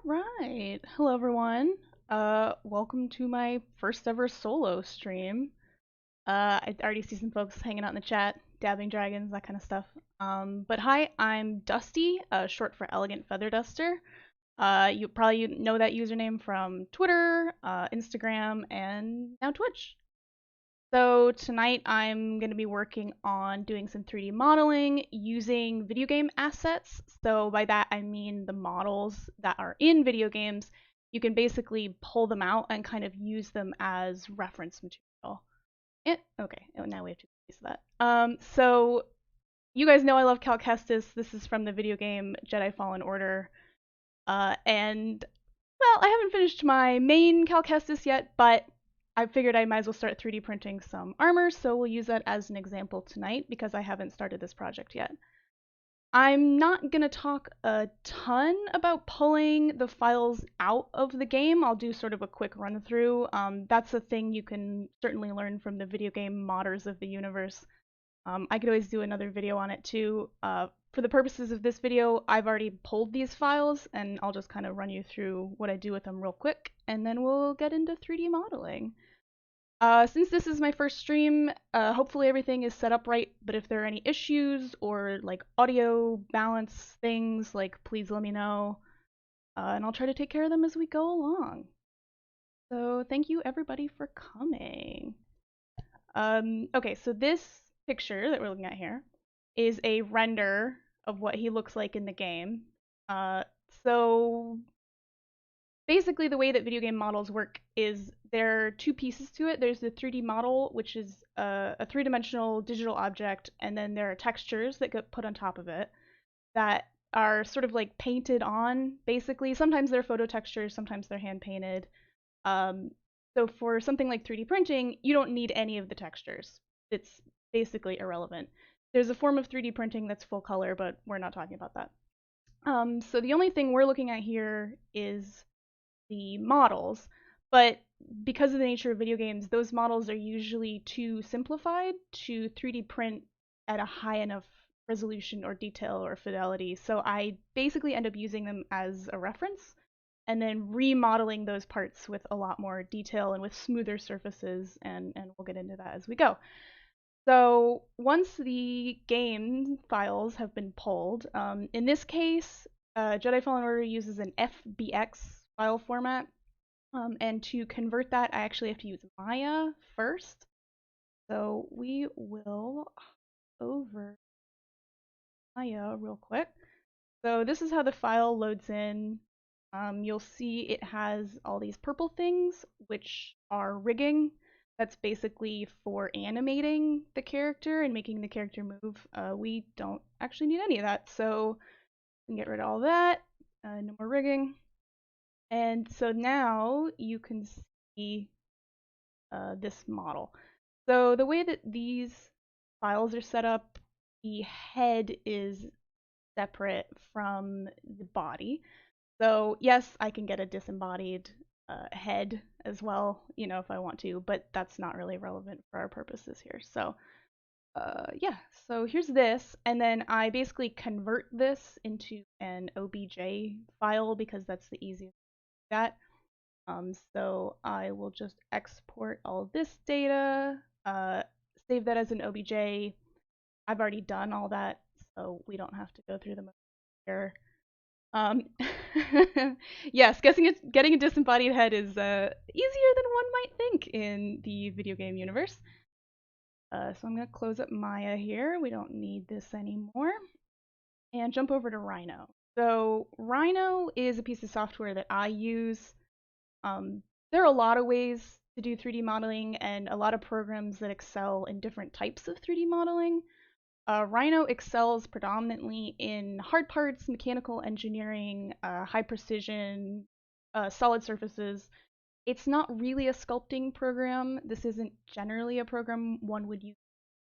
Right. Hello, everyone. Welcome to my first ever solo stream. I already see some folks hanging out in the chat, dabbing dragons, that kind of stuff. But hi, I'm Dusty, short for Elegant Feather Duster. You probably know that username from Twitter, Instagram, and now Twitch. So tonight I'm going to be working on doing some 3D modeling using video game assets. So by that I mean the models that are in video games. You can basically pull them out and kind of use them as reference material. Okay, oh, now we have to use that. So you guys know I love Cal Kestis. This is from the video game Jedi Fallen Order. And well, I haven't finished my main Cal Kestis yet, but I figured I might as well start 3D printing some armor, so we'll use that as an example tonight because I haven't started this project yet. I'm not going to talk a ton about pulling the files out of the game. I'll do sort of a quick run through. That's a thing you can certainly learn from the video game modders of the universe. I could always do another video on it too. For the purposes of this video, I've already pulled these files, and I'll just kind of run you through what I do with them real quick, and then we'll get into 3D modeling. Since this is my first stream, hopefully everything is set up right, but if there are any issues or like audio balance things, like please let me know, and I'll try to take care of them as we go along. So thank you everybody for coming. Okay, so this picture that we're looking at here is a render of what he looks like in the game. So basically the way that video game models work is there are two pieces to it. There's the 3D model, which is a three-dimensional digital object, and then there are textures that get put on top of it that are sort of like painted on, basically. Sometimes they're photo textures, sometimes they're hand painted. Um, so for something like 3D printing, you don't need any of the textures. It's basically irrelevant. There's a form of 3D printing that's full color, but we're not talking about that. So the only thing we're looking at here is the models, but because of the nature of video games, those models are usually too simplified to 3D print at a high enough resolution or detail or fidelity. So I basically end up using them as a reference and then remodeling those parts with a lot more detail and with smoother surfaces, and we'll get into that as we go. So once the game files have been pulled, in this case, Jedi Fallen Order uses an FBX file format, and to convert that, I actually have to use Maya first. So we will over Maya real quick. So this is how the file loads in. You'll see it has all these purple things, which are rigging. That's basically for animating the character and making the character move. We don't actually need any of that, so we can get rid of all that. No more rigging. And so now you can see this model. So the way that these files are set up, the head is separate from the body. So yes, I can get a disembodied head as well, you know, if I want to, but that's not really relevant for our purposes here. So yeah, so here's this, and then I basically convert this into an OBJ file because that's the easiest to do that. So I will just export all this data, save that as an OBJ. I've already done all that, so we don't have to go through the motion here. Um, yes, getting a disembodied head is easier than one might think in the video game universe. So I'm going to close up Maya here. We don't need this anymore. And jump over to Rhino. So Rhino is a piece of software that I use. There are a lot of ways to do 3D modeling and a lot of programs that excel in different types of 3D modeling. Rhino excels predominantly in hard parts, mechanical engineering, high precision, solid surfaces. It's not really a sculpting program. This isn't generally a program one would use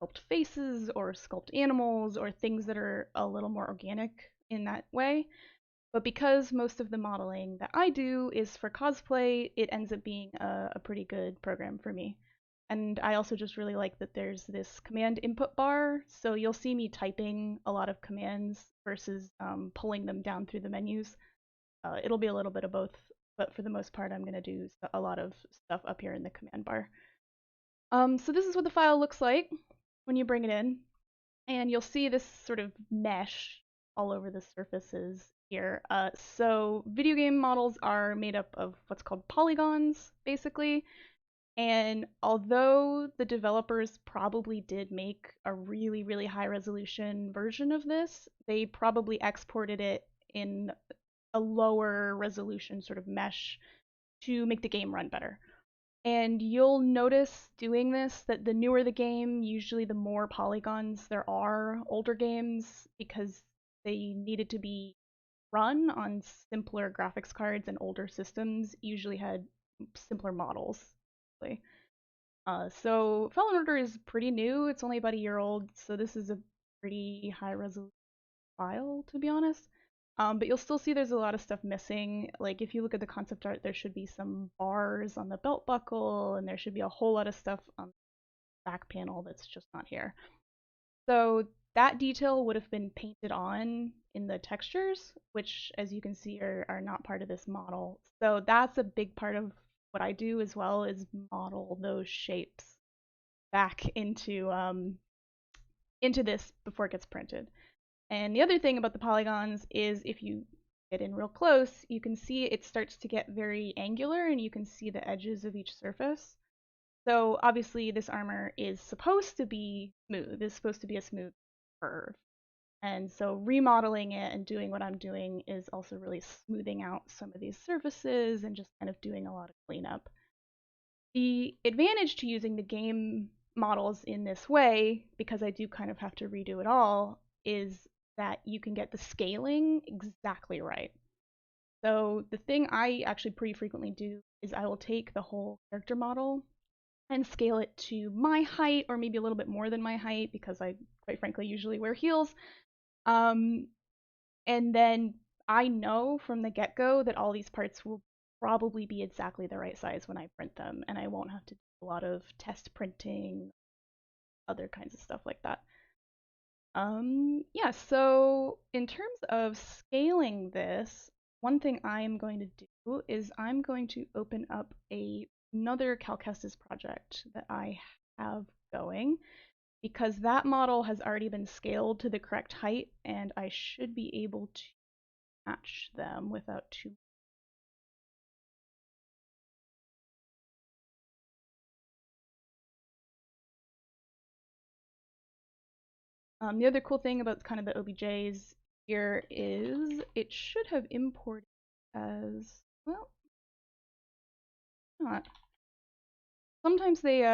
to sculpt faces or sculpt animals or things that are a little more organic in that way. But because most of the modeling that I do is for cosplay, it ends up being a pretty good program for me. And I also just really like that there's this command input bar, so you'll see me typing a lot of commands versus pulling them down through the menus. It'll be a little bit of both, but for the most part, I'm going to do a lot of stuff up here in the command bar. So this is what the file looks like when you bring it in, and you'll see this sort of mesh all over the surfaces here. So video game models are made up of what's called polygons, basically. And although the developers probably did make a really, really high resolution version of this, they probably exported it in a lower resolution sort of mesh to make the game run better. And you'll notice doing this that the newer the game, usually the more polygons there are. Older games, because they needed to be run on simpler graphics cards and older systems, usually had simpler models. So Fallen Order is pretty new. It's only about a year old, so this is a pretty high resolution file, to be honest. But you'll still see there's a lot of stuff missing. Like if you look at the concept art, there should be some bars on the belt buckle, and there should be a whole lot of stuff on the back panel that's just not here. So that detail would have been painted on in the textures, which as you can see are not part of this model. So that's a big part of what I do as well, is model those shapes back into this before it gets printed. And the other thing about the polygons is if you get in real close, you can see it starts to get very angular and you can see the edges of each surface. So obviously this armor is supposed to be smooth. It's supposed to be a smooth curve. And so remodeling it and doing what I'm doing is also really smoothing out some of these surfaces and just kind of doing a lot of cleanup. The advantage to using the game models in this way, because I do kind of have to redo it all, is that you can get the scaling exactly right. So the thing I actually pretty frequently do is I will take the whole character model and scale it to my height or maybe a little bit more than my height because I, quite frankly, usually wear heels. Um, and then I know from the get-go that all these parts will probably be exactly the right size when I print them, and I won't have to do a lot of test printing, other kinds of stuff like that. Yeah, so in terms of scaling this, one thing I am going to do is I'm going to open up another Cal Kestis project that I have going, because that model has already been scaled to the correct height, and I should be able to match them without too. The other cool thing about kind of the OBJs here is it should have imported as, well, not. Sometimes they,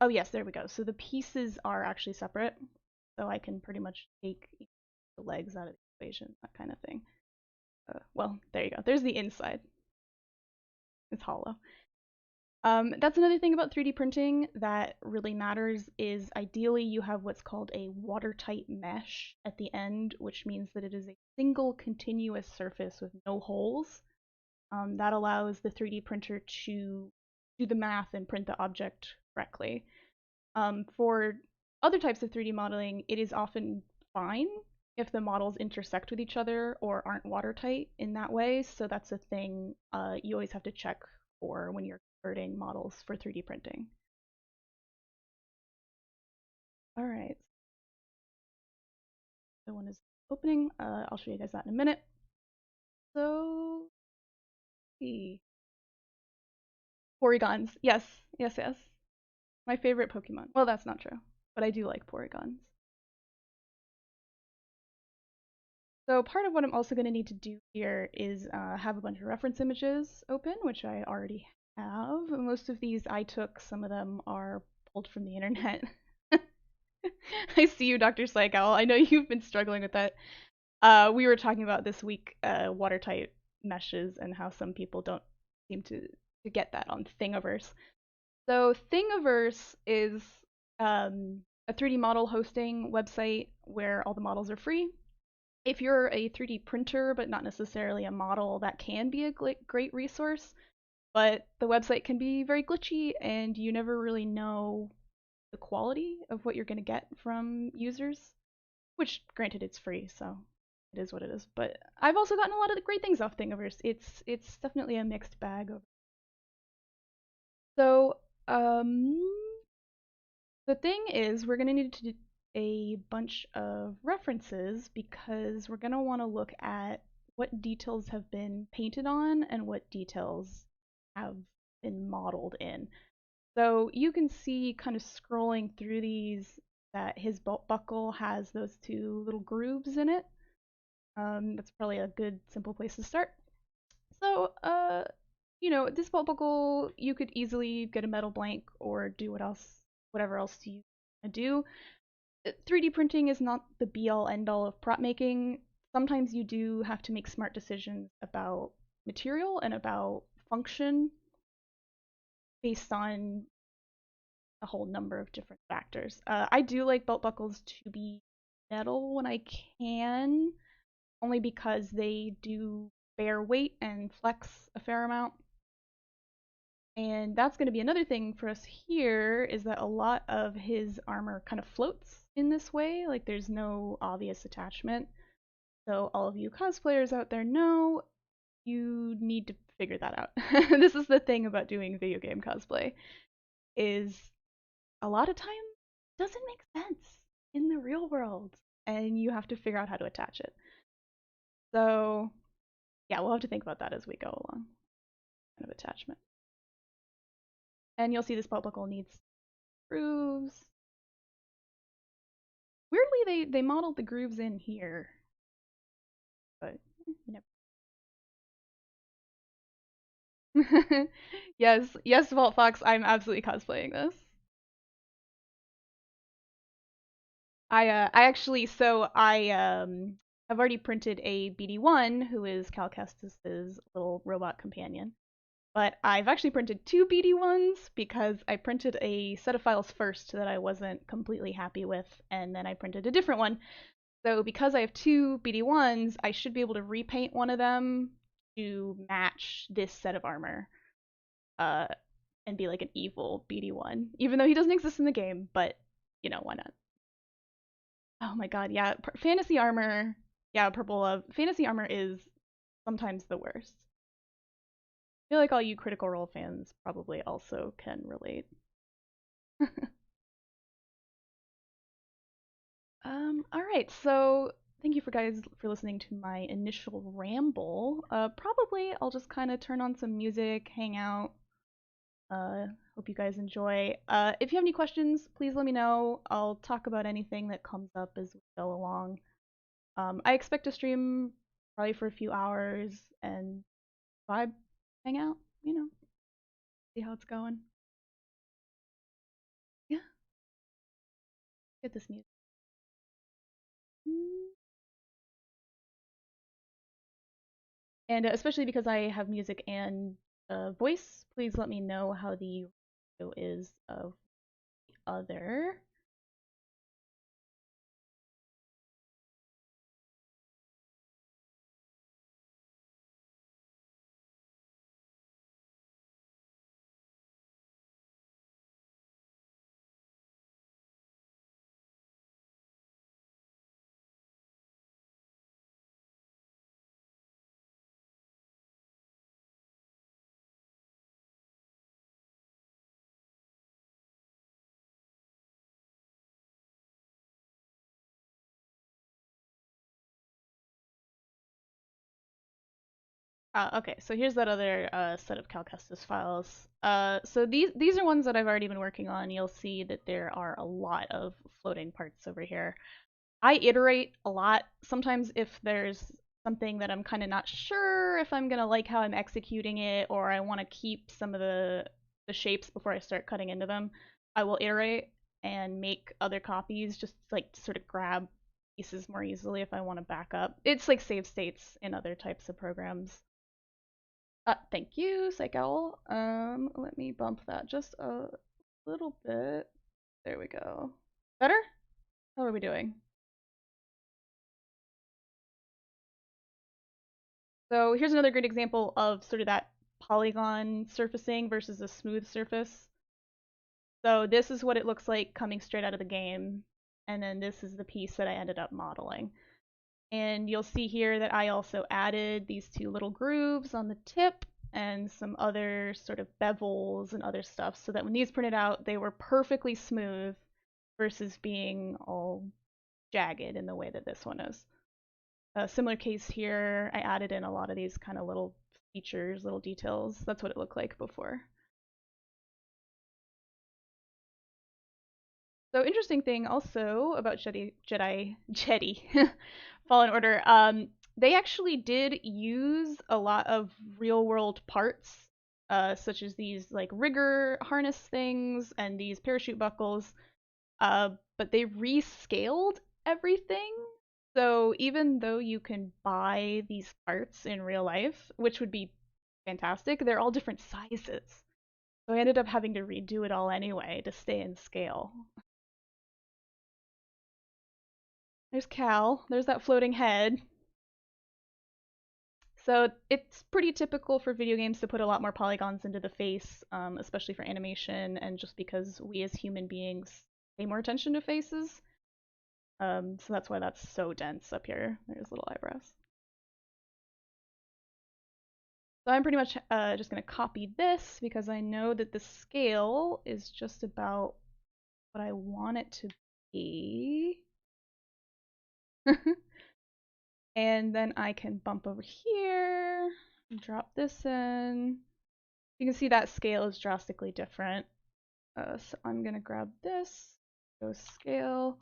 oh yes, there we go. So the pieces are actually separate, so I can pretty much take the legs out of the equation, that kind of thing. Well, there you go. There's the inside. It's hollow. That's another thing about 3D printing that really matters is ideally you have what's called a watertight mesh at the end, which means that it is a single continuous surface with no holes. That allows the 3D printer to do the math and print the object correctly. For other types of 3D modeling, it is often fine if the models intersect with each other or aren't watertight in that way. So that's a thing you always have to check for when you're converting models for 3D printing. All right. The one is opening. I'll show you guys that in a minute. So, Porygons. Yes, yes, yes. My favorite Pokemon. Well, that's not true, but I do like Porygons. So part of what I'm also going to need to do here is have a bunch of reference images open, which I already have. Most of these I took, some of them are pulled from the internet. I see you, Dr. Psychowl. I know you've been struggling with that. We were talking about this week watertight meshes and how some people don't seem to get that on Thingiverse. So Thingiverse is a 3D model hosting website where all the models are free. If you're a 3D printer but not necessarily a model, that can be a great resource, but the website can be very glitchy and you never really know the quality of what you're going to get from users, which granted it's free, so it is what it is. But I've also gotten a lot of the great things off Thingiverse. It's definitely a mixed bag. So the thing is, we're gonna need to do a bunch of references because we're gonna want to look at what details have been painted on and what details have been modeled in. So you can see kind of scrolling through these that his belt buckle has those two little grooves in it. That's probably a good simple place to start. So, this belt buckle, you could easily get a metal blank or do whatever else you want to do. 3D printing is not the be all end all of prop making. Sometimes you do have to make smart decisions about material and about function based on a whole number of different factors. I do like belt buckles to be metal when I can, only because they do bear weight and flex a fair amount. And that's going to be another thing for us here, is that a lot of his armor kind of floats in this way, like there's no obvious attachment. So all of you cosplayers out there know you need to figure that out. This is the thing about doing video game cosplay, is a lot of time doesn't make sense in the real world, and you have to figure out how to attach it. So yeah, we'll have to think about that as we go along, kind of attachment. And you'll see this belt buckle needs grooves. Weirdly, they modeled the grooves in here, but you know. Yes, Vault Fox, I'm absolutely cosplaying this. I actually, so I have already printed a BD1 who is Cal Kestis' little robot companion. But I've actually printed two BD1s because I printed a set of files first that I wasn't completely happy with, and then I printed a different one. So because I have two BD1s, I should be able to repaint one of them to match this set of armor, uh, and be like an evil BD1, even though he doesn't exist in the game. But why not? Oh my god, yeah, fantasy armor. Yeah, purple love. Fantasy armor is sometimes the worst. I feel like all you Critical Role fans probably also can relate. Alright, so thank you for listening to my initial ramble. Probably I'll just kind of turn on some music, hang out. Hope you guys enjoy. If you have any questions, please let me know. I'll talk about anything that comes up as we go along. I expect to stream probably for a few hours and vibe, hang out, see how it's going. Yeah, get this music. And especially because I have music and voice, please let me know how the ratio is of the other. Okay, so here's that other set of Cal Kestis files. So these are ones that I've already been working on. You'll see that there are a lot of floating parts over here. I iterate a lot. Sometimes if there's something that I'm kind of not sure if I'm gonna like how I'm executing it, or I want to keep some of the shapes before I start cutting into them, I will iterate and make other copies just like to sort of grab pieces more easily if I want to back up. It's like save states in other types of programs. Thank you, Psychowl. Let me bump that just a little bit. There we go. Better? How are we doing? So here's another great example of sort of that polygon surfacing versus a smooth surface. So this is what it looks like coming straight out of the game, and then this is the piece that I ended up modeling. And you'll see here that I also added these two little grooves on the tip and some other sort of bevels and other stuff so that when these printed out, they were perfectly smooth versus being all jagged in the way that this one is. A similar case here, I added in a lot of these kind of little features, little details. That's what it looked like before. So interesting thing also about Jedi Fallen Order, they actually did use a lot of real world parts, such as these like rigger harness things and these parachute buckles, but they rescaled everything. So even though you can buy these parts in real life, which would be fantastic, they're all different sizes. So I ended up having to redo it all anyway to stay in scale. There's Cal. There's that floating head. So it's pretty typical for video games to put a lot more polygons into the face, especially for animation, and just because we as human beings pay more attention to faces. So that's why that's so dense up here. There's little eyebrows. So I'm pretty much just going to copy this because I know that the scale is just about what I want it to be. And then I can bump over here, drop this in. You can see that scale is drastically different. So I'm going to grab this, go scale,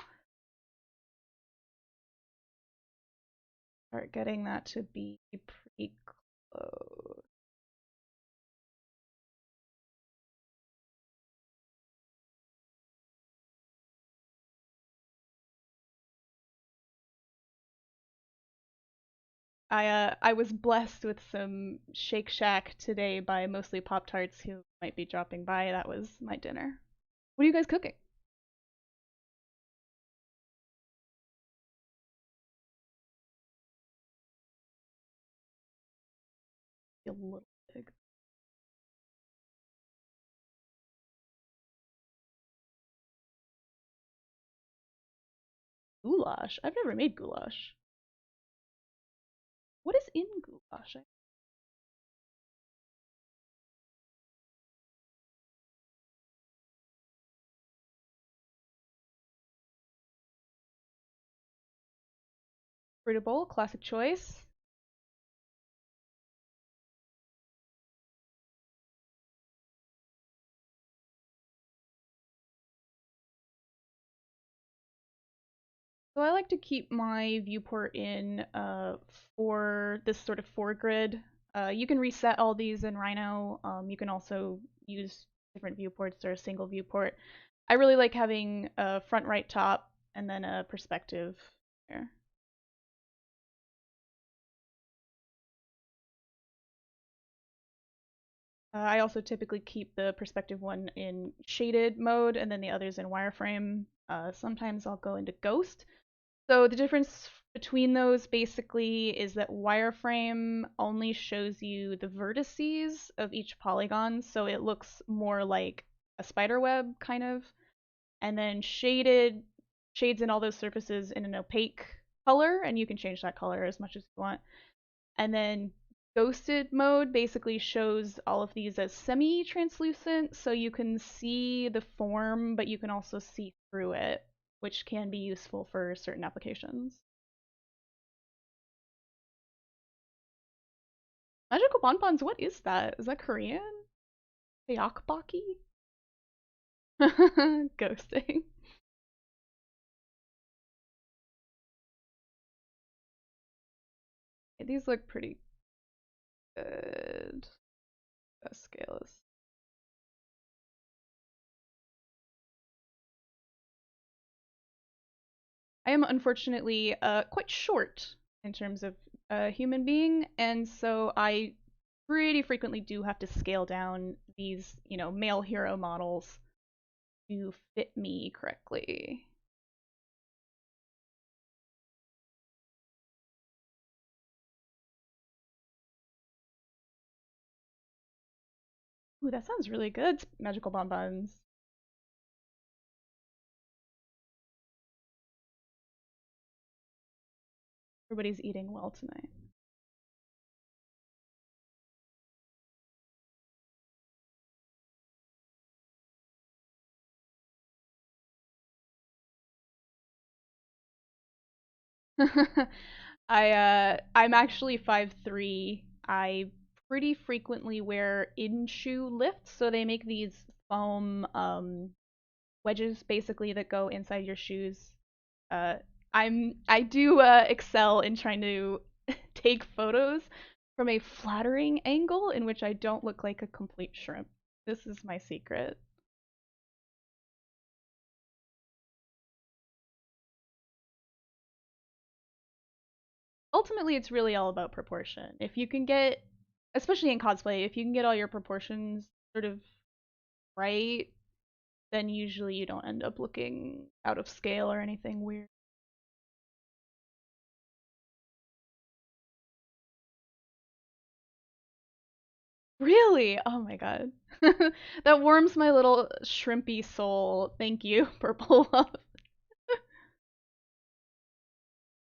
start getting that to be pretty close. I was blessed with some Shake Shack today by mostly Pop Tarts who might be dropping by. That was my dinner. What are you guys cooking? A little big. Goulash. I've never made goulash. What is in goulash? Frito bowl, classic choice. So I like to keep my viewport in for this sort of foregrid. You can reset all these in Rhino. You can also use different viewports or a single viewport. I really like having a front right top and then a perspective here. I also typically keep the perspective one in shaded mode and then the others in wireframe. Sometimes I'll go into ghost. So the difference between those basically is that wireframe only shows you the vertices of each polygon, so it looks more like a spider web kind of. And then shaded shades in all those surfaces in an opaque color, and you can change that color as much as you want. And then ghosted mode basically shows all of these as semi-translucent, so you can see the form, but you can also see through it, which can be useful for certain applications. Magical bonbons, what is that? Is that Korean? Hyakbaki? Ghosting. Okay, these look pretty good. Best scale is. I am unfortunately quite short in terms of a human being, and so I pretty frequently do have to scale down these, male hero models to fit me correctly. Ooh, that sounds really good, magical bonbons. Everybody's eating well tonight. I'm actually 5'3". I pretty frequently wear in-shoe lifts, so they make these foam wedges basically that go inside your shoes. Uh, I do excel in trying to take photos from a flattering angle in which I don't look like a complete shrimp. This is my secret. Ultimately, it's really all about proportion. If you can get, especially in cosplay, if you can get all your proportions sort of right, then usually you don't end up looking out of scale or anything weird. Really? Oh my god. That warms my little shrimpy soul. Thank you, Purple Love.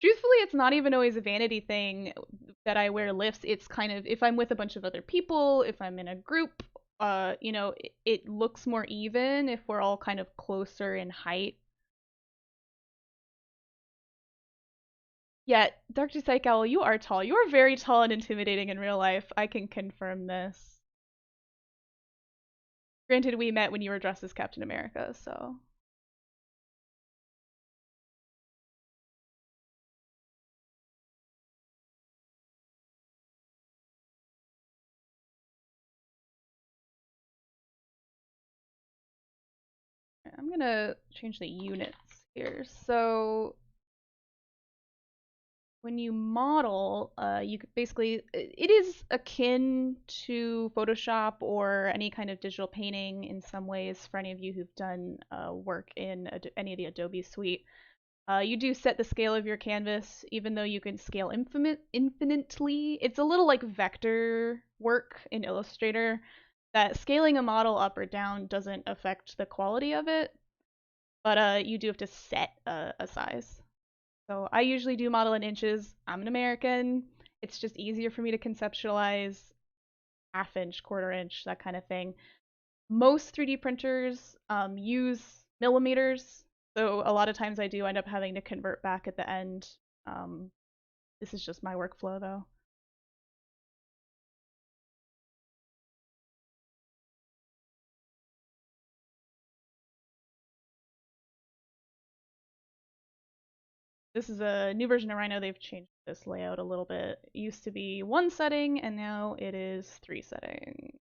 Truthfully, it's not even always a vanity thing that I wear lifts. It's kind of if I'm with a bunch of other people, if I'm in a group, it looks more even if we're all kind of closer in height. Yeah, Dr. Psychowl, you are tall. You are very tall and intimidating in real life. I can confirm this. Granted, we met when you were dressed as Captain America, so. I'm gonna change the units here. So when you model, you basically it is akin to Photoshop or any kind of digital painting in some ways. For any of you who've done work in any of the Adobe suite, you do set the scale of your canvas, even though you can scale infinitely. It's a little like vector work in Illustrator. That scaling a model up or down doesn't affect the quality of it, but you do have to set a size. So I usually do model in inches. I'm an American. It's just easier for me to conceptualize half inch, quarter inch, that kind of thing. Most 3D printers use millimeters, so a lot of times I do end up having to convert back at the end. Um, this is just my workflow though. This is a new version of Rhino. They've changed this layout a little bit. It used to be one setting, and now it is three settings.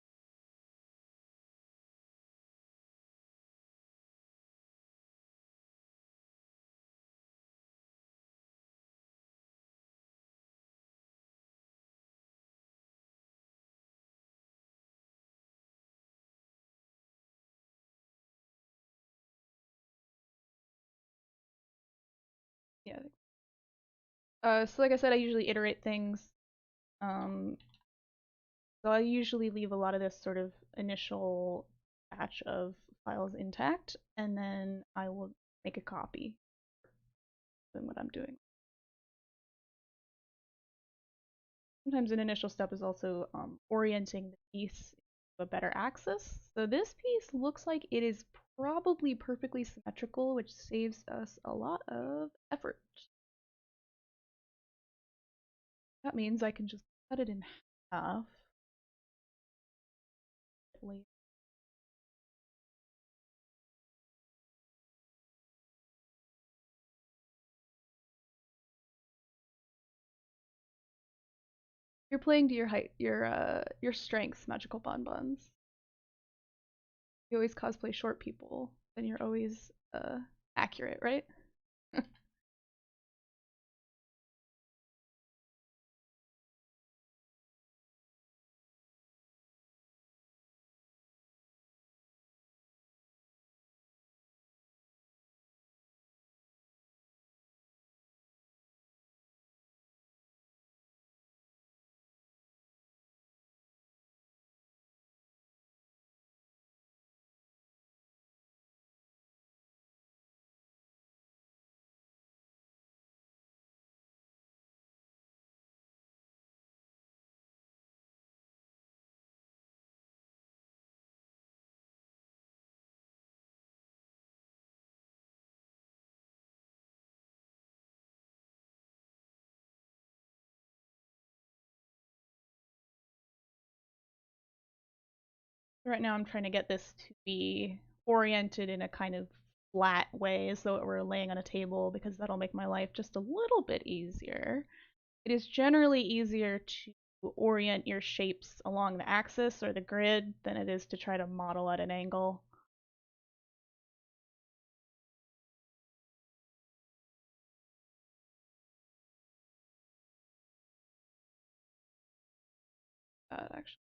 Yeah. So like I said, I usually iterate things. Um, so I usually leave a lot of this sort of initial batch of files intact, and then I will make a copy of what I'm doing. Sometimes an initial step is also orienting the piece to a better axis. So this piece looks like it is probably perfectly symmetrical, which saves us a lot of effort. That means I can just cut it in half. You're playing to your height, your strengths, magical bonbons. You always cosplay short people, then you're always accurate, right? Right now I'm trying to get this to be oriented in a kind of flat way as though it were laying on a table because that'll make my life just a little bit easier. It is generally easier to orient your shapes along the axis or the grid than it is to try to model at an angle. Actually,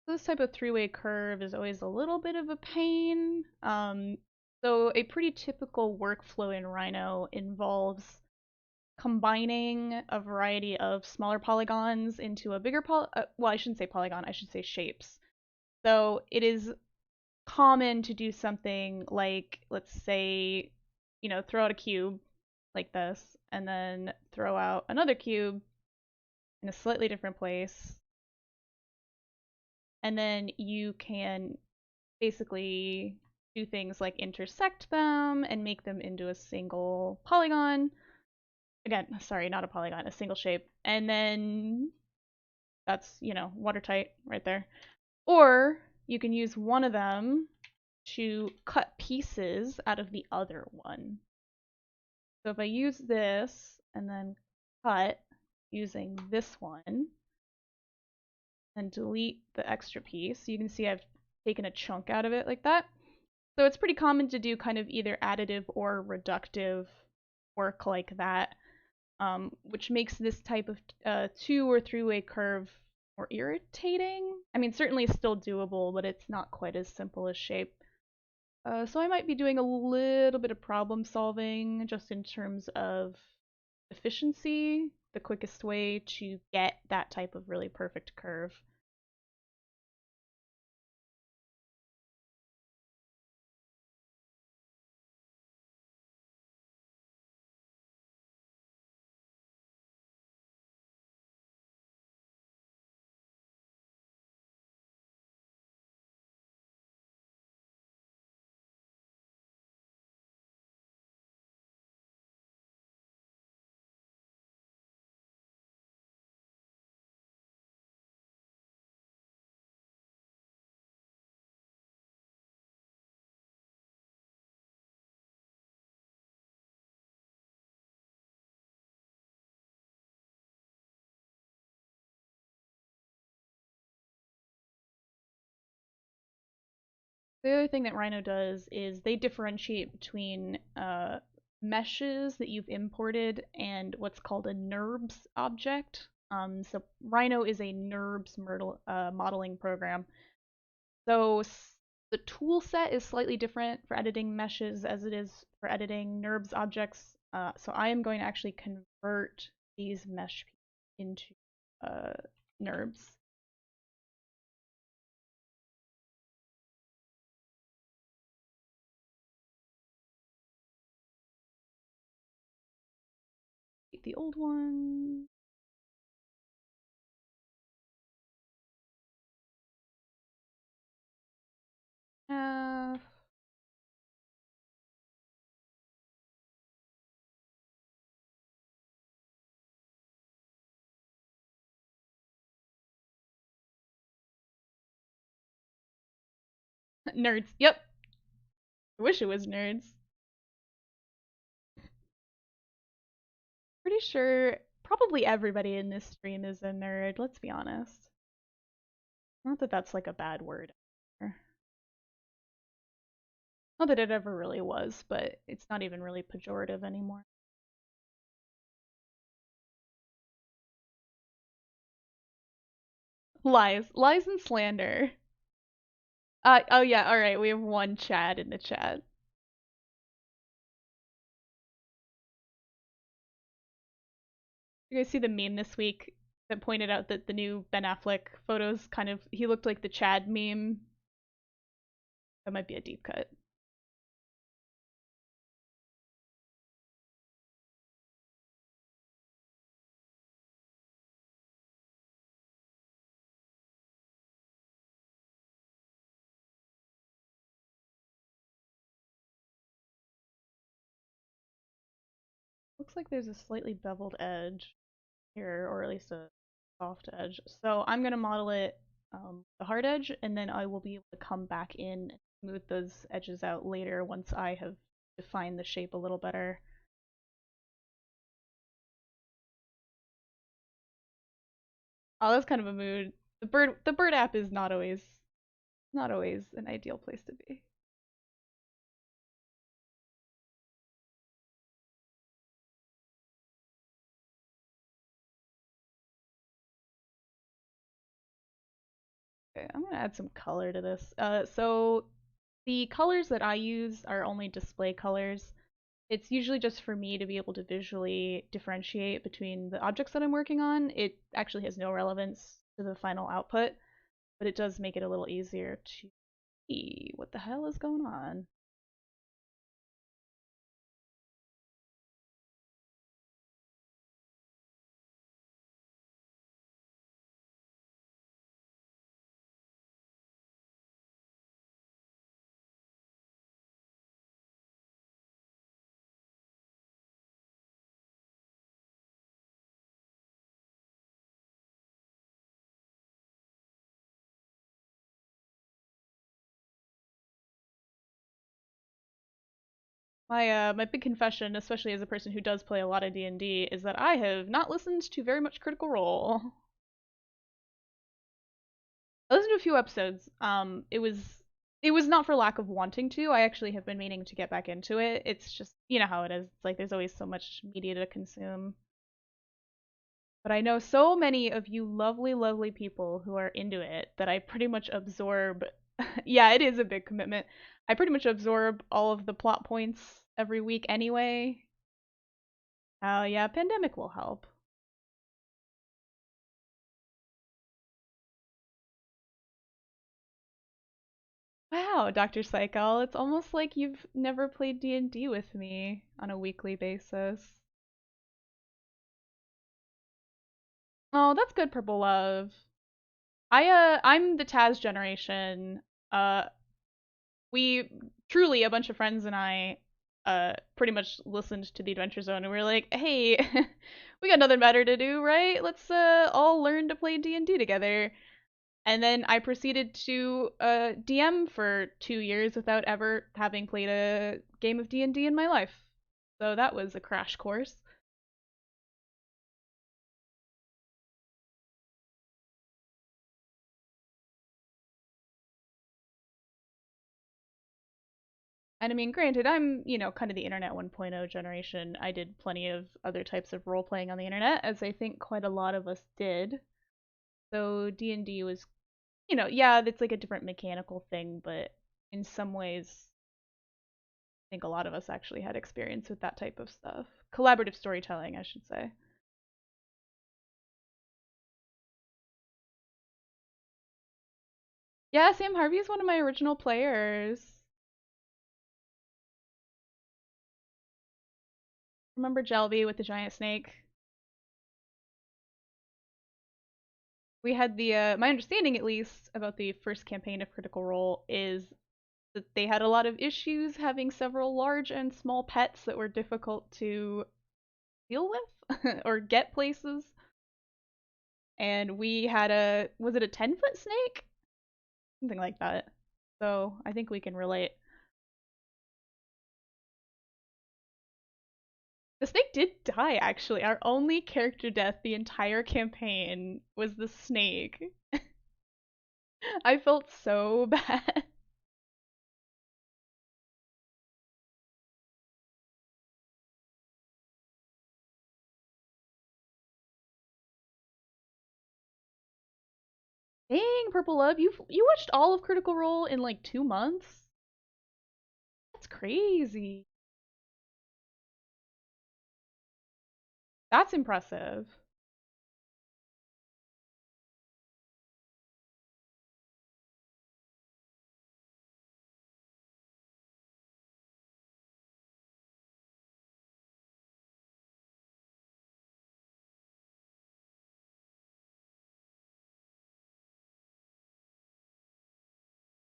this type of three-way curve is always a little bit of a pain. So a pretty typical workflow in Rhino involves combining a variety of smaller polygons into a bigger well, I shouldn't say polygon, I should say shapes. So it is common to do something like, let's say, throw out a cube like this, and then throw out another cube in a slightly different place, and then you can basically do things like intersect them and make them into a single polygon. Again, sorry, not a polygon, a single shape. And then that's, watertight right there. Or you can use one of them to cut pieces out of the other one. So if I use this and then cut using this one and delete the extra piece, you can see I've taken a chunk out of it like that. So it's pretty common to do kind of either additive or reductive work like that, which makes this type of two or three-way curve more irritating. I mean, certainly still doable, but it's not quite as simple as shape. So I might be doing a little bit of problem solving just in terms of efficiency, the quickest way to get that type of really perfect curve. The other thing that Rhino does is they differentiate between meshes that you've imported and what's called a NURBS object. So Rhino is a NURBS modeling program. So the tool set is slightly different for editing meshes as it is for editing NURBS objects. So I am going to actually convert these mesh into NURBS. The old one. Uh, nerds. Yep. I wish it was nerds. Pretty sure probably everybody in this stream is a nerd, let's be honest. Not that that's like a bad word. Not that it ever really was, but it's not even really pejorative anymore. Lies. Lies and slander. Oh yeah, alright, we have one Chad in the chat. You guys see the meme this week that pointed out that the new Ben Affleck photos he looked like the Chad meme? That might be a deep cut. Looks like there's a slightly beveled edge here, or at least a soft edge. So I'm gonna model it the hard edge, and then I will be able to come back in and smooth those edges out later once I have defined the shape a little better. Oh, that's kind of a mood. The bird app is not always an ideal place to be. Okay, I'm gonna add some color to this. So the colors that I use are only display colors. It's usually just for me to be able to visually differentiate between the objects that I'm working on. It actually has no relevance to the final output, but it does make it a little easier to see what the hell is going on. My big confession, especially as a person who does play a lot of D&D, is that I have not listened to very much Critical Role. I listened to a few episodes. It was not for lack of wanting to. I actually have been meaning to get back into it. It's just, you know how it is. It's like there's always so much media to consume. But I know so many of you lovely, lovely people who are into it that I pretty much absorb. Yeah, it is a big commitment. I pretty much absorb all of the plot points every week anyway. Oh, yeah, pandemic will help. Wow, Dr. Cycle, it's almost like you've never played D&D with me on a weekly basis. Oh, that's good, Purple Love. I'm the Taz generation. Uh we truly, a bunch of friends and I pretty much listened to the Adventure Zone and we were like, "Hey, we got nothing better to do, right? Let's all learn to play D&D together." And then I proceeded to DM for 2 years without ever having played a game of D&D in my life. So that was a crash course. And I mean, granted, I'm, kind of the Internet 1.0 generation. I did plenty of other types of role playing on the internet, as I think quite a lot of us did. So D&D was, yeah, it's like a different mechanical thing, but in some ways, I think a lot of us actually had experience with that type of stuff. Collaborative storytelling, I should say. Yeah, Sam Harvey is one of my original players. Remember Jelby with the giant snake? We had my understanding at least about the first campaign of Critical Role is that they had a lot of issues having several large and small pets that were difficult to deal with or get places. And we had was it a 10-foot snake? Something like that. So I think we can relate. The snake did die, actually. Our only character death the entire campaign was the snake. I felt so bad. Dang, Purple Love, you watched all of Critical Role in like 2 months? That's crazy. That's impressive.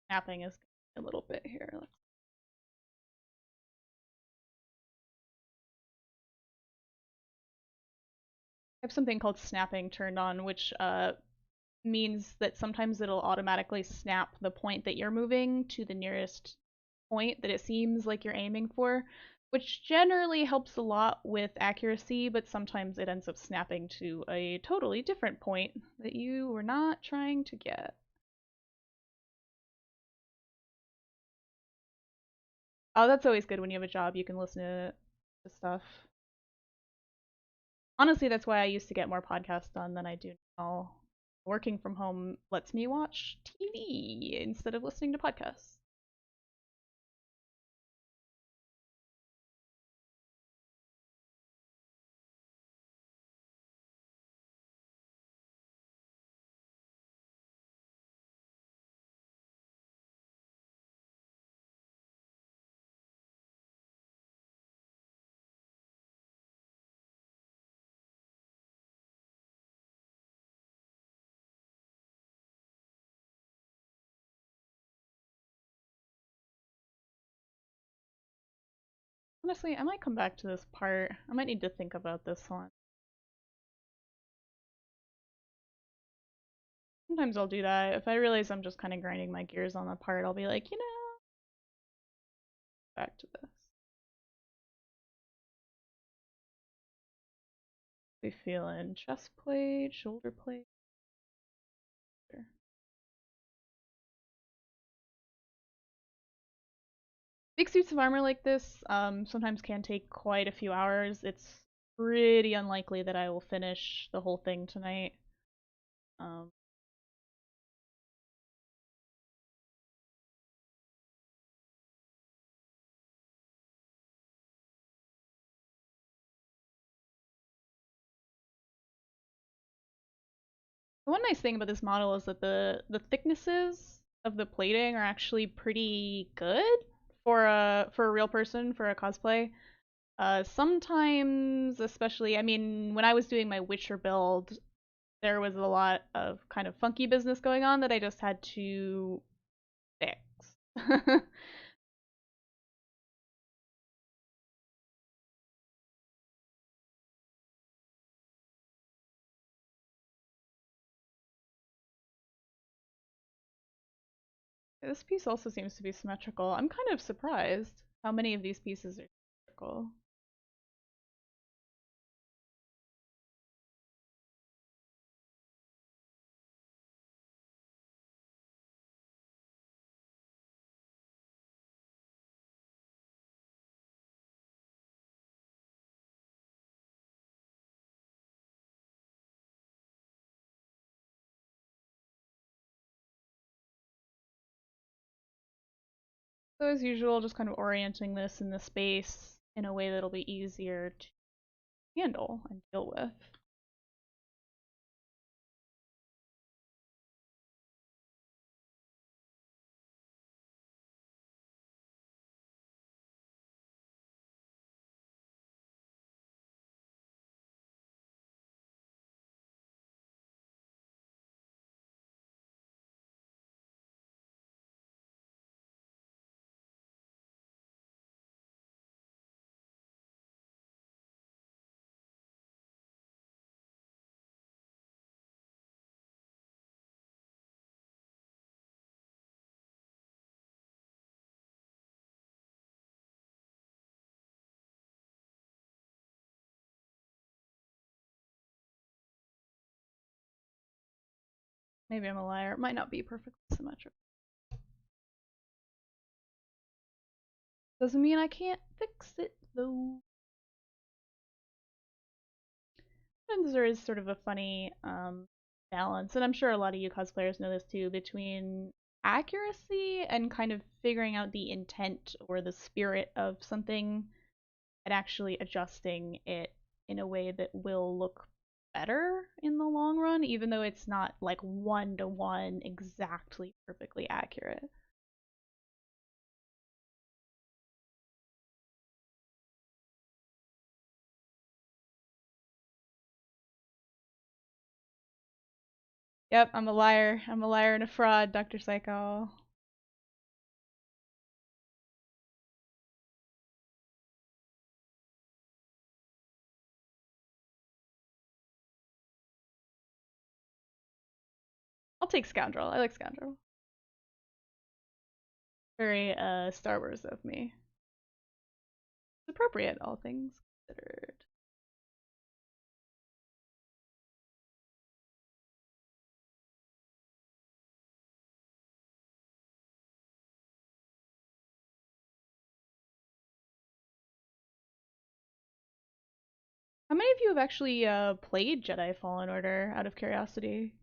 Snapping is a little bit here. have something called snapping turned on, which means that sometimes it'll automatically snap the point that you're moving to the nearest point that it seems like you're aiming for, which generally helps a lot with accuracy, but sometimes it ends up snapping to a totally different point that you were not trying to get. Oh, that's always good when you have a job, you can listen to stuff. Honestly, that's why I used to get more podcasts done than I do now. Working from home lets me watch TV instead of listening to podcasts. Honestly, I might come back to this part. I might need to think about this one. Sometimes I'll do that. If I realize I'm just kind of grinding my gears on the part, I'll be like, back to this. We feeling chest plate, shoulder plate. Sure. Big suits of armor like this sometimes can take quite a few hours. It's pretty unlikely that I will finish the whole thing tonight. Um, One nice thing about this model is that the thicknesses of the plating are actually pretty good for a real person for a cosplay. Sometimes, especially, I mean, when I was doing my Witcher build, there was a lot of kind of funky business going on that I just had to fix. This piece also seems to be symmetrical. I'm kind of surprised how many of these pieces are symmetrical. So as usual, just kind of orienting this in the space in a way that'll be easier to handle and deal with. Maybe I'm a liar. It might not be perfectly symmetrical. Doesn't mean I can't fix it, though. Sometimes there is sort of a funny balance, and I'm sure a lot of you cosplayers know this too, between accuracy and kind of figuring out the intent or the spirit of something and actually adjusting it in a way that will look better in the long run, even though it's not like one to one exactly perfectly accurate. Yep, I'm a liar. I'm a liar and a fraud, Dr. Psycho. take Scoundrel. I like Scoundrel. Very Star Wars of me. It's appropriate, all things considered. How many of you have actually played Jedi Fallen Order out of curiosity?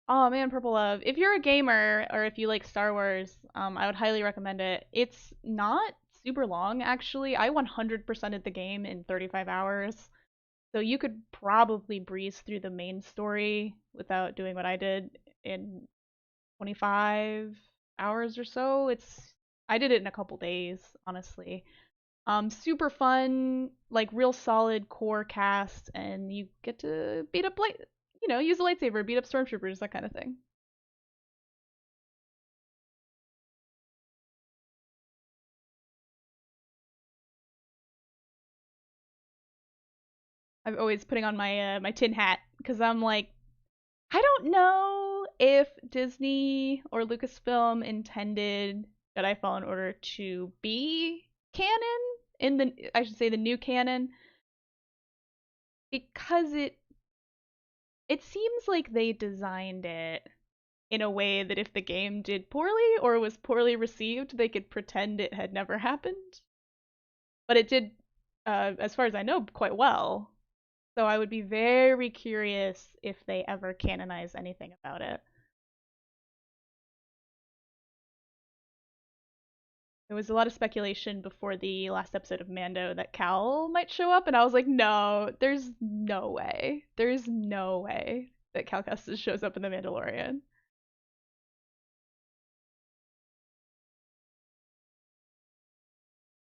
Oh man, Purple Love. If you're a gamer or if you like Star Wars, I would highly recommend it. It's not super long, actually. I 100%ed the game in 35 hours. So you could probably breeze through the main story without doing what I did in 25 hours or so. I did it in a couple days, honestly. Super fun, like real solid core cast, and you get to beat up use a lightsaber, beat up stormtroopers, that kind of thing. I'm always putting on my tin hat because I'm like, I don't know if Disney or Lucasfilm intended Jedi Fallen Order to be canon in I should say the new canon, because it seems like they designed it in a way that if the game did poorly or was poorly received, they could pretend it had never happened. But it did, as far as I know, quite well. So I would be very curious if they ever canonize anything about it. There was a lot of speculation before the last episode of Mando that Cal might show up, and I was like, no, there's no way. There's no way that Cal Kestis shows up in The Mandalorian.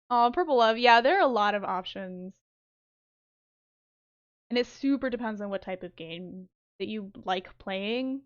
Oh, Purple Love, yeah, there are a lot of options. And it super depends on what type of game that you like playing.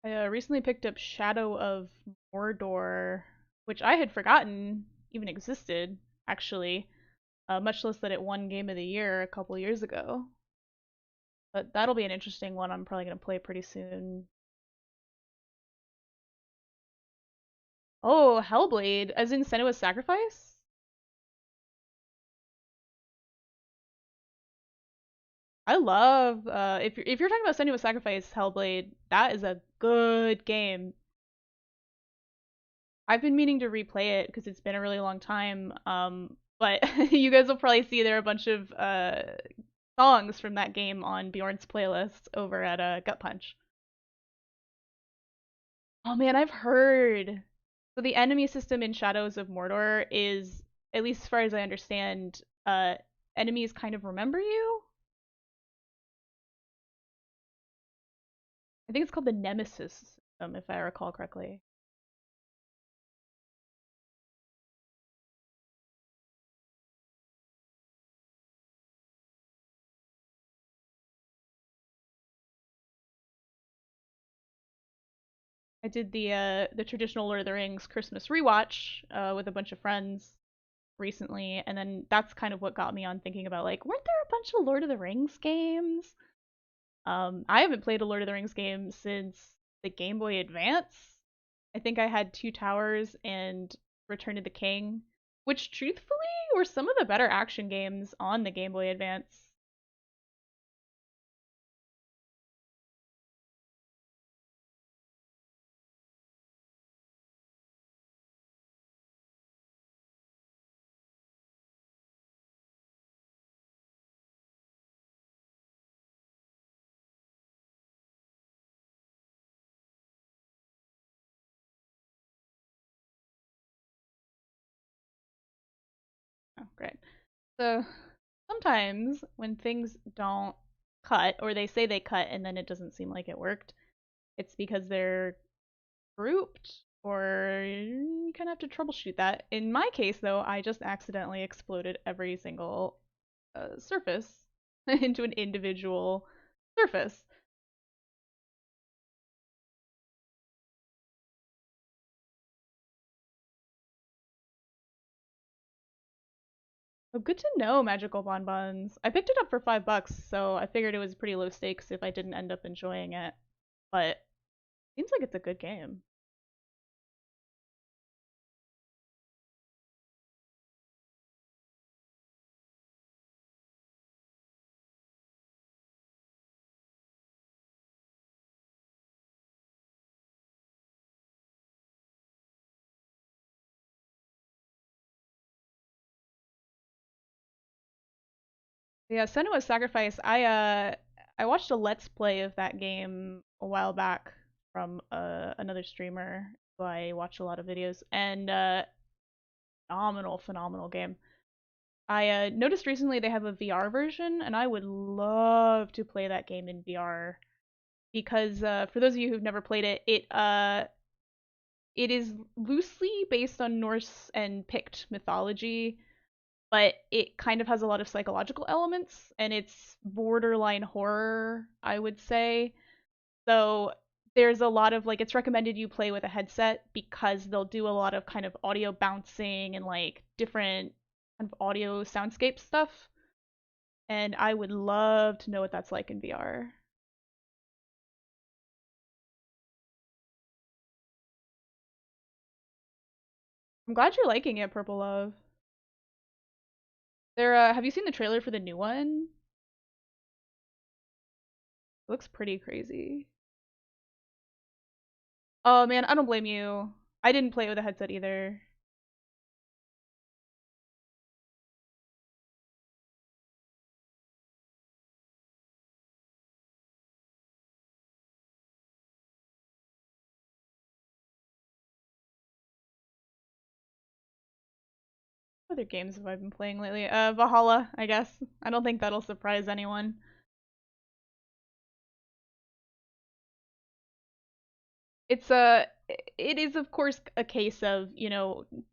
I recently picked up Shadow of Mordor, which I had forgotten even existed, actually, much less that it won Game of the Year a couple years ago. But that'll be an interesting one I'm probably going to play pretty soon. Oh, Hellblade, as in Senua's Sacrifice? I love if you're talking about Senua's Sacrifice, Hellblade, that is a good game. I've been meaning to replay it because it's been a really long time. But you guys will probably see there are a bunch of songs from that game on Bjorn's playlist over at Gut Punch. Oh man, I've heard. So the enemy system in Shadows of Mordor is, at least as far as I understand, enemies kind of remember you. I think it's called the Nemesis system, if I recall correctly. I did the traditional Lord of the Rings Christmas rewatch with a bunch of friends recently, and then that's kind of what got me on thinking about like, weren't there a bunch of Lord of the Rings games? I haven't played a Lord of the Rings game since the Game Boy Advance. I think I had Two Towers and Return of the King, which truthfully were some of the better action games on the Game Boy Advance. great. So sometimes when things don't cut, or they say they cut and then it doesn't seem like it worked, it's because they're grouped, or you kind of have to troubleshoot that. In my case, though, I just accidentally exploded every single surface into an individual surface. Oh, good to know, magical bonbons. I picked it up for $5, so I figured it was pretty low stakes if I didn't end up enjoying it. But seems like it's a good game. Yeah, Senua's Sacrifice. I watched a let's play of that game a while back from another streamer who I watch a lot of videos, and phenomenal, phenomenal game. I noticed recently they have a VR version, and I would love to play that game in VR because for those of you who've never played it, it is loosely based on Norse and Pict mythology, but it kind of has a lot of psychological elements, and it's borderline horror, I would say. So there's a lot of like, it's recommended you play with a headset because they'll do a lot of kind of audio bouncing and like different kind of audio soundscape stuff. And I would love to know what that's like in VR. I'm glad you're liking it, Purple Love. Have you seen the trailer for the new one? It looks pretty crazy. Oh man, I don't blame you. I didn't play it with a headset either. What other games have I been playing lately? Valhalla, I guess. I don't think that'll surprise anyone. It's it is of course a case of,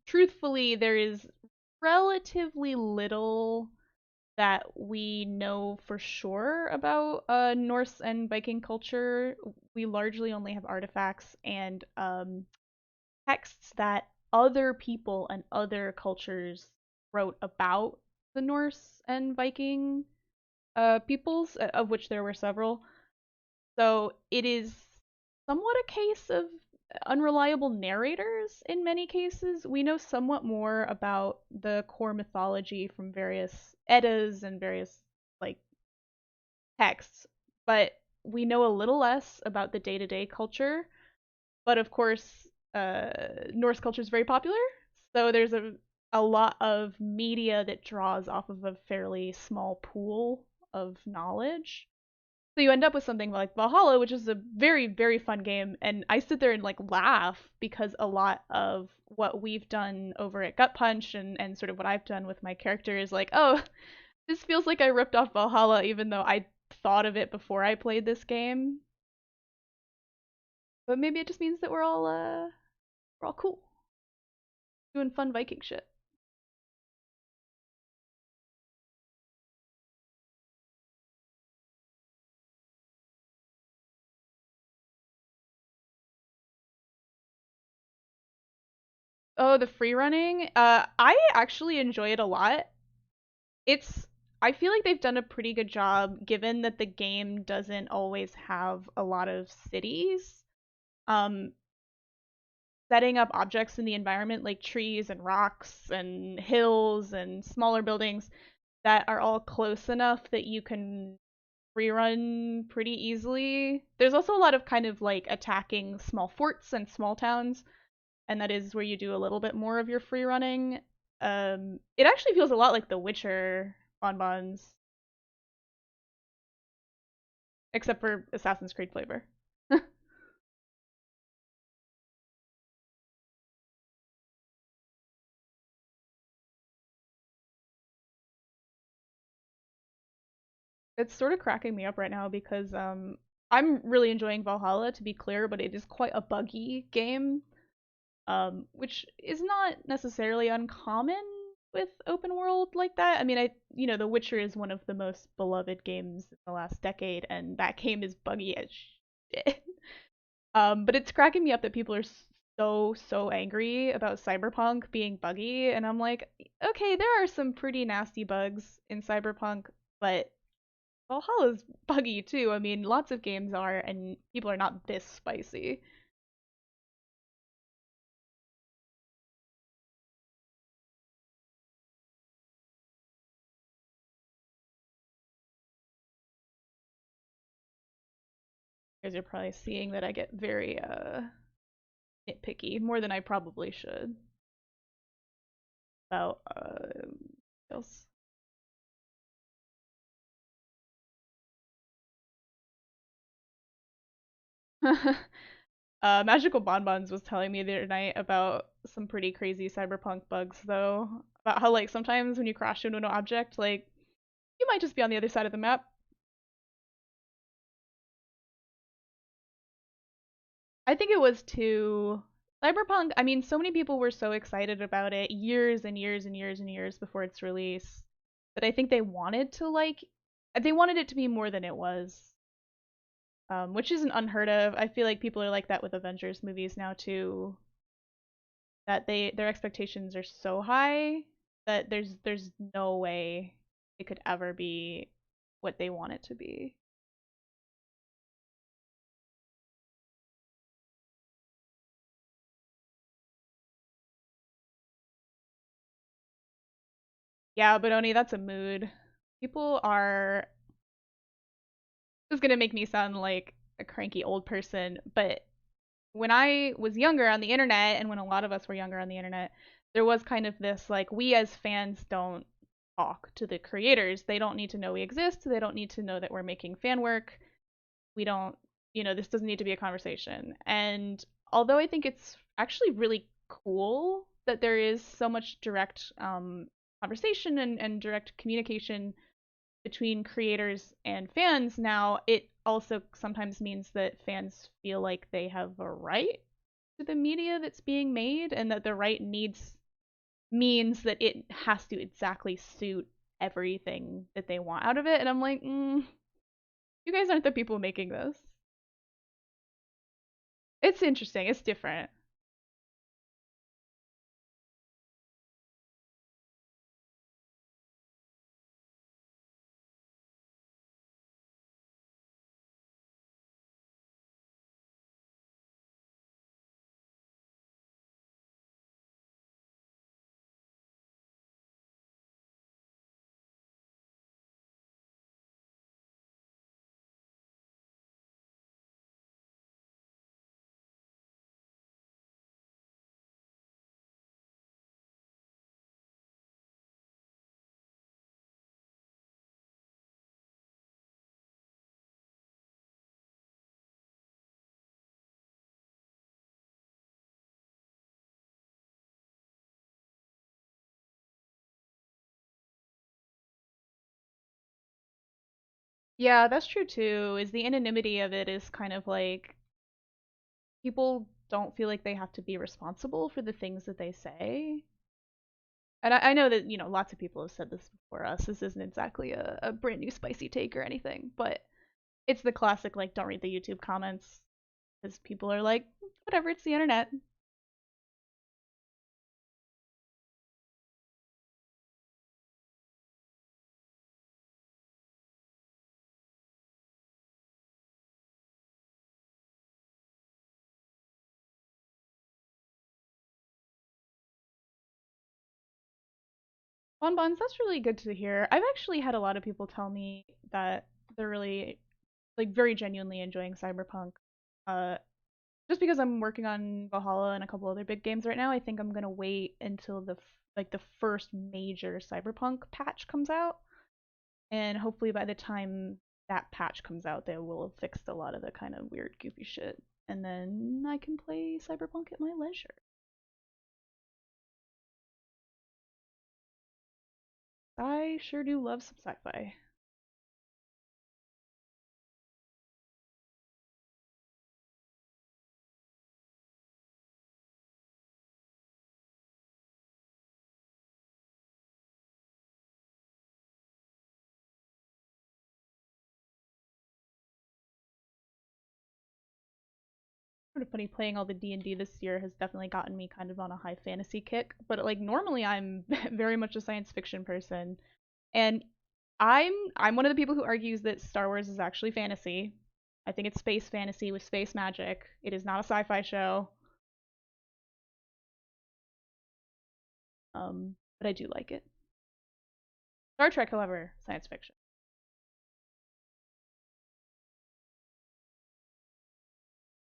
truthfully there is relatively little that we know for sure about Norse and Viking culture. We largely only have artifacts and texts that other people and other cultures wrote about the Norse and Viking peoples, of which there were several. So it is somewhat a case of unreliable narrators in many cases. We know somewhat more about the core mythology from various Eddas and various like texts, but we know a little less about the day-to-day culture. But of course, Norse culture is very popular, so there's a lot of media that draws off of a fairly small pool of knowledge. So you end up with something like Valhalla, which is a very, very fun game, and I sit there and like laugh because a lot of what we've done over at Gut Punch and sort of what I've done with my character is like, oh, this feels like I ripped off Valhalla even though I thought of it before I played this game. But maybe it just means that we're all cool, doing fun Viking shit. Oh, the free running. I actually enjoy it a lot. It's I feel like they've done a pretty good job given that the game doesn't always have a lot of cities. Um, Setting up objects in the environment like trees and rocks and hills and smaller buildings that are all close enough that you can free run pretty easily. There's also a lot of kind of like attacking small forts and small towns, and that is where you do a little bit more of your free running. It actually feels a lot like The Witcher bonbons, except for Assassin's Creed flavor. It's sort of cracking me up right now because I'm really enjoying Valhalla, to be clear, but it is quite a buggy game, which is not necessarily uncommon with open world like that. I mean, The Witcher is one of the most beloved games in the last decade, and that game is buggy as shit. But it's cracking me up that people are so angry about Cyberpunk being buggy, and I'm like, okay, there are some pretty nasty bugs in Cyberpunk, but Valhalla's buggy too. I mean, lots of games are, and people are not this spicy. You guys are probably seeing that I get very nitpicky, more than I probably should, about else. Magical Bonbons was telling me the other night about some pretty crazy cyberpunk bugs, though. About how, like, sometimes when you crash into an object, like, you might just be on the other side of the map. I think it was too. Cyberpunk, I mean, so many people were so excited about it years and years and years and years before its release that I think they wanted it to be more than it was, which isn't unheard of. I feel like people are like that with Avengers movies now too, that their expectations are so high that there's no way it could ever be what they want it to be. Yeah, but Oni, that's a mood. People are This is gonna make me sound like a cranky old person, but when I was younger on the internet, and when a lot of us were younger on the internet, there was kind of this like, we as fans don't talk to the creators. They don't need to know we exist. They don't need to know that we're making fan work. We don't, this doesn't need to be a conversation. And although I think it's actually really cool that there is so much direct conversation and direct communication between creators and fans now, it also sometimes means that fans feel like they have a right to the media that's being made, and that the right needs means that it has to exactly suit everything that they want out of it. And I'm like, you guys aren't the people making this. It's interesting. It's different. Yeah, that's true too. Is the anonymity of it is kind of like people don't feel like they have to be responsible for the things that they say. And I know that, lots of people have said this before us. This isn't exactly a brand new spicy take or anything, but it's the classic, like, don't read the YouTube comments because people are like, whatever, it's the internet. Bonbons, that's really good to hear. I've actually had a lot of people tell me that they're really, like, very genuinely enjoying Cyberpunk. Uh, just because I'm working on Valhalla and a couple other big games right now, I think I'm gonna wait until the first major Cyberpunk patch comes out, and hopefully by the time that patch comes out, they will have fixed a lot of the kind of weird, goofy shit, and then I can play Cyberpunk at my leisure. I sure do love some sci-fi. Sort of funny, playing all the D&D this year has definitely gotten me kind of on a high fantasy kick, but like normally I'm very much a science fiction person. And I'm one of the people who argues that Star Wars is actually fantasy. I think it's space fantasy with space magic. It is not a sci-fi show. But I do like it. Star Trek, however, science fiction.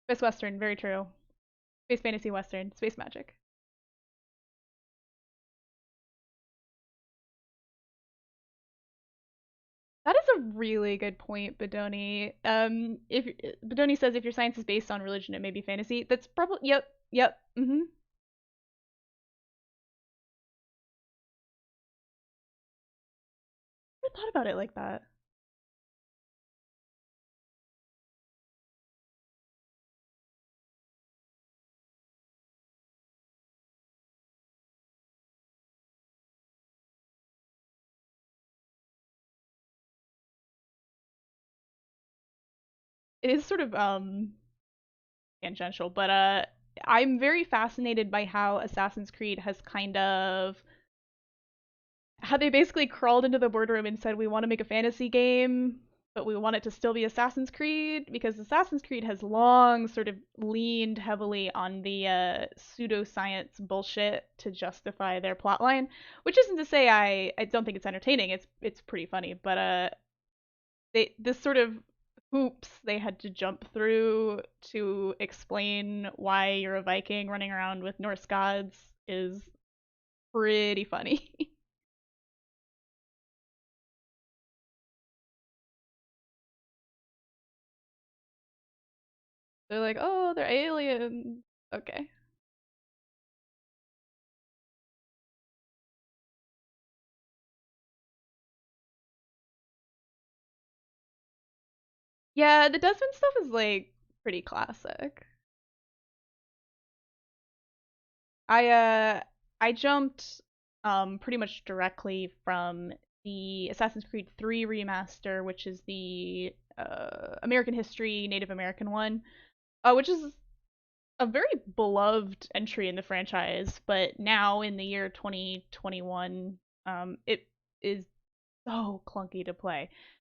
Space western, very true. Space fantasy western, space magic. That is a really good point, Bedoni. If Bedoni says if your science is based on religion, it may be fantasy. That's probably yep. I thought about it like that. It is sort of tangential, but I'm very fascinated by how Assassin's Creed has kind of how they basically crawled into the boardroom and said we want to make a fantasy game, but we want it to still be Assassin's Creed because Assassin's Creed has long sort of leaned heavily on the pseudoscience bullshit to justify their plotline, which isn't to say I don't think it's entertaining. It's pretty funny, but this sort of hoops they had to jump through to explain why you're a Viking running around with Norse gods is pretty funny. They're like, oh, they're aliens. Okay. Yeah, the Desmond stuff is like pretty classic. I uh I jumped pretty much directly from the Assassin's Creed 3 remaster, which is the American history Native American one, which is a very beloved entry in the franchise, but now in the year 2021, it is so clunky to play.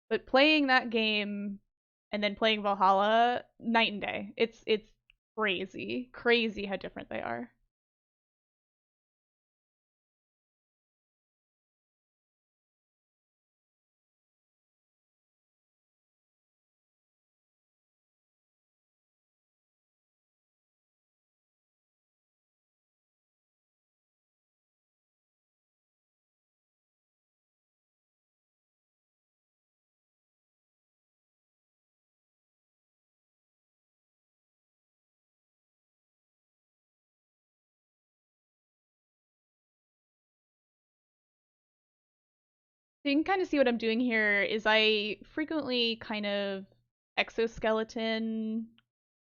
But playing that game and then playing Valhalla, night and day. It's crazy, crazy how different they are. So you can kind of see what I'm doing here is I frequently kind of exoskeleton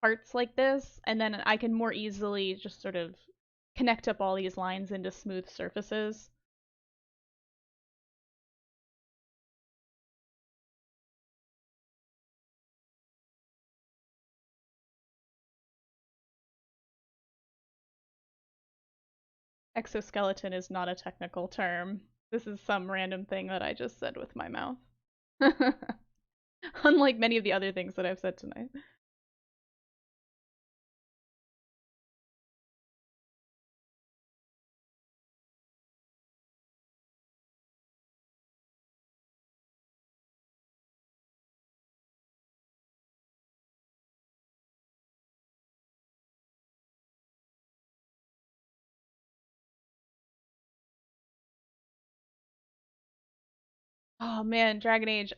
parts like this, and then I can more easily just sort of connect up all these lines into smooth surfaces. Exoskeleton is not a technical term. This is some random thing that I just said with my mouth. Unlike many of the other things that I've said tonight. Oh man, Dragon Age.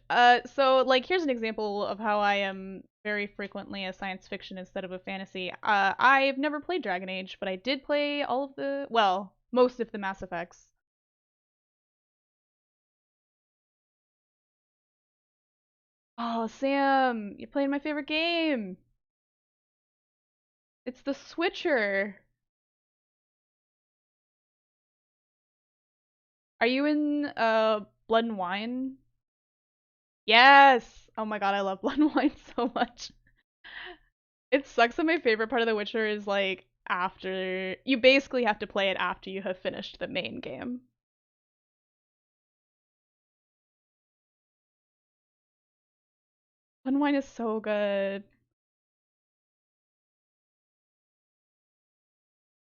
So like here's an example of how I am very frequently a science fiction instead of a fantasy. I've never played Dragon Age, but I did play all of the, well, most of the Mass Effects. Oh, Sam, you're playing my favorite game. It's the Switcher. Are you in Blood and Wine? Yes. Oh my god, I love Blood and Wine so much. It sucks that my favorite part of The Witcher is like after you basically have to play it after you have finished the main game. Unwind is so good.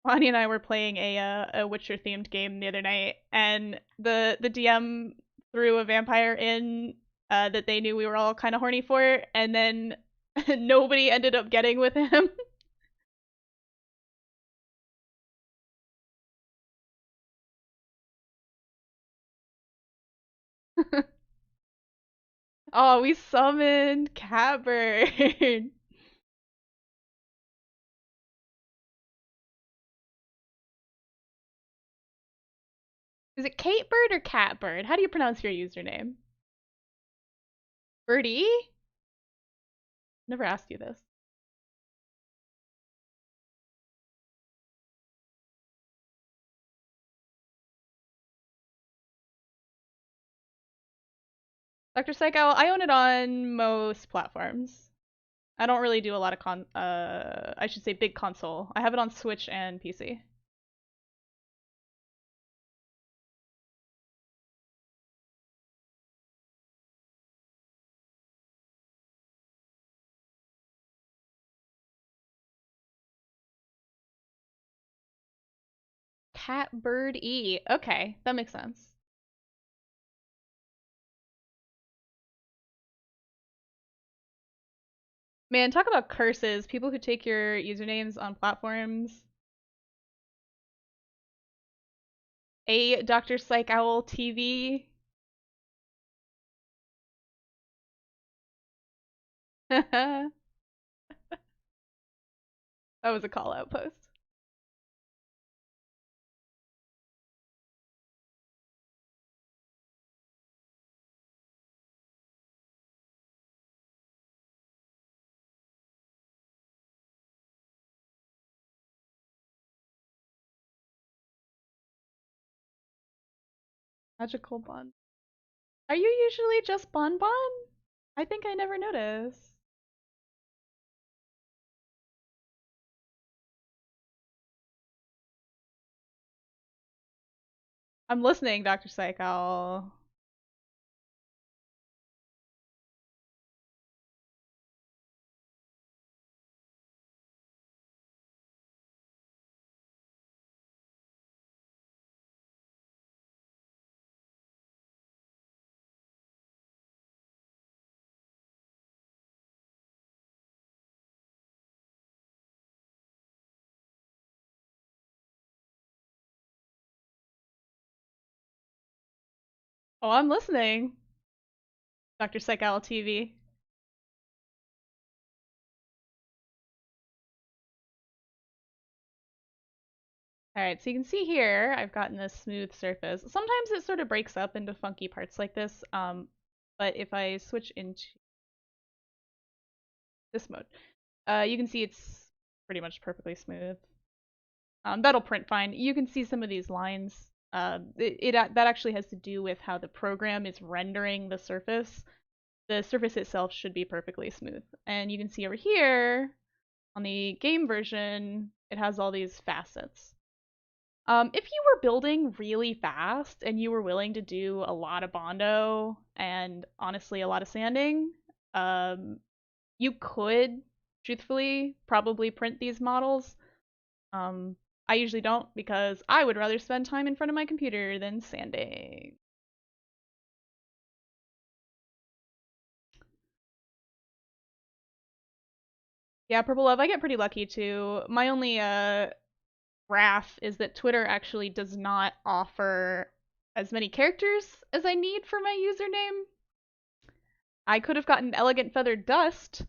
Bonnie and I were playing a Witcher themed game the other night, and the DM threw a vampire in that they knew we were all kind of horny for, and then nobody ended up getting with him. Oh, we summoned Catbird. Is it Kate Bird or Catbird? How do you pronounce your username? Birdie? Never asked you this. Dr. Psycho, I own it on most platforms. I don't really do a lot of I should say big console. I have it on Switch and PC. Catbird E. Okay, that makes sense. Man, talk about curses. People who take your usernames on platforms. A Dr. Psych Owl TV. That was a call out post. Magical Bon. Are you usually just Bon Bon? I think I never noticed. I'm listening, Dr. Psych Owl. Oh, I'm listening, Dr. Psych Owl TV. Alright, so you can see here, I've gotten this smooth surface. Sometimes it sort of breaks up into funky parts like this, but if I switch into this mode, you can see it's pretty much perfectly smooth. That'll print fine. You can see some of these lines. That actually has to do with how the program is rendering the surface. The surface itself should be perfectly smooth. And you can see over here, on the game version, it has all these facets. If you were building really fast and you were willing to do a lot of Bondo and honestly a lot of sanding, um, you could, truthfully, probably print these models. Um, I usually don't because I would rather spend time in front of my computer than sanding. Yeah, Purple Love, I get pretty lucky too. My only wrath is that Twitter actually does not offer as many characters as I need for my username. I could have gotten Elegant Feathered Dust.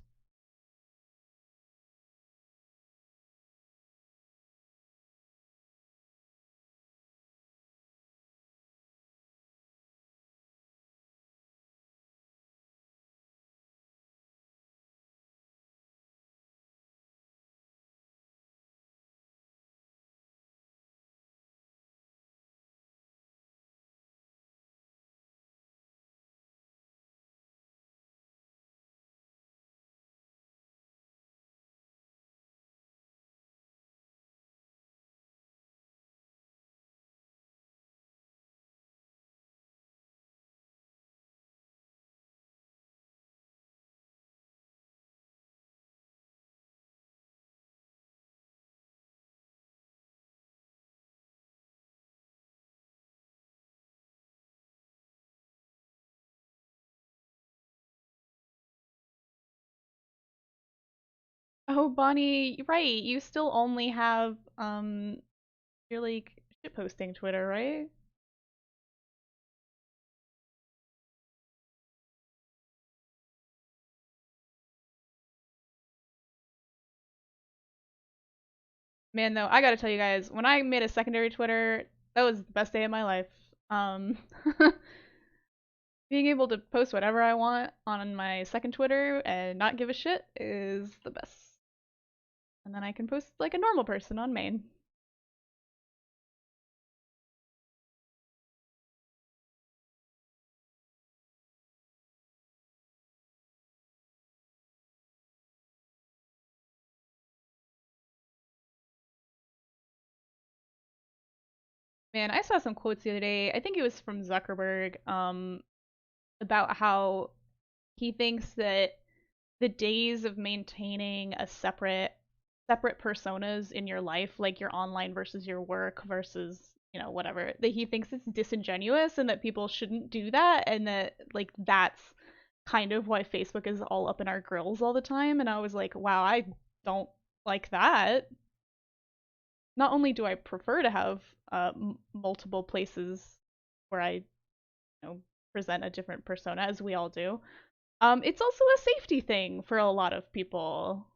Oh, Bonnie, right. You still only have your like shitposting Twitter, right? Man, though, I gotta tell you guys, when I made a secondary Twitter, that was the best day of my life. Um, being able to post whatever I want on my second Twitter and not give a shit is the best. And then I can post like a normal person on main. Man, I saw some quotes the other day. I think it was from Zuckerberg, about how he thinks that the days of maintaining a separate personas in your life, like your online versus your work versus, whatever, that he thinks it's disingenuous and that people shouldn't do that, and that like that's kind of why Facebook is all up in our grills all the time. And I was like, wow, I don't like that. Not only do I prefer to have multiple places where I, present a different persona, as we all do, it's also a safety thing for a lot of people.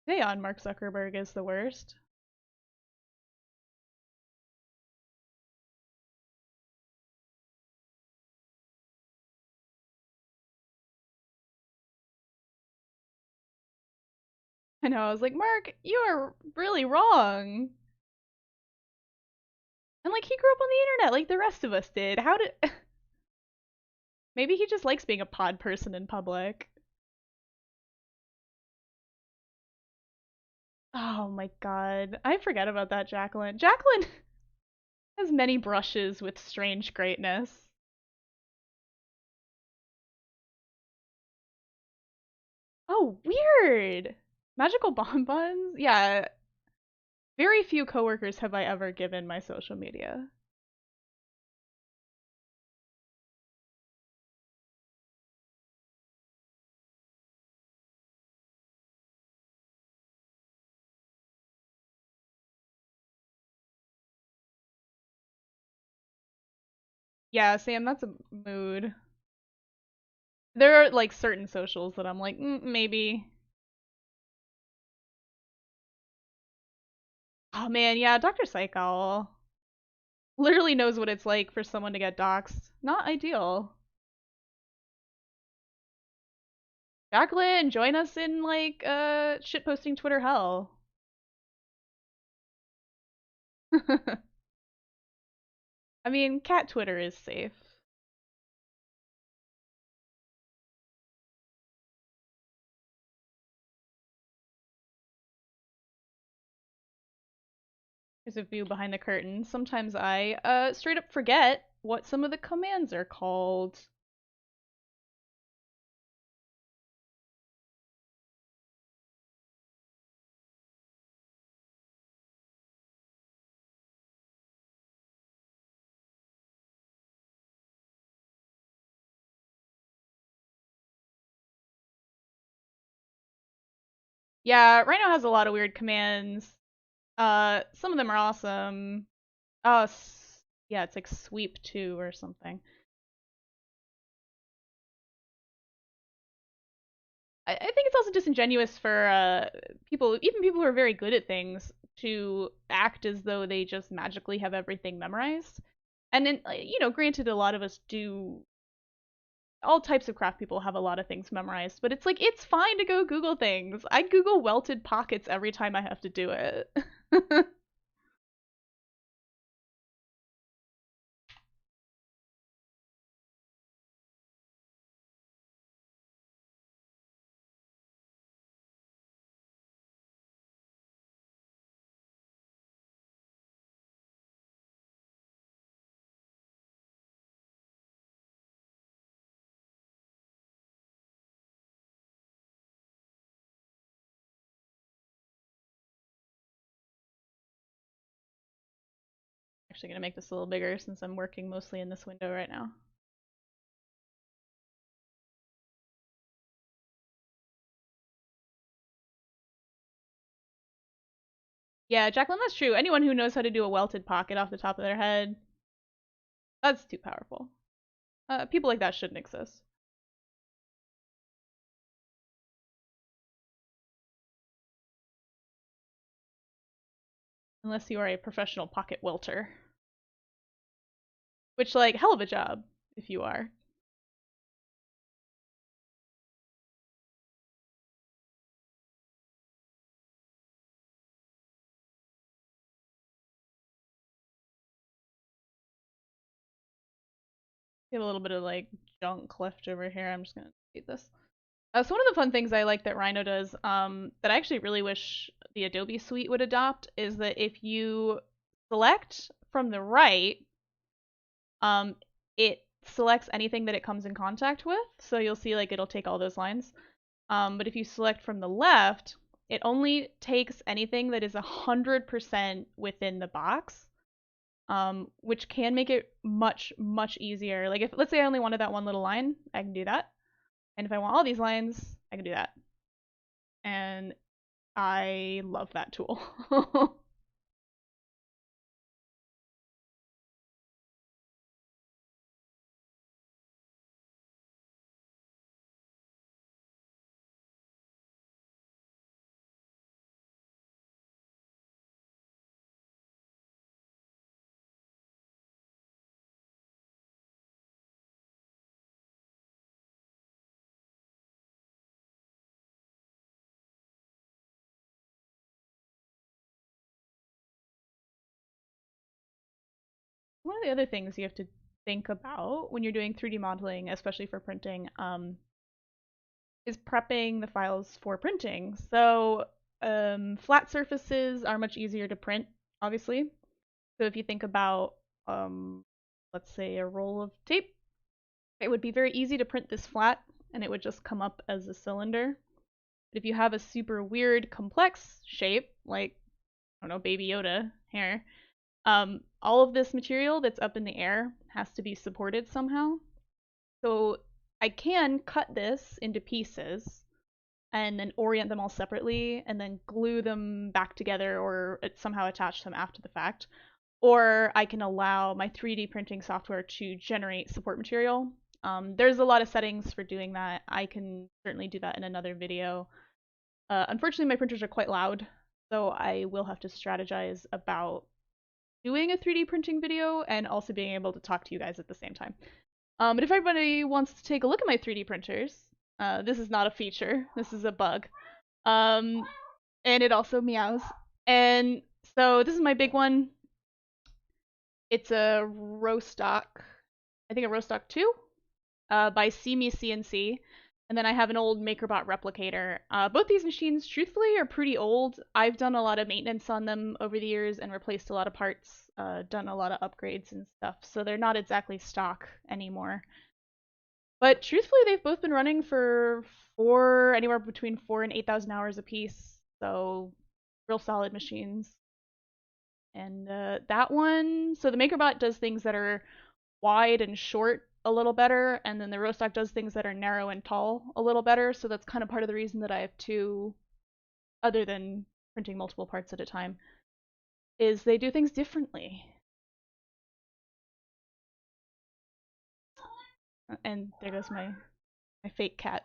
Hey, on Mark Zuckerberg is the worst. I know, I was like, Mark, you are really wrong. And like, he grew up on the internet like the rest of us did. How did. Maybe he just likes being a pod person in public. Oh my god. I forget about that, Jacqueline. Jacqueline has many brushes with strange greatness. Oh, weird. Magical bonbons? Yeah, very few coworkers have I ever given my social media. Yeah, Sam, that's a mood. There are like certain socials that I'm like, maybe. Oh man, yeah, Dr. Psycho literally knows what it's like for someone to get doxxed. Not ideal. Jacqueline, join us in like shitposting Twitter hell. I mean, cat Twitter is safe. Here's a view behind the curtain. Sometimes I straight up forget what some of the commands are called. Yeah, Rhino has a lot of weird commands. Some of them are awesome. Oh, yeah, it's like sweep two or something. I think it's also disingenuous for people, even people who are very good at things, to act as though they just magically have everything memorized. And then, granted, a lot of us do. All types of craft people have a lot of things memorized, but it's like it's fine to go Google things. I Google welted pockets every time I have to do it. Actually gonna make this a little bigger since I'm working mostly in this window right now. Yeah, Jacqueline, that's true. Anyone who knows how to do a welted pocket off the top of their head, that's too powerful. People like that shouldn't exist. Unless you are a professional pocket welter. Which, like, hell of a job if you are. We have a little bit of, like, junk left over here. I'm just gonna delete this. So one of the fun things I like that Rhino does, that I actually really wish the Adobe suite would adopt, is that if you select from the right, it selects anything that it comes in contact with. So you'll see like it'll take all those lines. But if you select from the left, it only takes anything that is 100% within the box, which can make it much, much easier. Like if, let's say I only wanted that one little line, I can do that. And if I want all these lines, I can do that. And I love that tool. One of the other things you have to think about when you're doing 3D modeling, especially for printing, is prepping the files for printing. So flat surfaces are much easier to print, obviously. So if you think about, let's say, a roll of tape, it would be very easy to print this flat, and it would just come up as a cylinder. But if you have a super weird, complex shape, like, I don't know, Baby Yoda hair, all of this material that's up in the air has to be supported somehow. So I can cut this into pieces and then orient them all separately and then glue them back together or somehow attach them after the fact. Or I can allow my 3D printing software to generate support material. There's a lot of settings for doing that. I can certainly do that in another video. Unfortunately, my printers are quite loud, so I will have to strategize about doing a 3D printing video and also being able to talk to you guys at the same time. But if everybody wants to take a look at my 3D printers, this is not a feature, this is a bug. And it also meows. And so this is my big one. It's a Rostock, I think a Rostock 2, by See Me CNC. And then I have an old MakerBot replicator. Both these machines, truthfully, are pretty old. I've done a lot of maintenance on them over the years and replaced a lot of parts, done a lot of upgrades and stuff, so they're not exactly stock anymore. But truthfully, they've both been running for anywhere between 4 and 8,000 hours a piece, so real solid machines. And that one, so the MakerBot does things that are wide and short a little better, and then the Rostock does things that are narrow and tall a little better, so that's kind of part of the reason that I have two, other than printing multiple parts at a time, is they do things differently. And there goes my fake cat.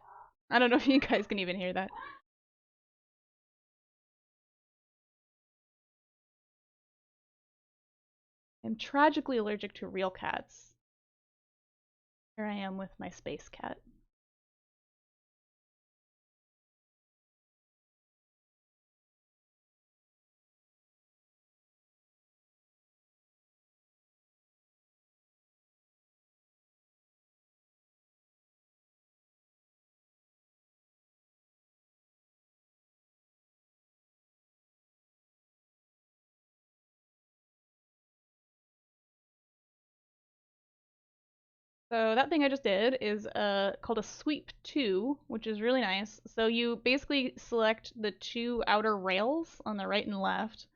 I don't know if you guys can even hear that. I'm tragically allergic to real cats. Here I am with my space cat. So that thing I just did is called a sweep 2, which is really nice. So you basically select the two outer rails on the right and left,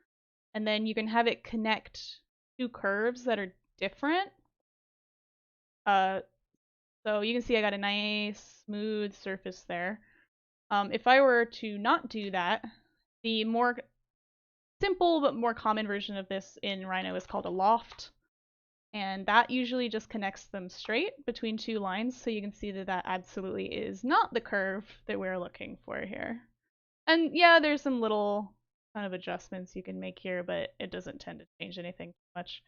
and then you can have it connect two curves that are different. Uh, so you can see I got a nice smooth surface there. If I were to not do that, the more simple but more common version of this in Rhino is called a loft. And that usually just connects them straight between two lines, so you can see that that absolutely is not the curve that we're looking for here. And yeah, there's some little kind of adjustments you can make here, but it doesn't tend to change anything too much.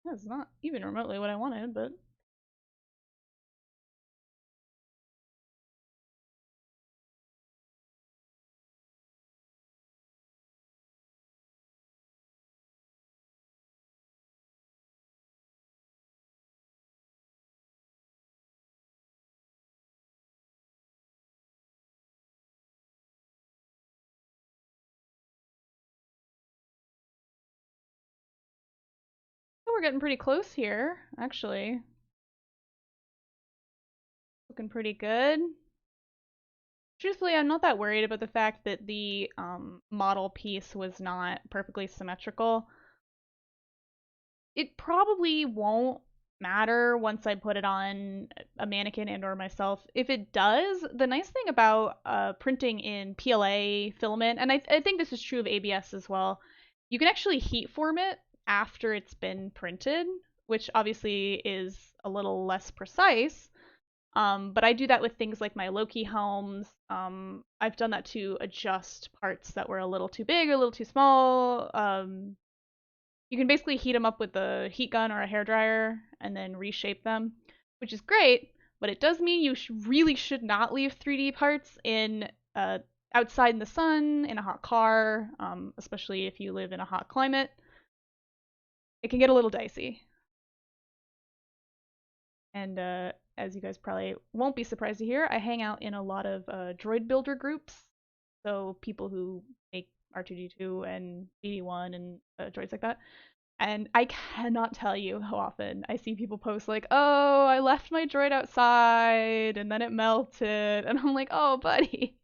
That's not even remotely what I wanted, but we're getting pretty close here, actually. Looking pretty good. Truthfully, I'm not that worried about the fact that the model piece was not perfectly symmetrical. It probably won't matter once I put it on a mannequin and or myself. If it does, the nice thing about printing in PLA filament, and I think this is true of ABS as well, you can actually heat form it after it's been printed, which obviously is a little less precise. But I do that with things like my Loki helms. I've done that to adjust parts that were a little too big or a little too small. You can basically heat them up with a heat gun or a hairdryer and then reshape them, which is great, but it does mean you really should not leave 3D parts in outside in the sun, in a hot car, especially if you live in a hot climate. It can get a little dicey. And as you guys probably won't be surprised to hear, I hang out in a lot of droid builder groups. So people who make R2D2 and BD1 and droids like that. And I cannot tell you how often I see people post like, "Oh, I left my droid outside and then it melted," and I'm like, "Oh, buddy."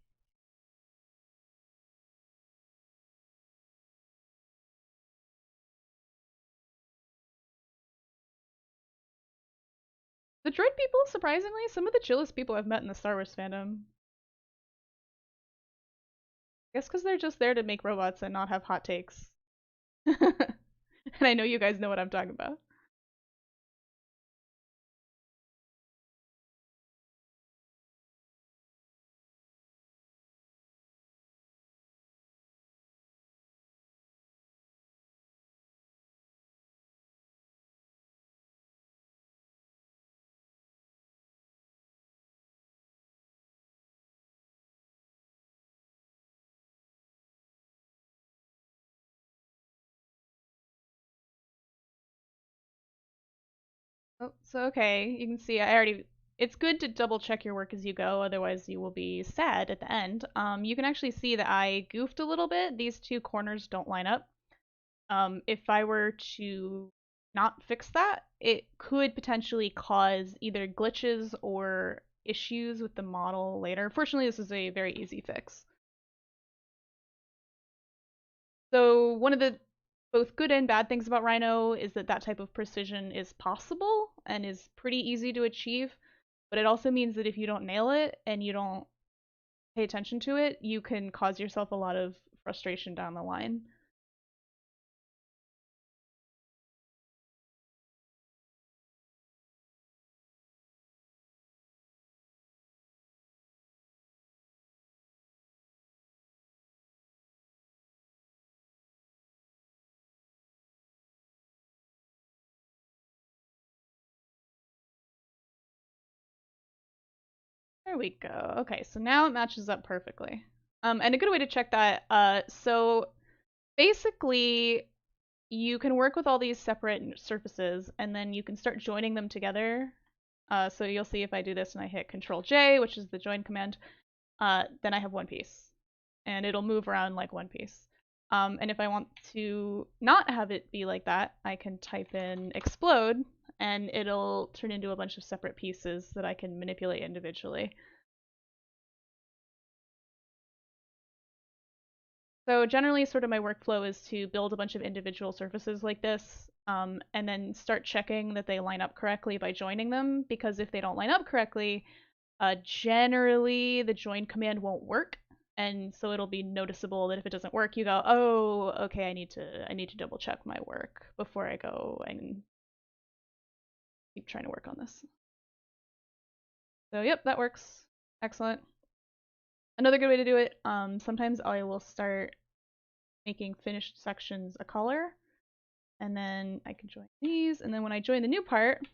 The droid people, surprisingly, some of the chillest people I've met in the Star Wars fandom. I guess because they're just there to make robots and not have hot takes. And I know you guys know what I'm talking about. Oh, so okay, you can see I already. It's good to double check your work as you go, otherwise you will be sad at the end. You can actually see that I goofed a little bit. These two corners don't line up. If I were to not fix that, it could potentially cause either glitches or issues with the model later. Fortunately, this is a very easy fix. So one of the both good and bad things about Rhino is that that type of precision is possible and is pretty easy to achieve, but it also means that if you don't nail it and you don't pay attention to it, you can cause yourself a lot of frustration down the line. There we go. Okay, so now it matches up perfectly. And a good way to check that, so basically you can work with all these separate surfaces and then you can start joining them together. So you'll see if I do this and I hit Control J, which is the join command, then I have one piece. And it'll move around like one piece. And if I want to not have it be like that, I can type in explode, and it'll turn into a bunch of separate pieces that I can manipulate individually. So generally, sort of my workflow is to build a bunch of individual surfaces like this, and then start checking that they line up correctly by joining them, because if they don't line up correctly, generally the join command won't work, and so it'll be noticeable that if it doesn't work, you go, oh, okay, I need to double check my work before I go and keep trying to work on this. So yep, that works. Excellent. Another good way to do it, sometimes I will start making finished sections a color, and then I can join these, and then when I join the new part,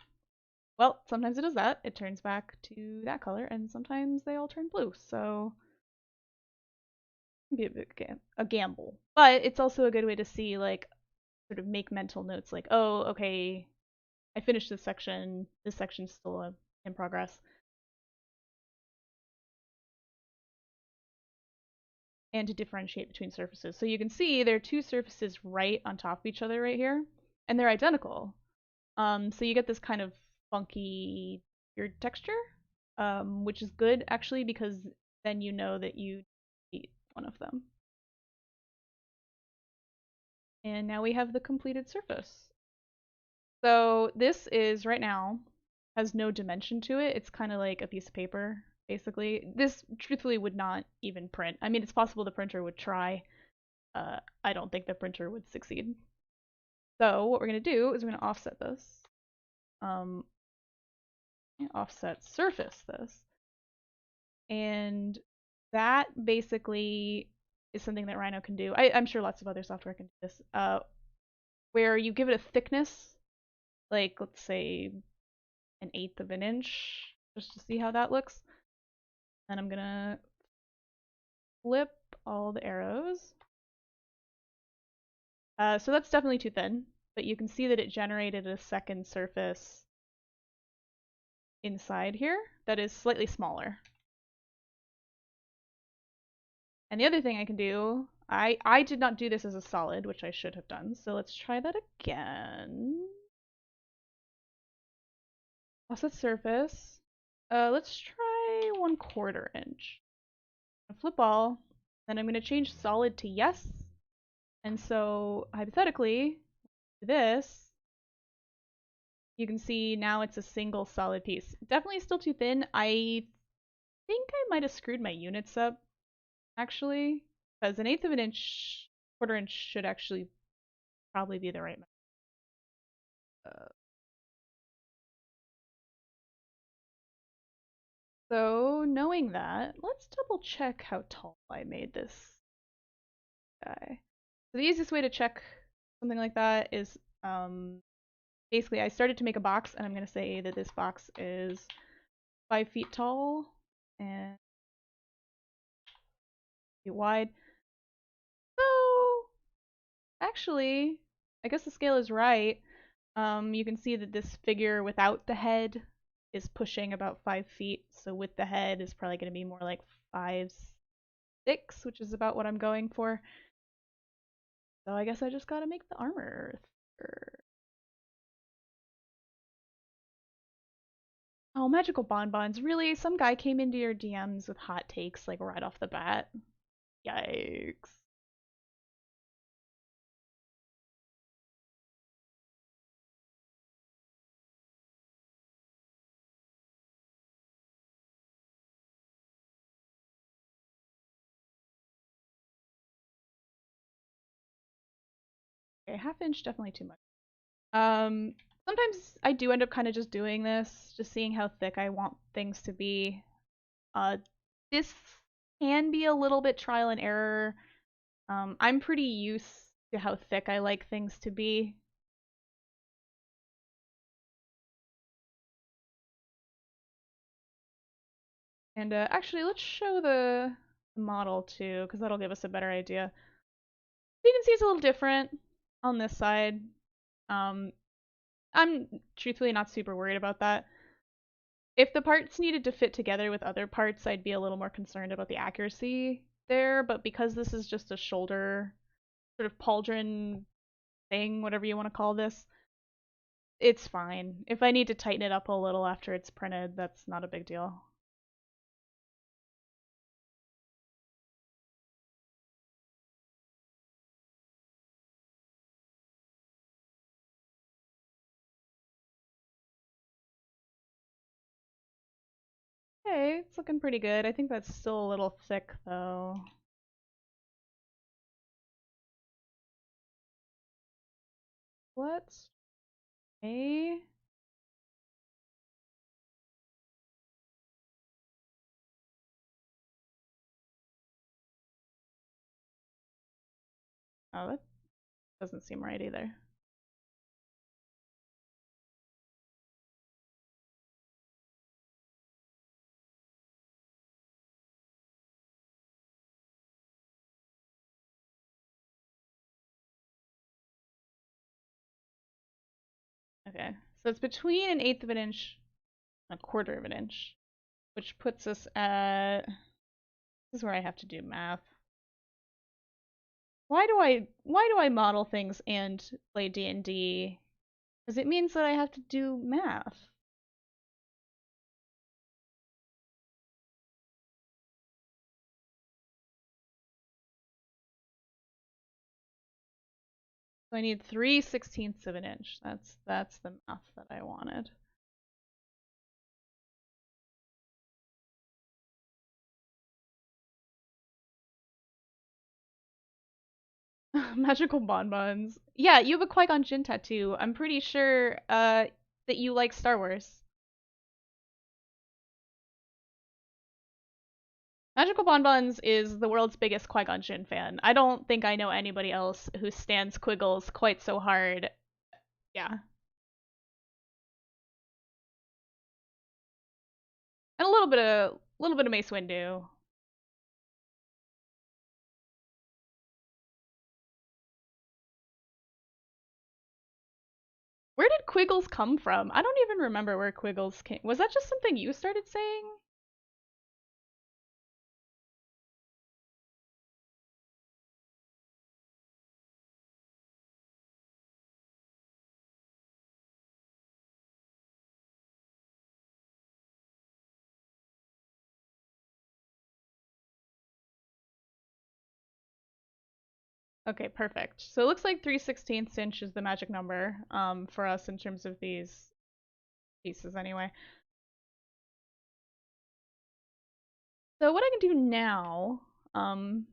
well, sometimes it does that. It turns back to that color, and sometimes they all turn blue, so it can be a bit a gamble. But it's also a good way to see, like, sort of make mental notes, like, oh, okay, I finished this section's still in progress. And to differentiate between surfaces. So you can see there are two surfaces right on top of each other right here, and they're identical. So you get this kind of funky weird texture, which is good actually, because then you know that you delete one of them. And now we have the completed surface. So this is right now has no dimension to it. It's kind of like a piece of paper, basically. This truthfully would not even print. I mean, it's possible the printer would try. I don't think the printer would succeed. So what we're going to do is we're going to offset this. Um, offset surface this. And that basically is something that Rhino can do. I'm sure lots of other software can do this. Where you give it a thickness, like let's say 1/8 of an inch, just to see how that looks. And I'm gonna flip all the arrows. So that's definitely too thin, but you can see that it generated a second surface inside here that is slightly smaller. And the other thing I can do, I did not do this as a solid, which I should have done, so let's try that again. Offset surface. Let's try 1/4 inch. Flip all, then I'm going to change solid to yes. And so, hypothetically, this, you can see now it's a single solid piece. Definitely still too thin. I think I might have screwed my units up, actually, because 1/8 of an inch, 1/4 inch should actually probably be the right. So knowing that, let's double check how tall I made this guy. So the easiest way to check something like that is basically I started to make a box, and I'm going to say that this box is 5 feet tall and feet wide. So actually, I guess the scale is right. You can see that this figure without the head is pushing about 5 feet. So with the head is probably going to be more like 5'6", which is about what I'm going for. So I guess I just gotta make the armor thicker. Oh, magical bonbons. Really? Some guy came into your DMs with hot takes like right off the bat? Yikes. Okay, 1/2 inch definitely too much. Um, Sometimes I do end up kind of just doing this, just seeing how thick I want things to be. This can be a little bit trial and error. I'm pretty used to how thick I like things to be. And actually, let's show the model too, because that'll give us a better idea. So you can see it's a little different on this side. Um, I'm truthfully not super worried about that. If the parts needed to fit together with other parts, I'd be a little more concerned about the accuracy there, but because this is just a shoulder sort of pauldron thing, whatever you want to call this, it's fine. If I need to tighten it up a little after it's printed, that's not a big deal. Okay, it's looking pretty good. I think that's still a little thick though. Let's okay. Oh, that doesn't seem right either. Okay, so it's between an eighth of an inch and a quarter of an inch, which puts us at. This is where I have to do math. Why do I model things and play D&D? Because it means that I have to do math. So I need 3/16 of an inch. That's the math that I wanted. Magical bonbons. Yeah, you have a Qui-Gon Jinn tattoo. I'm pretty sure that you like Star Wars. Magical Bonbons is the world's biggest Qui-Gon Jinn fan. I don't think I know anybody else who stands Quiggles quite so hard. Yeah. And a little bit of Mace Windu. Where did Quiggles come from? I don't even remember where Quiggles came. Was that just something you started saying? Okay, perfect. So it looks like 3/16 inch is the magic number for us in terms of these pieces anyway. So what I can do now, um,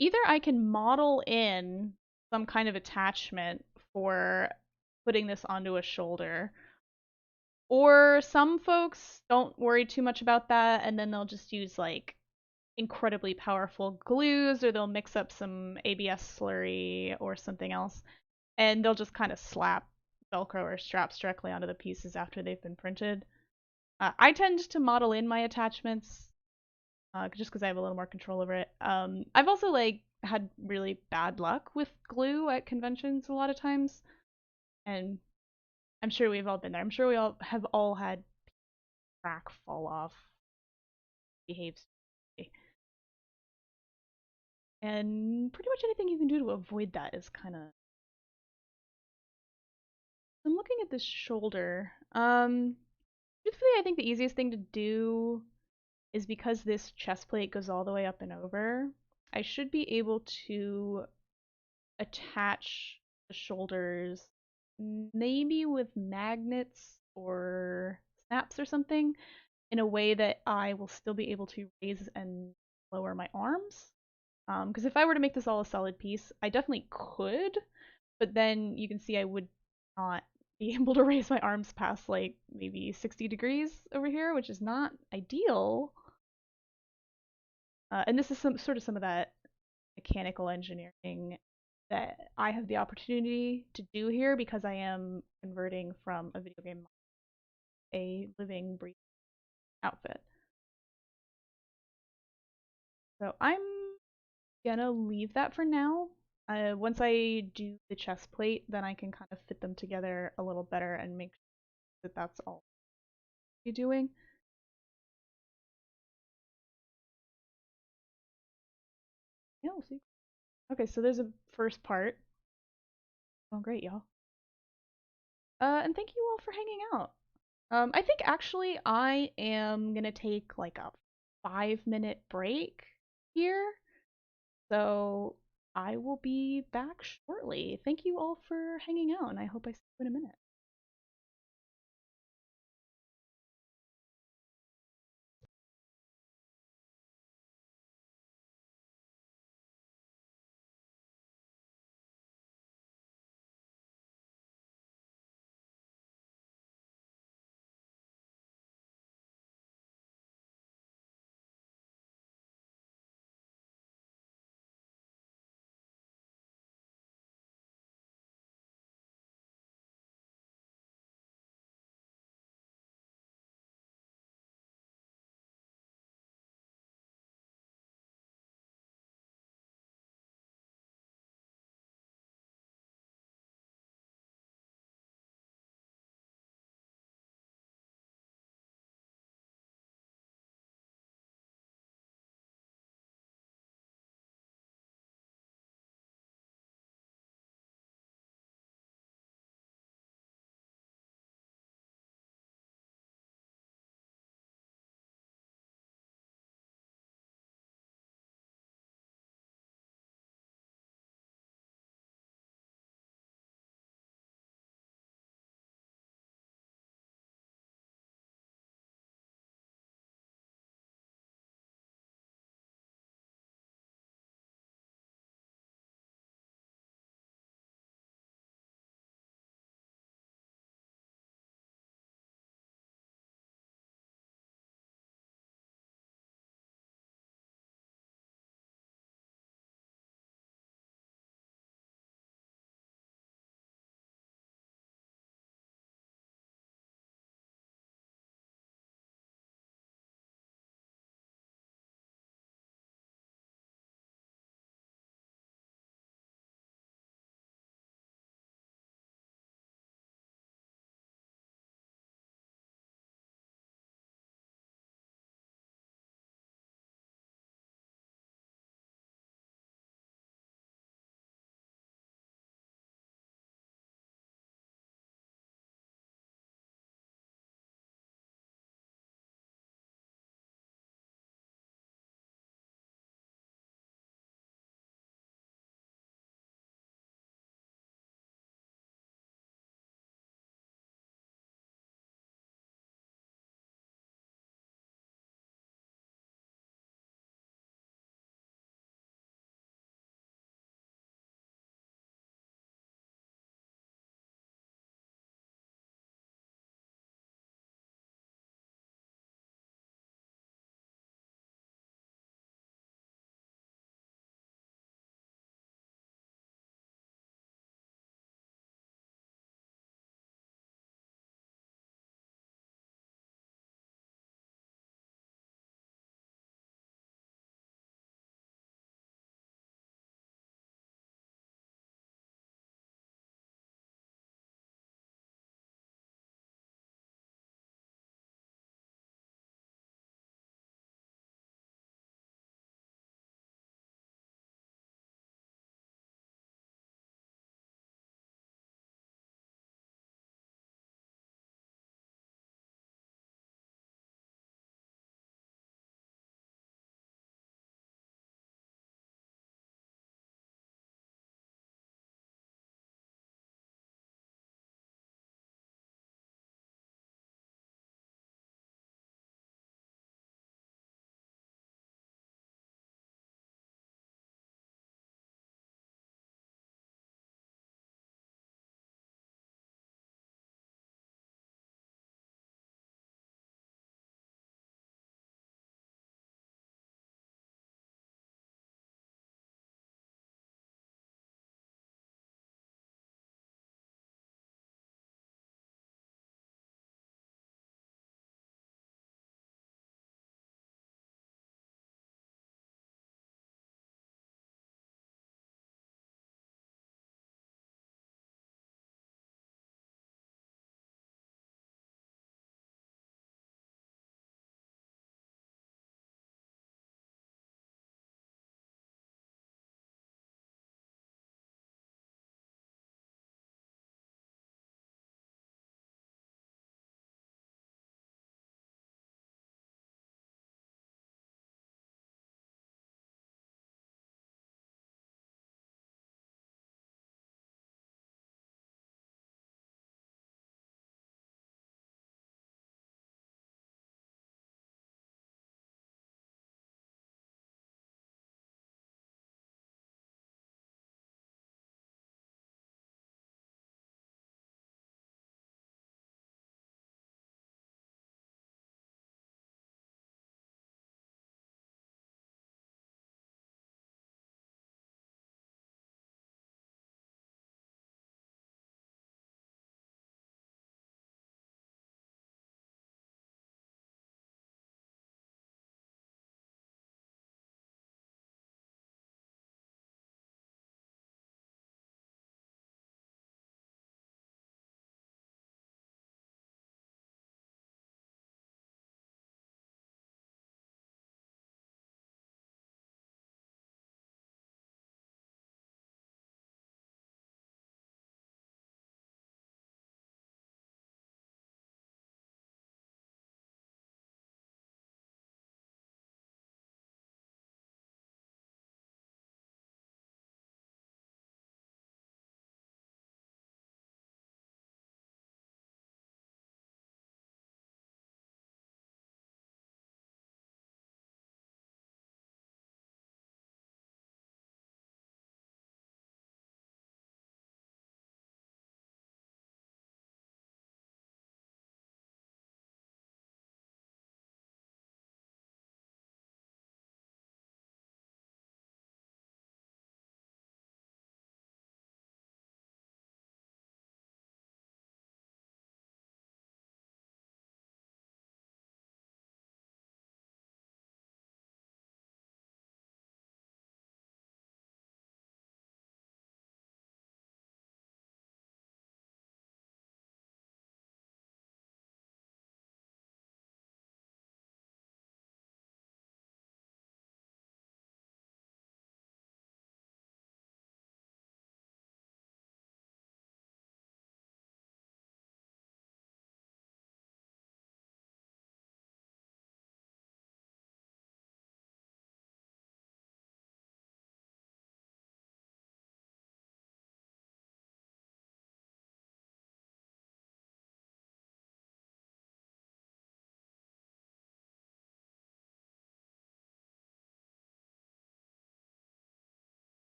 either I can model in some kind of attachment for putting this onto a shoulder, or some folks don't worry too much about that and then they'll just use like incredibly powerful glues or they'll mix up some ABS slurry or something else and they'll just kind of slap Velcro or straps directly onto the pieces after they've been printed. I tend to model in my attachments just because I have a little more control over it. I've also like had really bad luck with glue at conventions a lot of times, and I'm sure we've all been there. I'm sure we all had crack fall off, behaves, and pretty much anything you can do to avoid that is kind of. I'm looking at this shoulder. Truthfully, I think the easiest thing to do is because this chest plate goes all the way up and over. I should be able to attach the shoulders maybe with magnets or snaps or something in a way that I will still be able to raise and lower my arms. Because if I were to make this all a solid piece, I definitely could, but then you can see I would not be able to raise my arms past like maybe 60 degrees over here, which is not ideal. And this is some of that mechanical engineering that I have the opportunity to do here because I am converting from a video game a living, breathing outfit. So I'm gonna leave that for now. Once I do the chest plate, then I can kind of fit them together a little better and make sure that that's all you're doing. Yeah, we'll see. Okay, so there's a first part. Oh, great, y'all. And thank you all for hanging out. I think actually I am gonna take like a 5 minute break here, so I will be back shortly. Thank you all for hanging out, and I hope I see you in a minute.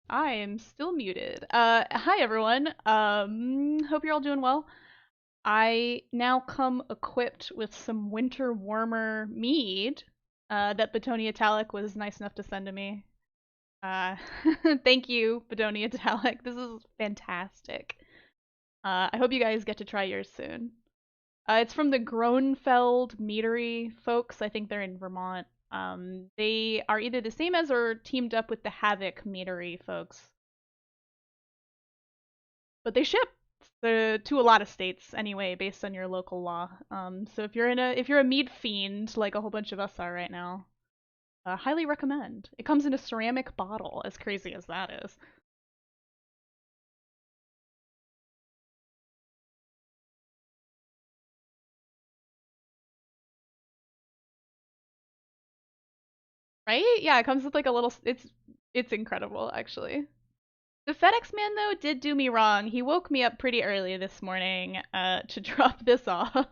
I am still muted. Hi everyone. Hope you're all doing well. I now come equipped with some winter warmer mead that Betonia Talic was nice enough to send to me. Uh, thank you, Betonia Talic. This is fantastic. I hope you guys get to try yours soon. It's from the Groenfeld Meadery folks. I think they're in Vermont. They are either the same as or teamed up with the Havoc Meadery folks, but they ship to a lot of states anyway, based on your local law. So if you're a mead fiend like a whole bunch of us are right now, highly recommend. It comes in a ceramic bottle, as crazy as that is. Right? Yeah, it comes with like a little. It's incredible actually. The FedEx man though did do me wrong. He woke me up pretty early this morning to drop this off,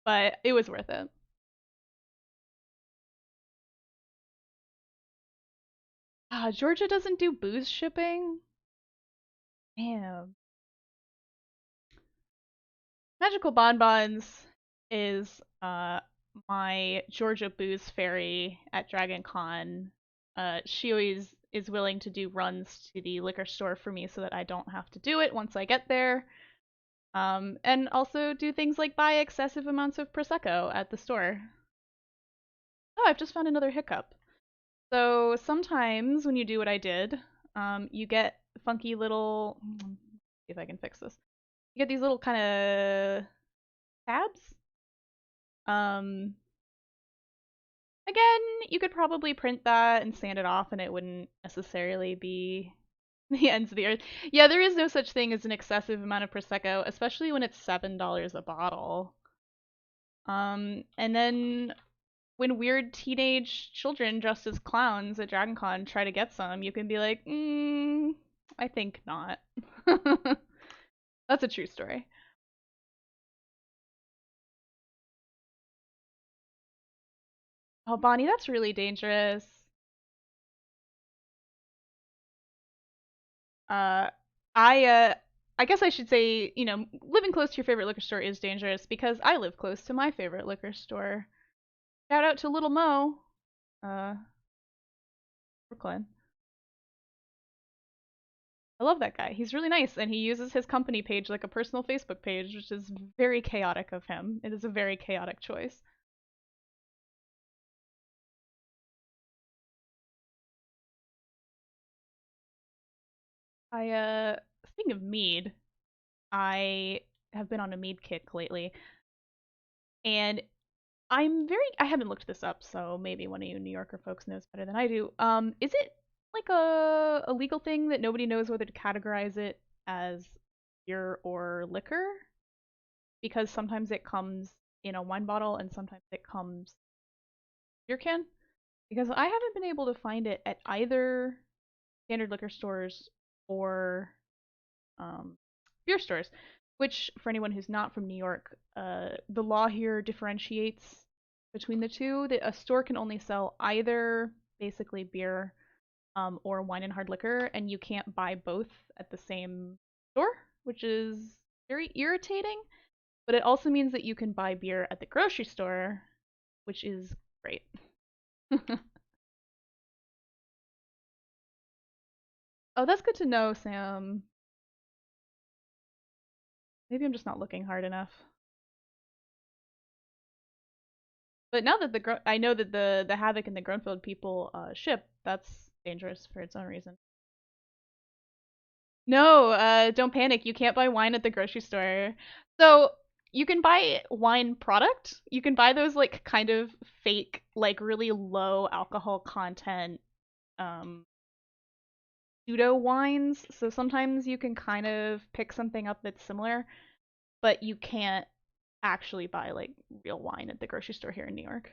but it was worth it. Georgia doesn't do booze shipping. Damn. Magical Bonbons is my Georgia booze fairy at Dragon Con. She always is willing to do runs to the liquor store for me so that I don't have to do it once I get there. And also do things like buy excessive amounts of prosecco at the store. Oh, I've just found another hiccup. So sometimes when you do what I did, you get funky little. See if I can fix this. You get these little kind of tabs. Um, Again, you could probably print that and sand it off, and it wouldn't necessarily be the ends of the earth. Yeah, there is no such thing as an excessive amount of prosecco, especially when it's $7 a bottle. And then when weird teenage children dressed as clowns at DragonCon try to get some, you can be like, I think not. That's a true story. Oh, Bonnie, that's really dangerous. Uh, I I guess I should say, living close to your favorite liquor store is dangerous because I live close to my favorite liquor store. Shout out to Little Mo, uh, Brooklyn. I love that guy. He's really nice, and he uses his company page like a personal Facebook page, which is very chaotic of him. It is a very chaotic choice. I Speaking of mead, I have been on a mead kick lately, and I haven't looked this up, so maybe one of you New Yorker folks knows better than I do. Is it like a legal thing that nobody knows whether to categorize it as beer or liquor? Because sometimes it comes in a wine bottle and sometimes it comes beer can. Because I haven't been able to find it at either standard liquor stores or um, beer stores. Which, for anyone who's not from New York, the law here differentiates between the two. That a store can only sell either basically beer or wine and hard liquor, and you can't buy both at the same store, which is very irritating. But it also means that you can buy beer at the grocery store, which is great. Oh, that's good to know, Sam. Maybe I'm just not looking hard enough. But now that I know that the Havoc and the Grunfeld people ship, that's dangerous for its own reason. No, don't panic. You can't buy wine at the grocery store. So you can buy wine product. You can buy those like kind of fake, like really low alcohol content um pseudo wines. So sometimes you can kind of pick something up that's similar, but you can't actually buy like real wine at the grocery store here in New York.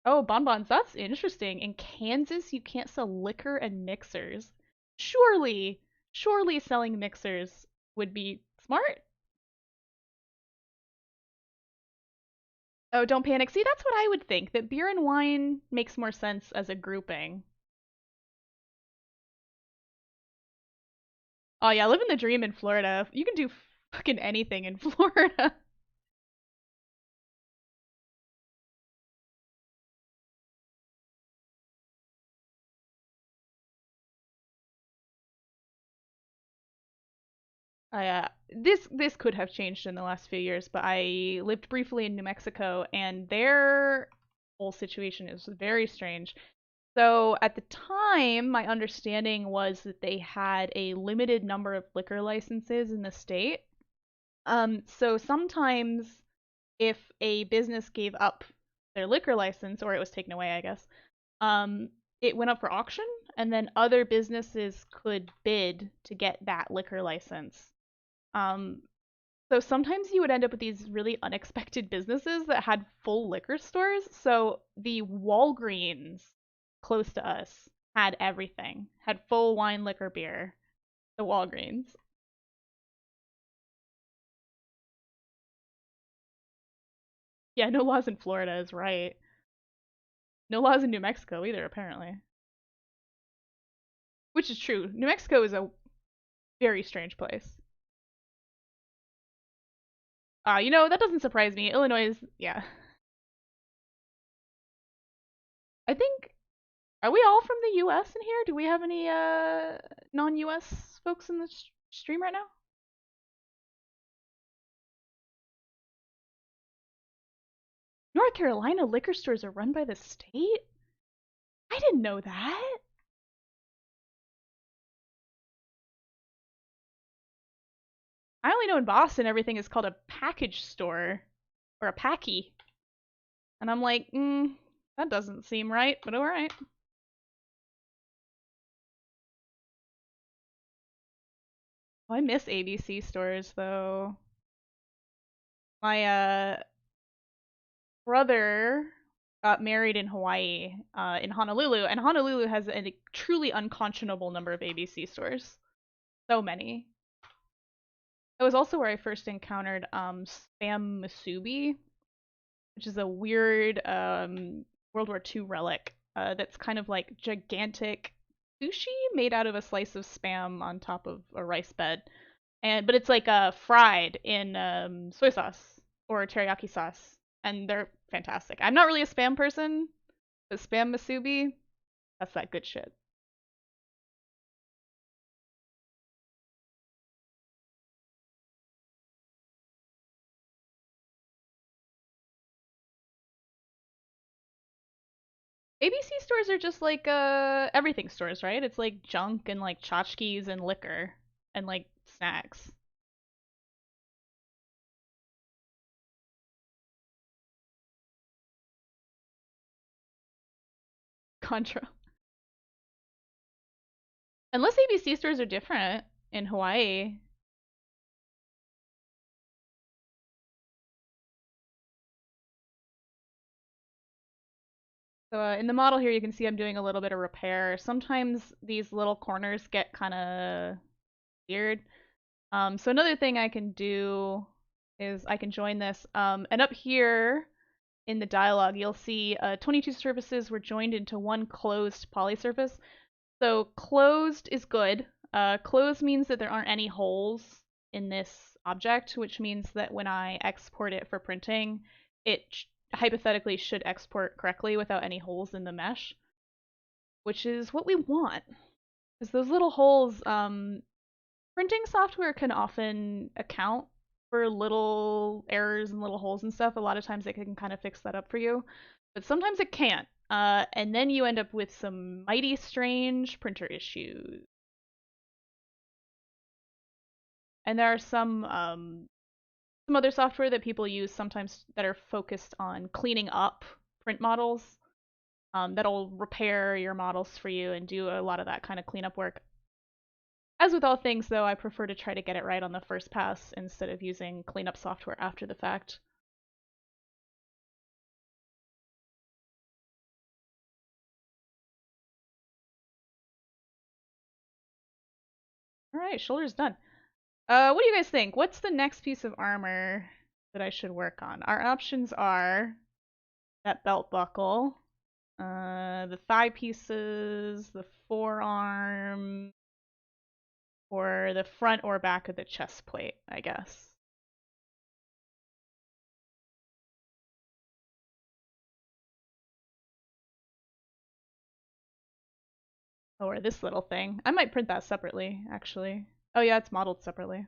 Oh, bonbons, that's interesting. In Kansas, you can't sell liquor and mixers. Surely, surely selling mixers would be smart. Oh, don't panic. See, that's what I would think. That beer and wine makes more sense as a grouping. Oh yeah, living the dream in Florida. You can do fucking anything in Florida. This could have changed in the last few years, but I lived briefly in New Mexico, and their whole situation is very strange. So at the time, my understanding was that they had a limited number of liquor licenses in the state. So sometimes if a business gave up their liquor license, or it was taken away, I guess, um, it went up for auction, and then other businesses could bid to get that liquor license. Um, so sometimes you would end up with these really unexpected businesses that had full liquor stores. So the Walgreens close to us had everything, had full wine, liquor, beer. The Walgreens. Yeah, no laws in Florida is right. No laws in New Mexico either, apparently. Which is true. New Mexico is a very strange place. That doesn't surprise me. Illinois is, yeah. I think, are we all from the US in here? Do we have any non-US folks in the stream right now? North Carolina liquor stores are run by the state? I didn't know that. I only know in Boston everything is called a package store or a packy. And I'm like, that doesn't seem right, but alright. Oh, I miss ABC stores though. My brother got married in Hawaii, in Honolulu, and Honolulu has a truly unconscionable number of ABC stores. So many. It was also where I first encountered spam musubi, which is a weird World War II relic that's kind of like gigantic sushi made out of a slice of spam on top of a rice bed, and but it's like fried in soy sauce or teriyaki sauce, and they're fantastic. I'm not really a spam person, but spam musubi, that's that good shit. ABC stores are just like everything stores, right? It's like junk and like tchotchkes and liquor and like snacks. Contra. Unless ABC stores are different in Hawaii. So in the model here, you can see I'm doing a little bit of repair. Sometimes these little corners get kind of weird. So another thing I can do is I can join this. And up here in the dialog, you'll see 22 surfaces were joined into one closed poly surface. So closed is good. Closed means that there aren't any holes in this object, which means that when I export it for printing, it hypothetically should export correctly without any holes in the mesh, which is what we want. Because those little holes, printing software can often account for little errors and little holes and stuff. A lot of times it can kind of fix that up for you, but sometimes it can't. And then you end up with some mighty strange printer issues. And there are some other software that people use sometimes that are focused on cleaning up print models. That'll repair your models for you and do a lot of that kind of cleanup work. As with all things, though, I prefer to try to get it right on the first pass instead of using cleanup software after the fact. All right, shoulder's done. What do you guys think? What's the next piece of armor that I should work on? Our options are that belt buckle, the thigh pieces, the forearm, or the front or back of the chest plate, I guess. Or this little thing. I might print that separately, actually. Oh yeah, it's modeled separately.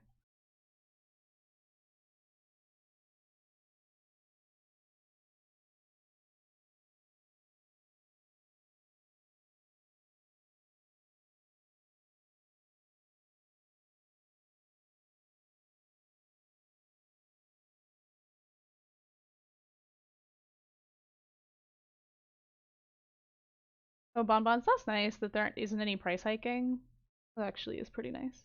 Oh, bonbons, that's nice that there isn't any price hiking. That actually is pretty nice.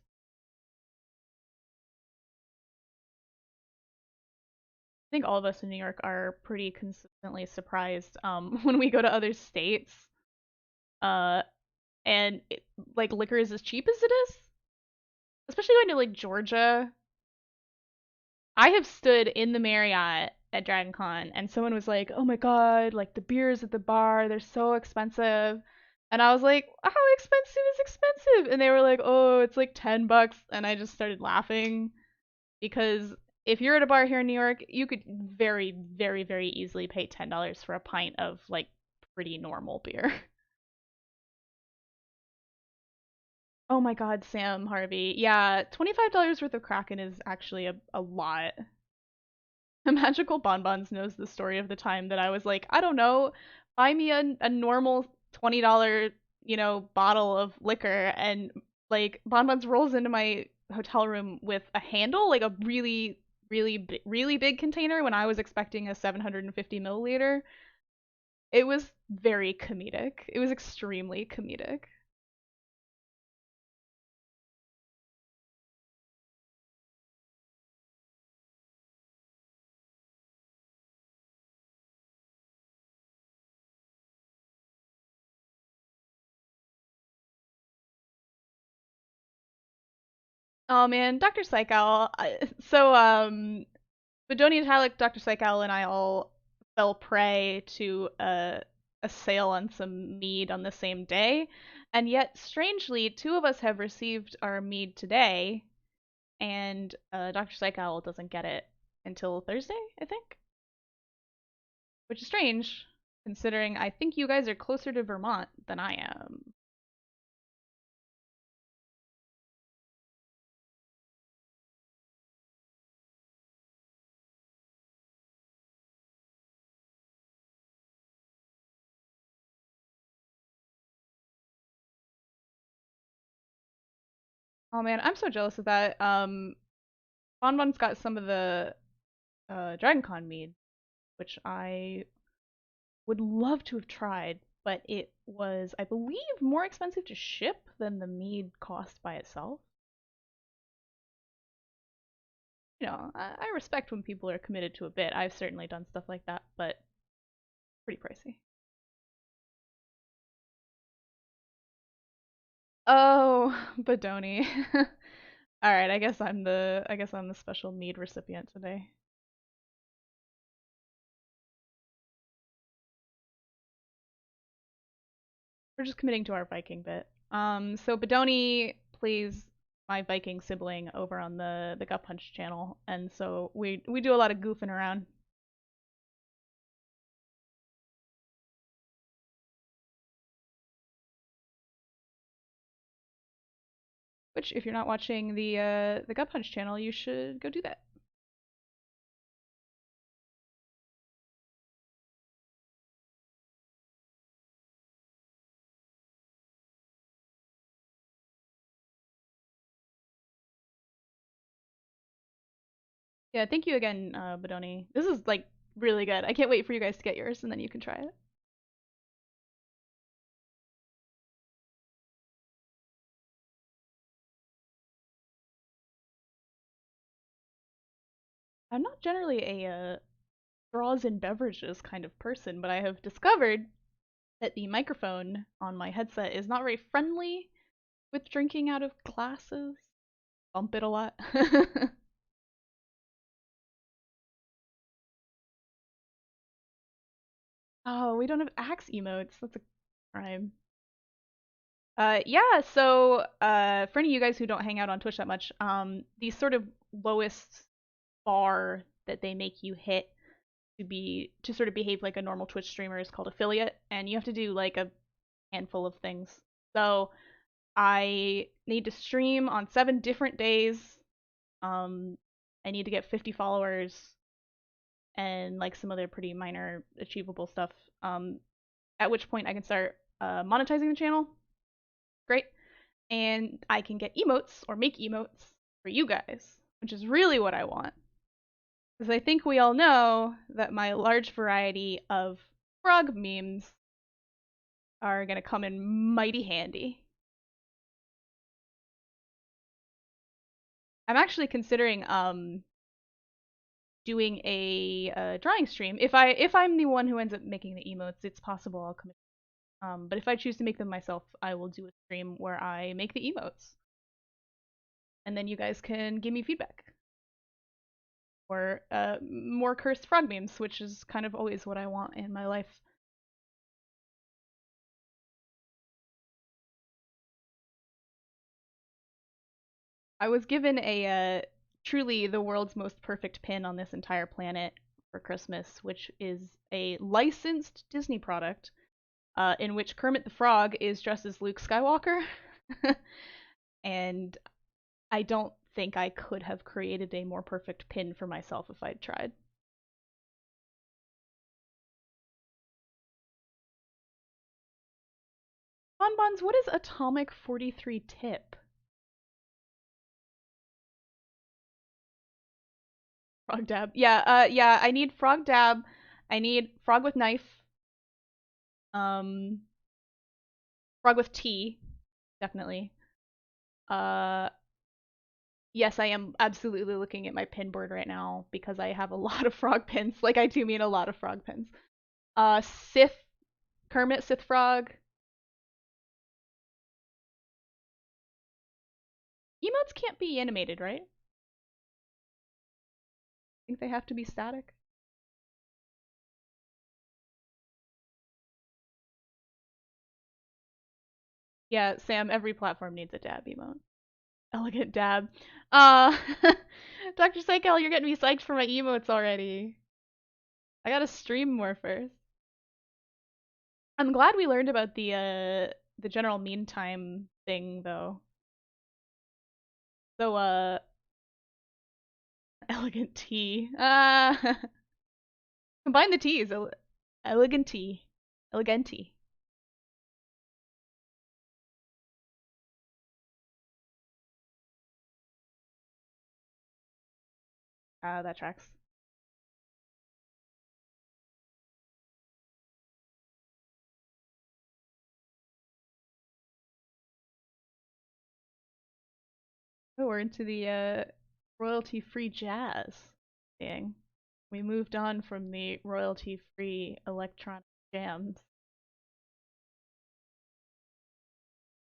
I think all of us in New York are pretty consistently surprised when we go to other states, uh, and like liquor is as cheap as it is, especially going to like Georgia. I have stood in the Marriott at Dragon Con and someone was like, "Oh my god, like the beers at the bar, they're so expensive." And I was like, "How expensive is expensive?" And they were like, "Oh, it's like $10." And I just started laughing because if you're at a bar here in New York, you could very, very, very easily pay $10 for a pint of like pretty normal beer. Oh my god, Sam Harvey. Yeah, $25 worth of Kraken is actually a lot. Magical Bonbons knows the story of the time that I was like, I don't know, buy me a normal $20, bottle of liquor, and like Bonbons rolls into my hotel room with a handle, like a really, really, really big container when I was expecting a 750 milliliter. It was very comedic. It was extremely comedic. Oh man, Dr. Psychowl. Bedonia Talik, Dr. Psychowl, and I all fell prey to a sale on some mead on the same day, and yet strangely, two of us have received our mead today, and Dr. Psychowl doesn't get it until Thursday, I think, which is strange considering I think you guys are closer to Vermont than I am. Oh man, I'm so jealous of that. Bonbon's got some of the DragonCon mead, which I would love to have tried, but it was, I believe, more expensive to ship than the mead cost by itself. I respect when people are committed to a bit. I've certainly done stuff like that, but pretty pricey. Oh, Bodoni. All right, I guess I'm the special mead recipient today. We're just committing to our Viking bit. So Bodoni plays my Viking sibling over on the Gut Punch channel, and so we do a lot of goofing around. Which, if you're not watching the Gut Punch channel, you should go do that. Yeah, thank you again, Bodoni. This is like really good. I can't wait for you guys to get yours, and then you can try it. I'm not generally a straws and beverages kind of person, but I have discovered that the microphone on my headset is not very friendly with drinking out of glasses. Bump it a lot. Oh, we don't have axe emotes. That's a crime. Yeah, so for any of you guys who don't hang out on Twitch that much, the sort of lowest bar that they make you hit to sort of behave like a normal Twitch streamer is called affiliate, and you have to do like a handful of things. So I need to stream on 7 different days. Um, I need to get 50 followers and like some other pretty minor achievable stuff. Um, at which point I can start monetizing the channel. Great. And I can get emotes or make emotes for you guys, which is really what I want. Because I think we all know that my large variety of frog memes are going to come in mighty handy. I'm actually considering doing a drawing stream. If I'm the one who ends up making the emotes, it's possible I'll come. But if I choose to make them myself, I will do a stream where I make the emotes, and then you guys can give me feedback or more cursed frog memes, which is kind of always what I want in my life. I was given a truly the world's most perfect pin on this entire planet for Christmas, which is a licensed Disney product in which Kermit the Frog is dressed as Luke Skywalker. And I don't think I could have created a more perfect pin for myself if I'd tried. Bonbons, what is Atomic 43 tip? Frog dab. Yeah, I need frog dab. I need frog with knife. Um, frog with tea, definitely. Uh, yes, I am absolutely looking at my pin board right now because I have a lot of frog pins. Like I do mean a lot of frog pins. Sith Kermit, Sith Frog. Emotes can't be animated, right? I think they have to be static. Yeah, Sam, every platform needs a dab emote. Elegant dab. Uh, Dr. Psykel, you're getting me psyched for my emotes already. I gotta stream more first. I'm glad we learned about the general mean time thing though. So elegant tea. Combine the teas. Elegant tea. Elegant tea. That tracks. Oh, we're into the royalty-free jazz thing. We moved on from the royalty-free electronic jams.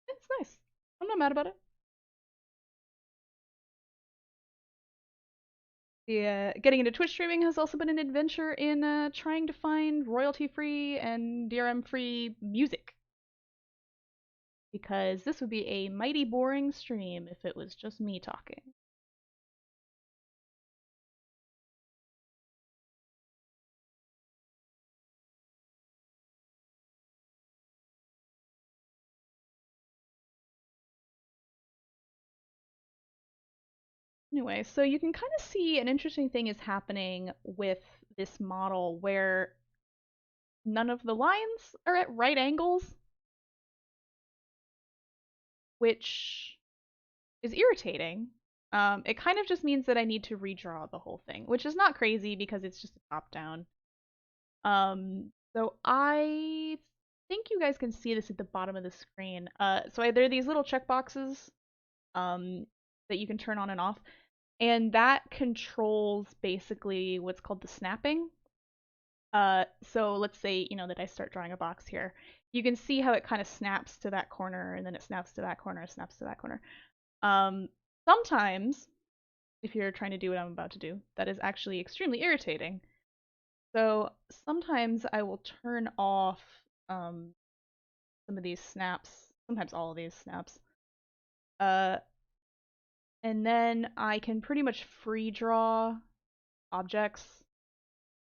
It's nice. I'm not mad about it. The getting into Twitch streaming has also been an adventure in trying to find royalty-free and DRM-free music. Because this would be a mighty boring stream if it was just me talking. Anyway, so you can kind of see an interesting thing is happening with this model where none of the lines are at right angles, which is irritating. It kind of just means that I need to redraw the whole thing, which is not crazy because it's just a top down. So I think you guys can see this at the bottom of the screen. So there are these little checkboxes um, that you can turn on and off, and that controls basically what's called the snapping. So let's say, that I start drawing a box here. You can see how it kind of snaps to that corner, and then it snaps to that corner, snaps to that corner. Um, Sometimes, if you're trying to do what I'm about to do, that is actually extremely irritating. So sometimes I will turn off um, some of these snaps, sometimes all of these snaps, uh, and then I can pretty much free draw objects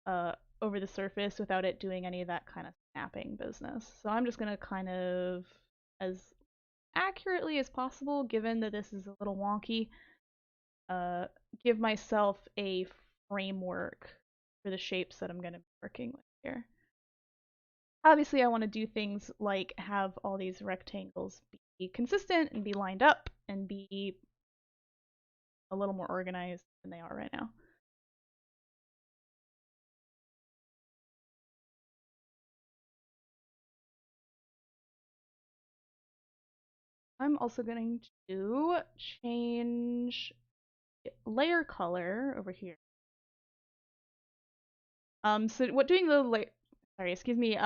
uh, over the surface without it doing any of that kind of snapping business. So I'm just gonna kind of, as accurately as possible, given that this is a little wonky, uh, give myself a framework for the shapes that I'm gonna be working with here. Obviously, I want to do things like have all these rectangles be consistent and be lined up and be a little more organized than they are right now. I'm also going to change layer color over here. So what doing the sorry, excuse me.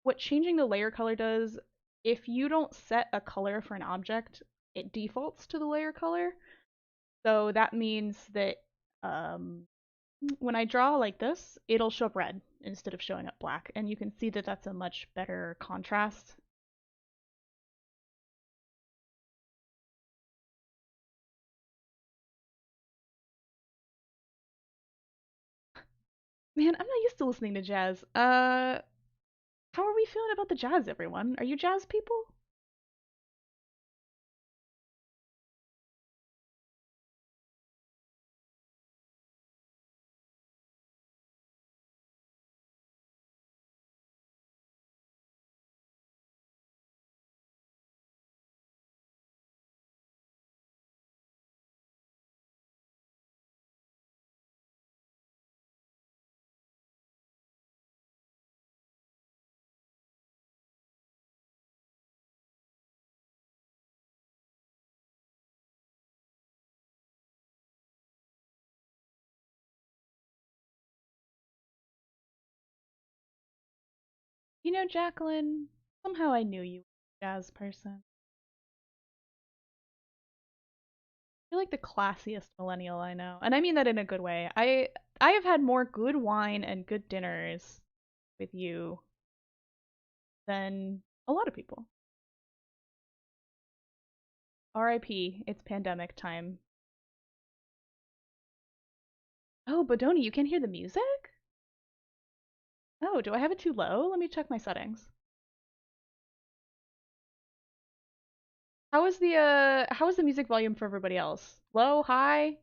What changing the layer color does, if you don't set a color for an object, it defaults to the layer color. So that means that um, when I draw like this, it'll show up red instead of showing up black, and you can see that that's a much better contrast. Man, I'm not used to listening to jazz. How are we feeling about the jazz, everyone? Are you jazz people? You know, Jacqueline, somehow I knew you were a jazz person. You're like the classiest millennial I know, and I mean that in a good way. I have had more good wine and good dinners with you than a lot of people. R.I.P. It's pandemic time. Oh, Bodoni, you can hear the music? Oh, do I have it too low? Let me check my settings. How is the music volume for everybody else? Low, high?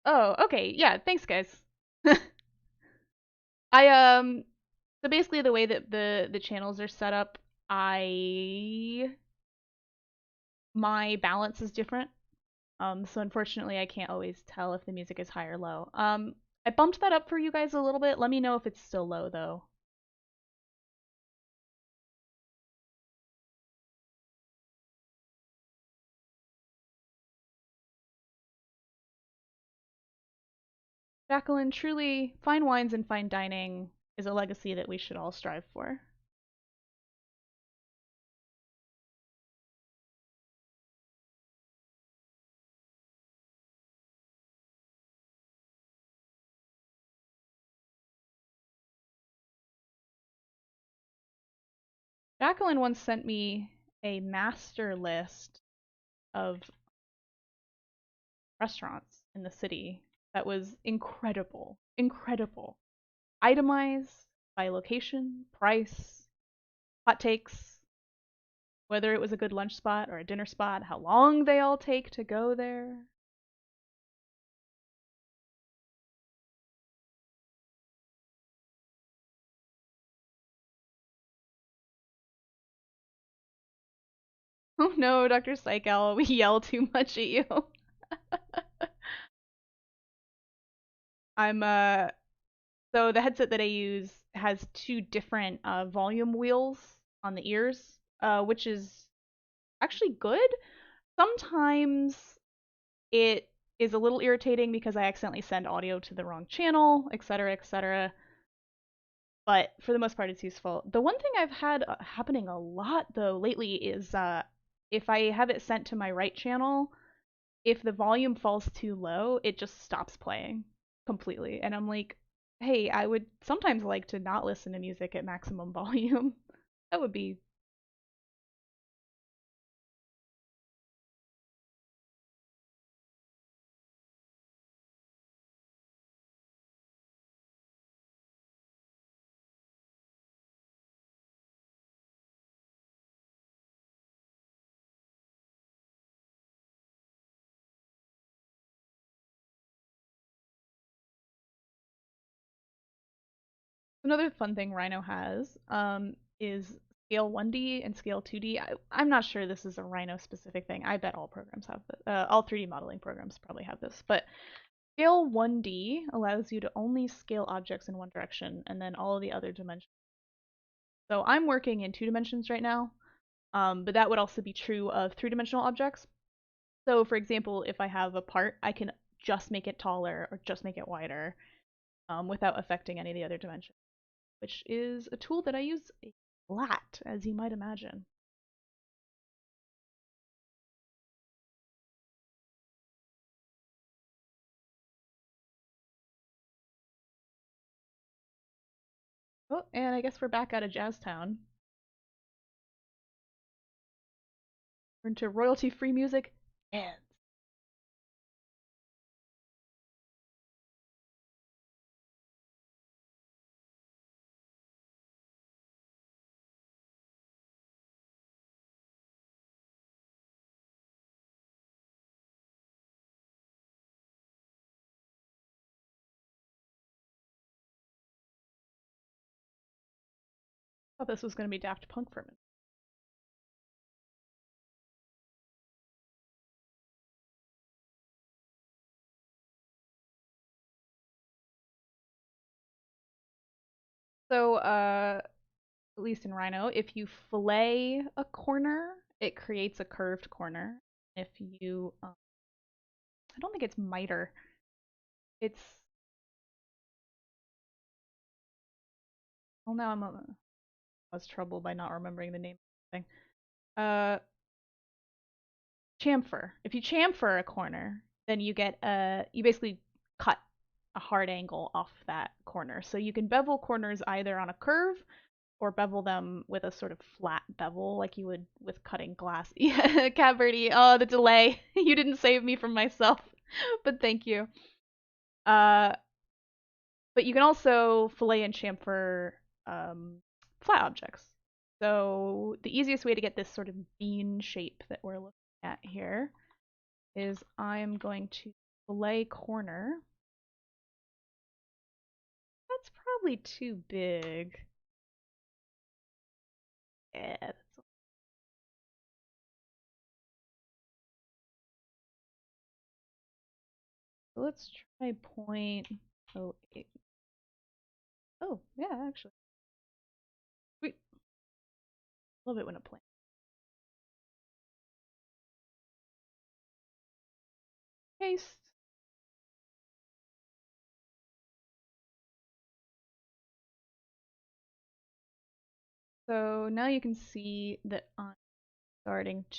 Oh, okay. Yeah, thanks guys. I so basically the way that the channels are set up, I my balance is different. So unfortunately I can't always tell if the music is high or low. I bumped that up for you guys a little bit. Let me know if it's still low though. Jacqueline, truly, fine wines and fine dining is a legacy that we should all strive for. Jacqueline once sent me a master list of restaurants in the city that was incredible. Incredible. Itemized by location, price, hot takes, whether it was a good lunch spot or a dinner spot, how long they all take to go there. Oh no, Dr. Psychel, we yell too much at you. I'm so the headset that I use has two different volume wheels on the ears, which is actually good. Sometimes it is a little irritating because I accidentally send audio to the wrong channel, etc., etc. But for the most part, it's useful. The one thing I've had happening a lot though lately is if I have it sent to my right channel, if the volume falls too low, it just stops playing completely. And I'm like, hey, I would sometimes like to not listen to music at maximum volume. That would be another fun thing Rhino has is scale 1D and scale 2D. I'm not sure this is a Rhino specific thing. I bet all programs have this. All 3D modeling programs probably have this. But scale 1D allows you to only scale objects in one direction and then all of the other dimensions. So I'm working in 2 dimensions right now, but that would also be true of 3 dimensional objects. So, for example, if I have a part, I can just make it taller or just make it wider without affecting any of the other dimensions, which is a tool that I use a lot, as you might imagine. Oh, and I guess we're back out of Jazztown. We're into royalty-free music. Yeah. Thought this was going to be Daft Punk for a minute. So, at least in Rhino, if you fillet a corner, it creates a curved corner. If you, I don't think it's miter. It's, well, now I was troubled by not remembering the name of the thing. Uh, chamfer. If you chamfer a corner, then you basically cut a hard angle off that corner. So you can bevel corners either on a curve or bevel them with a sort of flat bevel like you would with cutting glass. Yeah, Cat Birdie. Oh, the delay. You didn't save me from myself, but thank you. Uh, but you can also fillet and chamfer flat objects. So the easiest way to get this sort of bean shape that we're looking at here is I'm going to fillet corner. That's probably too big. Yeah, let's try 0.08. Oh, yeah, actually. Sweet. Love it when it plays. Paste. So now you can see that I'm starting to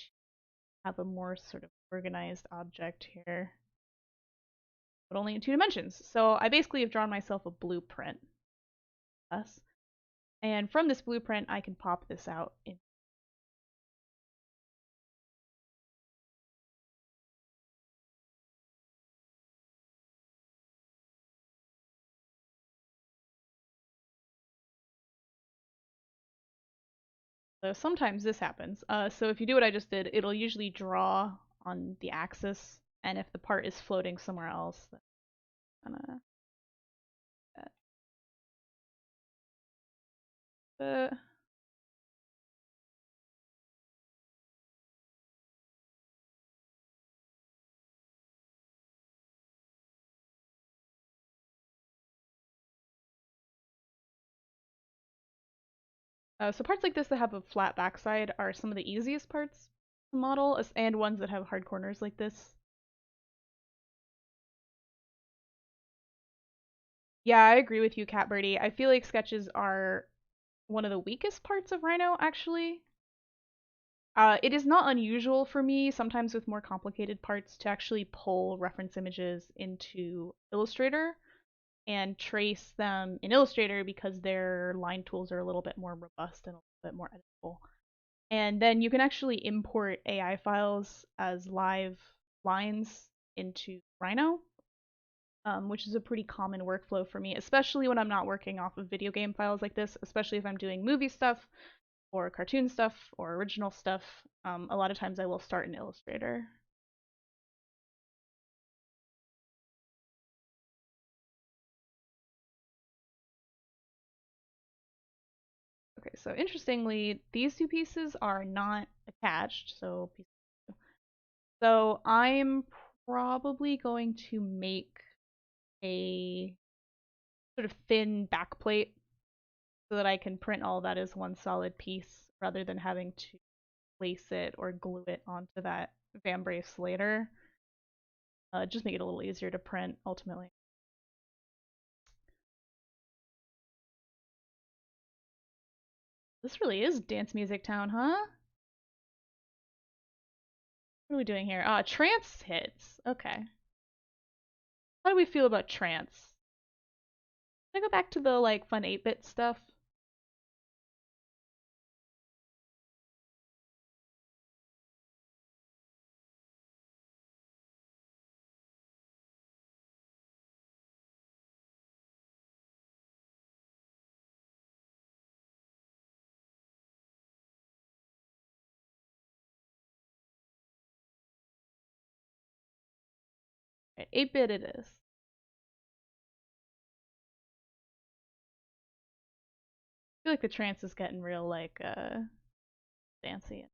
have a more sort of organized object here, but only in 2 dimensions. So I basically have drawn myself a blueprint. Thus. And from this blueprint, I can pop this out in. So sometimes this happens. So if you do what I just did, it'll usually draw on the axis, and if the part is floating somewhere else, then kind of. So parts like this that have a flat backside are some of the easiest parts to model, and ones that have hard corners like this. Yeah, I agree with you, Cat Birdie. I feel like sketches are one of the weakest parts of Rhino, actually. It is not unusual for me, sometimes with more complicated parts, to actually pull reference images into Illustrator and trace them in Illustrator because their line tools are a little bit more robust and a little bit more editable. And then you can actually import AI files as live lines into Rhino, which is a pretty common workflow for me, especially when I'm not working off of video game files like this, especially if I'm doing movie stuff or cartoon stuff or original stuff. A lot of times I will start in Illustrator. Okay, so interestingly, these two pieces are not attached, so I'm probably going to make a sort of thin backplate so that I can print all that as one solid piece rather than having to place it or glue it onto that vambrace later. Just make it a little easier to print ultimately. This really is Dance Music Town, huh? What are we doing here? Trance hits. Okay. How do we feel about trance? Can I go back to the like fun 8-bit stuff? Right, 8-bit it is. I feel like the trance is getting real like fancy.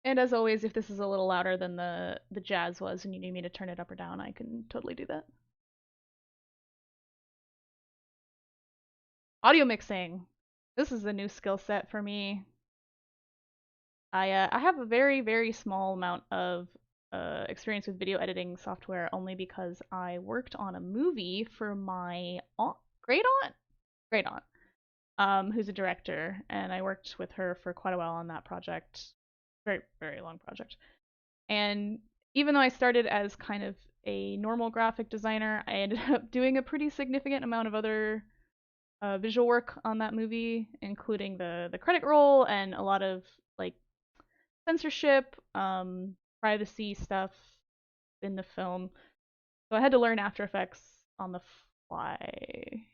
And as always, if this is a little louder than the jazz was and you need me to turn it up or down, I can totally do that. Audio mixing. This is a new skill set for me. I have a very small amount of experience with video editing software only because I worked on a movie for my great aunt, great aunt, who's a director, and I worked with her for quite a while on that project, very long project. And even though I started as kind of a normal graphic designer, I ended up doing a pretty significant amount of other visual work on that movie, including the credit roll and a lot of like censorship, privacy stuff in the film. So I had to learn After Effects on the fly.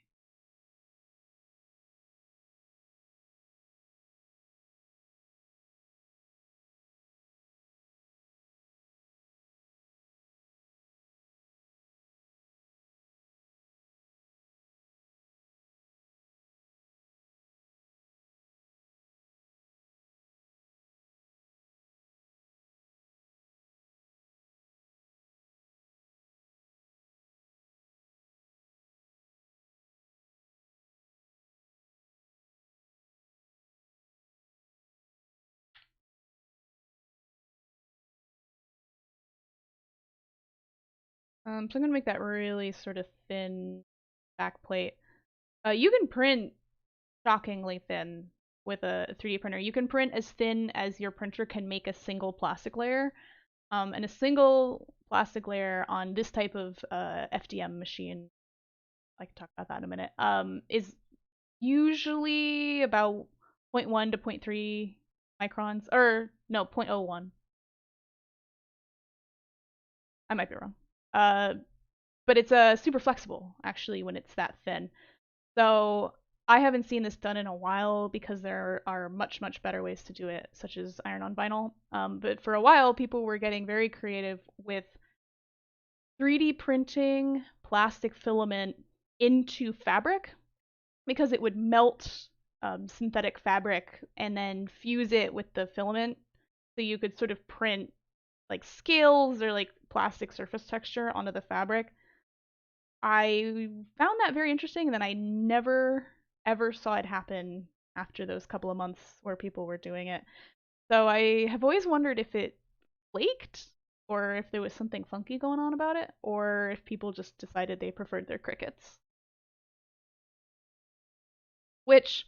So I'm gonna make that really sort of thin backplate. You can print shockingly thin with a 3D printer. You can print as thin as your printer can make a single plastic layer. And a single plastic layer on this type of FDM machine, I can talk about that in a minute, is usually about zero point 0.1 to zero point 0.3 microns, or no, 0.01. I might be wrong. Uh, but it's super flexible actually when it's that thin. So I haven't seen this done in a while because there are much better ways to do it, such as iron on vinyl. But for a while, people were getting very creative with 3D printing plastic filament into fabric because it would melt synthetic fabric and then fuse it with the filament. So you could sort of print like scales or like plastic surface texture onto the fabric. I found that very interesting, and then I never ever saw it happen after those couple of months where people were doing it. So I have always wondered if it flaked or if there was something funky going on about it, or if people just decided they preferred their crickets. Which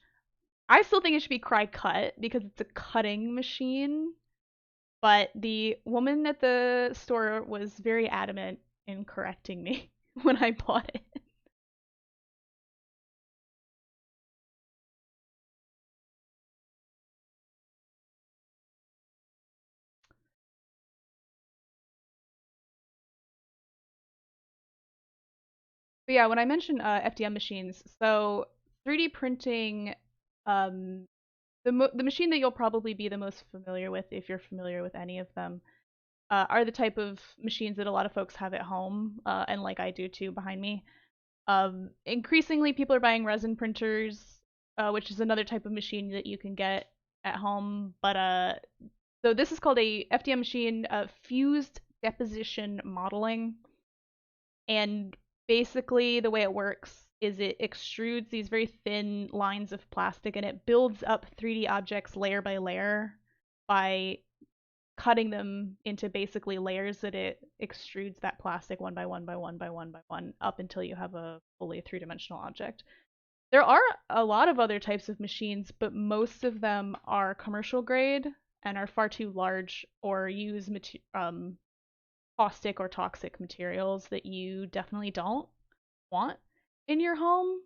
I still think it should be cry cut because it's a cutting machine, but the woman at the store was very adamant in correcting me when I bought it. But yeah, when I mentioned FDM machines, so 3D printing, um, the machine that you'll probably be the most familiar with, if you're familiar with any of them, are the type of machines that a lot of folks have at home, and like I do too behind me. Increasingly, people are buying resin printers, which is another type of machine that you can get at home. But so this is called a FDM machine, fused deposition modeling, and basically the way it works is it extrudes these very thin lines of plastic and it builds up 3D objects layer by layer by cutting them into basically layers that it extrudes that plastic one by one by one by one by one up until you have a fully three-dimensional object. There are a lot of other types of machines, but most of them are commercial grade and are far too large or use caustic or toxic materials that you definitely don't want in your home.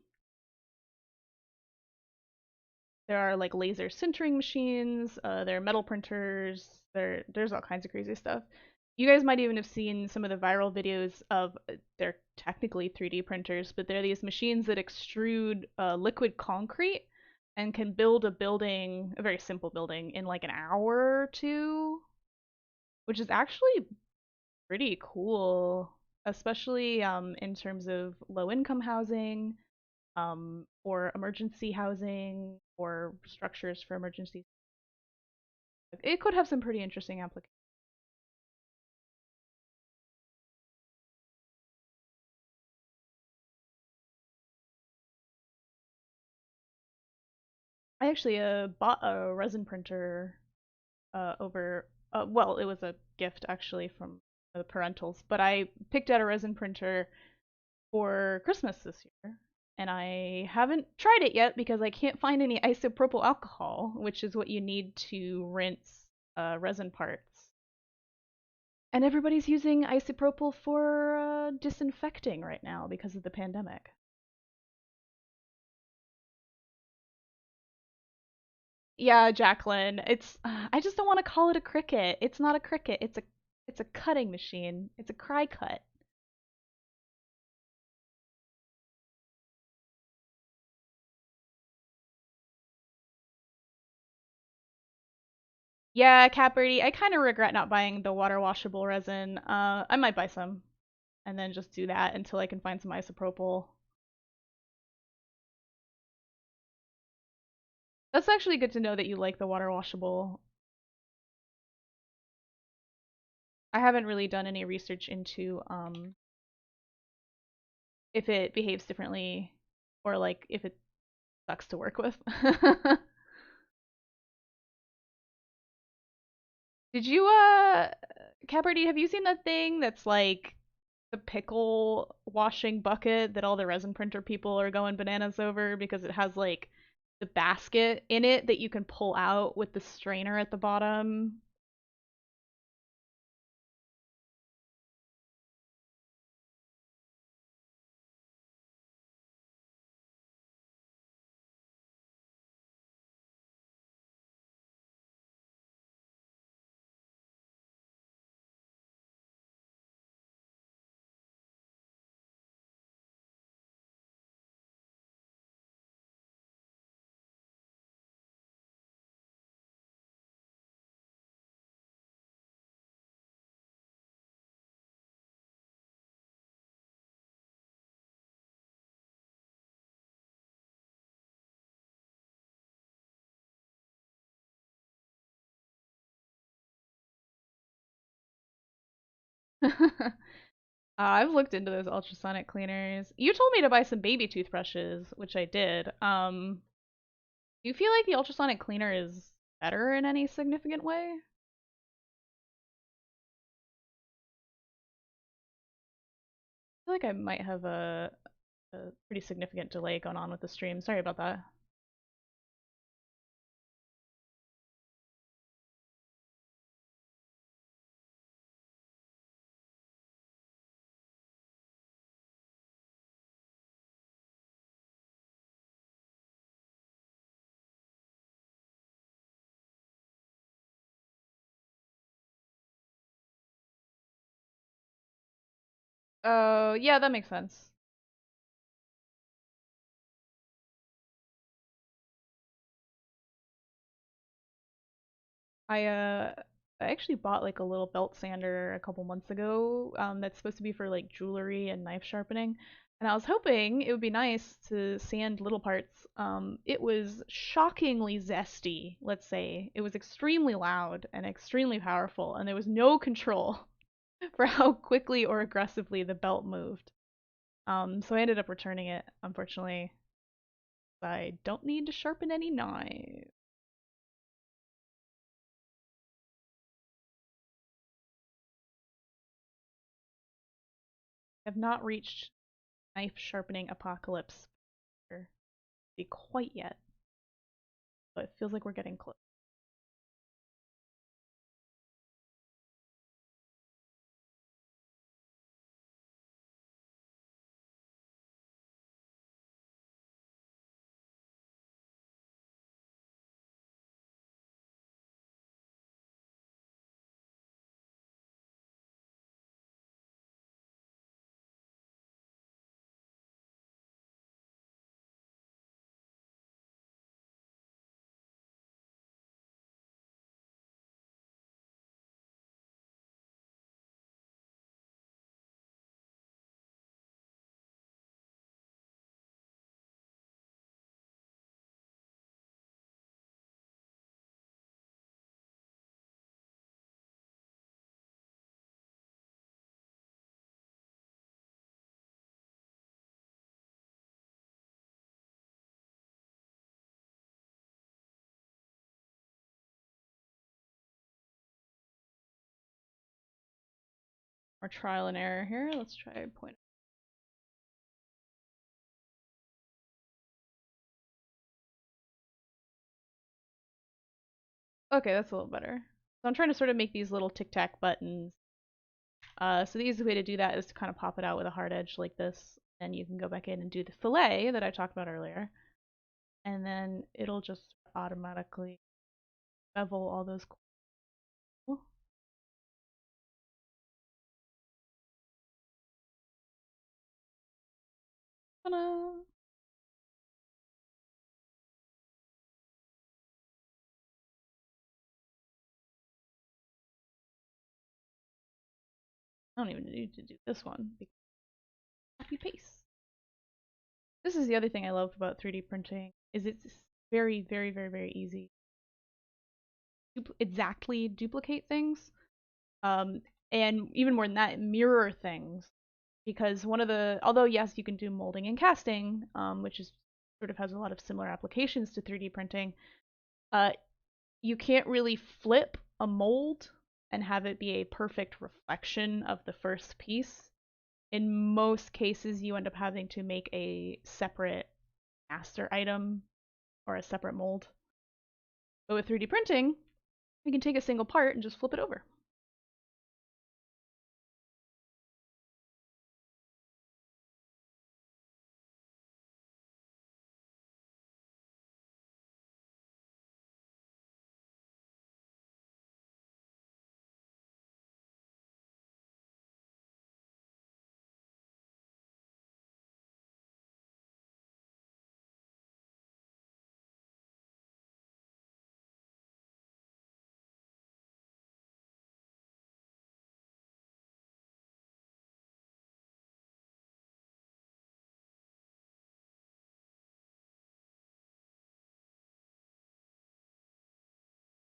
There are like laser sintering machines, there are metal printers, there's all kinds of crazy stuff. You guys might even have seen some of the viral videos of they're technically 3D printers, but they're these machines that extrude liquid concrete and can build a building, a very simple building, in like an hour or two, which is actually pretty cool, especially in terms of low income housing, or emergency housing, or structures for emergencies. It could have some pretty interesting applications. I actually bought a resin printer over. Well, it was a gift actually from the parentals, but I picked out a resin printer for Christmas this year, and I haven't tried it yet because I can't find any isopropyl alcohol, which is what you need to rinse resin parts. And everybody's using isopropyl for disinfecting right now because of the pandemic. Yeah, Jacqueline. It's I just don't want to call it a cricket. It's not a cricket. It's a cutting machine. It's a cry cut. Yeah, Capberty. I kind of regret not buying the water washable resin. I might buy some and then just do that until I can find some isopropyl. That's actually good to know that you like the water washable. I haven't really done any research into if it behaves differently or like if it sucks to work with. Did you Caberty, have you seen that thing that's like the pickle washing bucket that all the resin printer people are going bananas over because it has like the basket in it that you can pull out with the strainer at the bottom? I've looked into those ultrasonic cleaners. You told me to buy some baby toothbrushes, which I did. Do you feel like the ultrasonic cleaner is better in any significant way? feel like I might have a pretty significant delay going on with the stream. Sorry about that. Oh, yeah, that makes sense. I uh I actually bought like a little belt sander a couple months ago, that's supposed to be for like jewelry and knife sharpening. And I was hoping it would be nice to sand little parts. It was shockingly zesty, let's say. It was extremely loud and extremely powerful, and there was no control for how quickly or aggressively the belt moved. So I ended up returning it, unfortunately. I don't need to sharpen any knives. I've not reached knife sharpening apocalypse quite yet, but it feels like we're getting close. More trial and error here. Let's try point. Okay, that's a little better. So I'm trying to sort of make these little tic tac buttons. So the easiest way to do that is to kind of pop it out with a hard edge like this. Then you can go back in and do the fillet that I talked about earlier. And then it'll just automatically bevel all those. Cool. Ta-da! I don't even need to do this one. Copy paste. This is the other thing I loved about 3D printing is it's very, very, very, very easy to exactly duplicate things. Um, and even more than that, mirror things. Because one of the, although yes, you can do molding and casting, which is sort of has a lot of similar applications to 3D printing. Uh, you can't really flip a mold and have it be a perfect reflection of the first piece. In most cases, you end up having to make a separate master item or a separate mold. But with 3D printing, you can take a single part and just flip it over.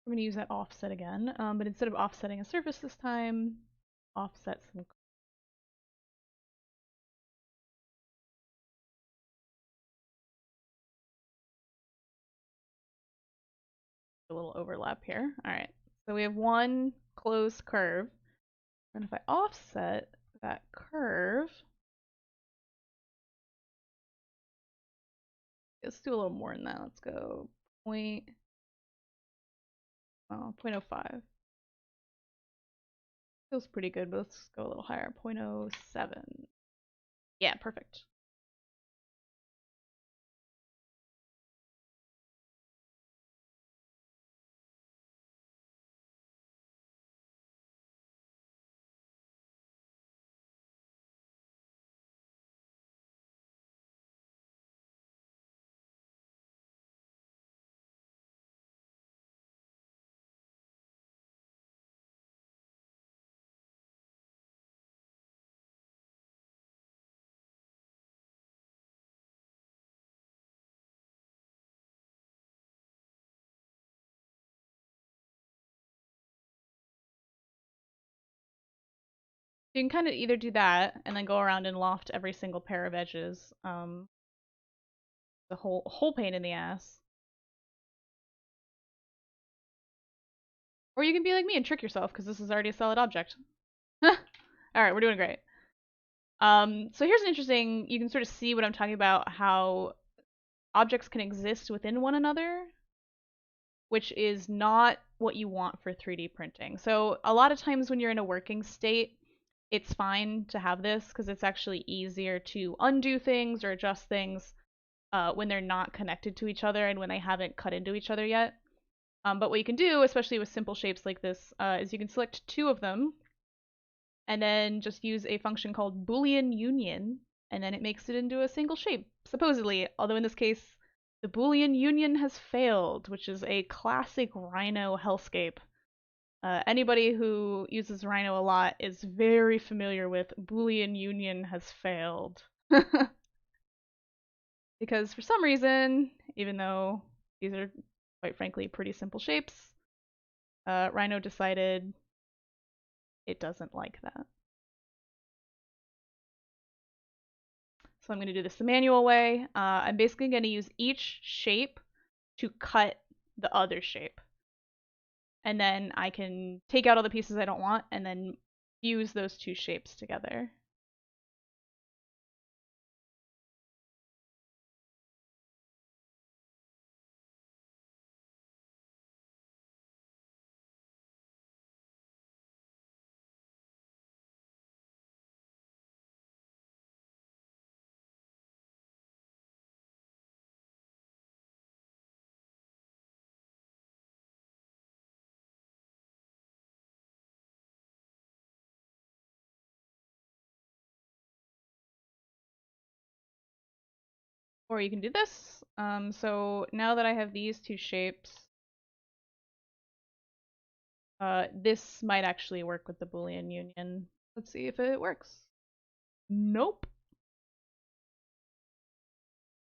We're going to use that offset again, but instead of offsetting a surface this time, offset some a little overlap here. All right, so we have one closed curve, and if I offset that curve, Let's do a little more than that. Let's go point, oh, 0.05. Feels pretty good, but let's go a little higher. 0.07. Yeah, perfect. You can kind of either do that and then go around and loft every single pair of edges. The whole pain in the ass. Or you can be like me and trick yourself because this is already a solid object. All right, we're doing great. So here's an interesting. You can sort of see what I'm talking about. How objects can exist within one another, which is not what you want for 3D printing. So a lot of times when you're in a working state, it's fine to have this because it's actually easier to undo things or adjust things when they're not connected to each other and when they haven't cut into each other yet. But what you can do, especially with simple shapes like this, is you can select two of them and then just use a function called Boolean union, and then it makes it into a single shape, supposedly. Although in this case, the Boolean union has failed, which is a classic Rhino hellscape. Anybody who uses Rhino a lot is very familiar with Boolean union has failed. Because for some reason, even though these are quite frankly pretty simple shapes, Rhino decided it doesn't like that. So I'm going to do this the manual way. I'm basically going to use each shape to cut the other shape. And then I can take out all the pieces I don't want and then fuse those two shapes together. Or you can do this. So now that I have these two shapes, this might actually work with the Boolean union. Let's see if it works. Nope.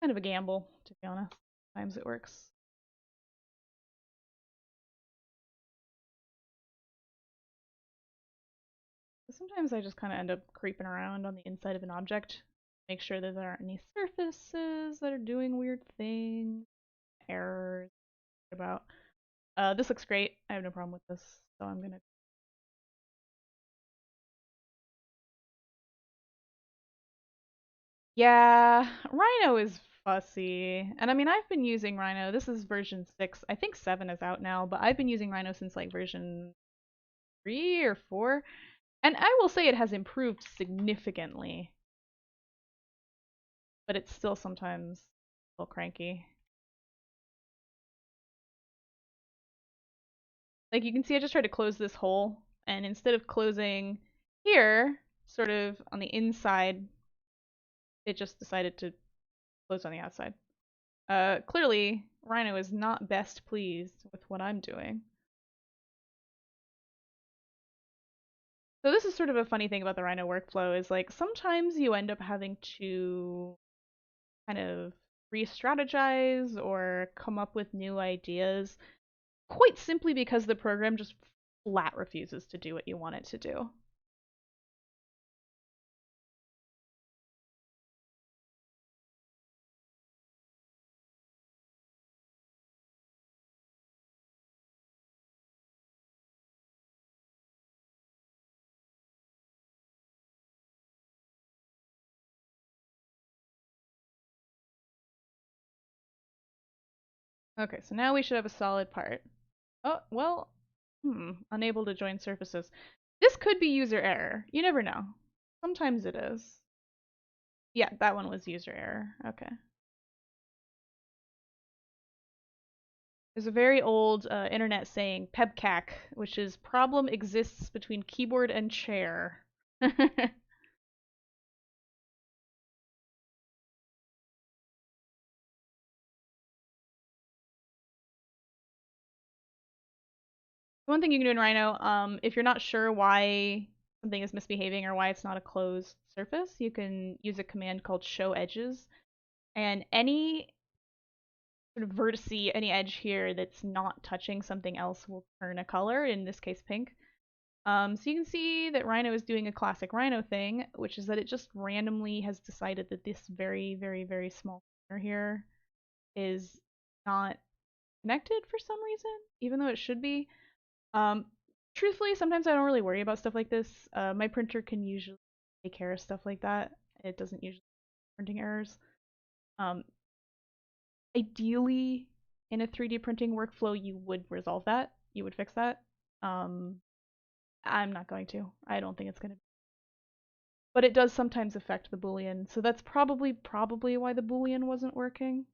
Kind of a gamble, to be honest. Sometimes it works. Sometimes I just kind of end up creeping around on the inside of an object, make sure that there aren't any surfaces that are doing weird things, errors about. This looks great. I have no problem with this, so I'm gonna. Yeah, Rhino is fussy, and I mean I've been using Rhino. This is version 6. I think 7 is out now, but I've been using Rhino since like version 3 or 4, and I will say it has improved significantly, but it's still sometimes a little cranky. Like you can see I just tried to close this hole, and instead of closing here, sort of on the inside, it just decided to close on the outside. Clearly, Rhino is not best pleased with what I'm doing. So this is sort of a funny thing about the Rhino workflow is like sometimes you end up having to kind of re-strategize or come up with new ideas quite simply because the program just flat refuses to do what you want it to do. Okay, so now we should have a solid part. Oh, well, unable to join surfaces. This could be user error. You never know. Sometimes it is. Yeah, that one was user error. Okay. There's a very old internet saying, PEBCAC, which is problem exists between keyboard and chair. One thing you can do in Rhino, if you're not sure why something is misbehaving or why it's not a closed surface, you can use a command called show edges. And any sort of vertice, any edge here that's not touching something else will turn a color, in this case pink. So you can see that Rhino is doing a classic Rhino thing, which is that it just randomly has decided that this very, very, very small corner here is not connected for some reason, even though it should be. Um, Truthfully, sometimes I don't really worry about stuff like this. My printer can usually take care of stuff like that. It doesn't usually printing errors. Um, Ideally, in a 3D printing workflow, you would resolve that. You would fix that. Um, I'm not going to. I don't think it's going to. But it does sometimes affect the Boolean, so that's probably why the Boolean wasn't working.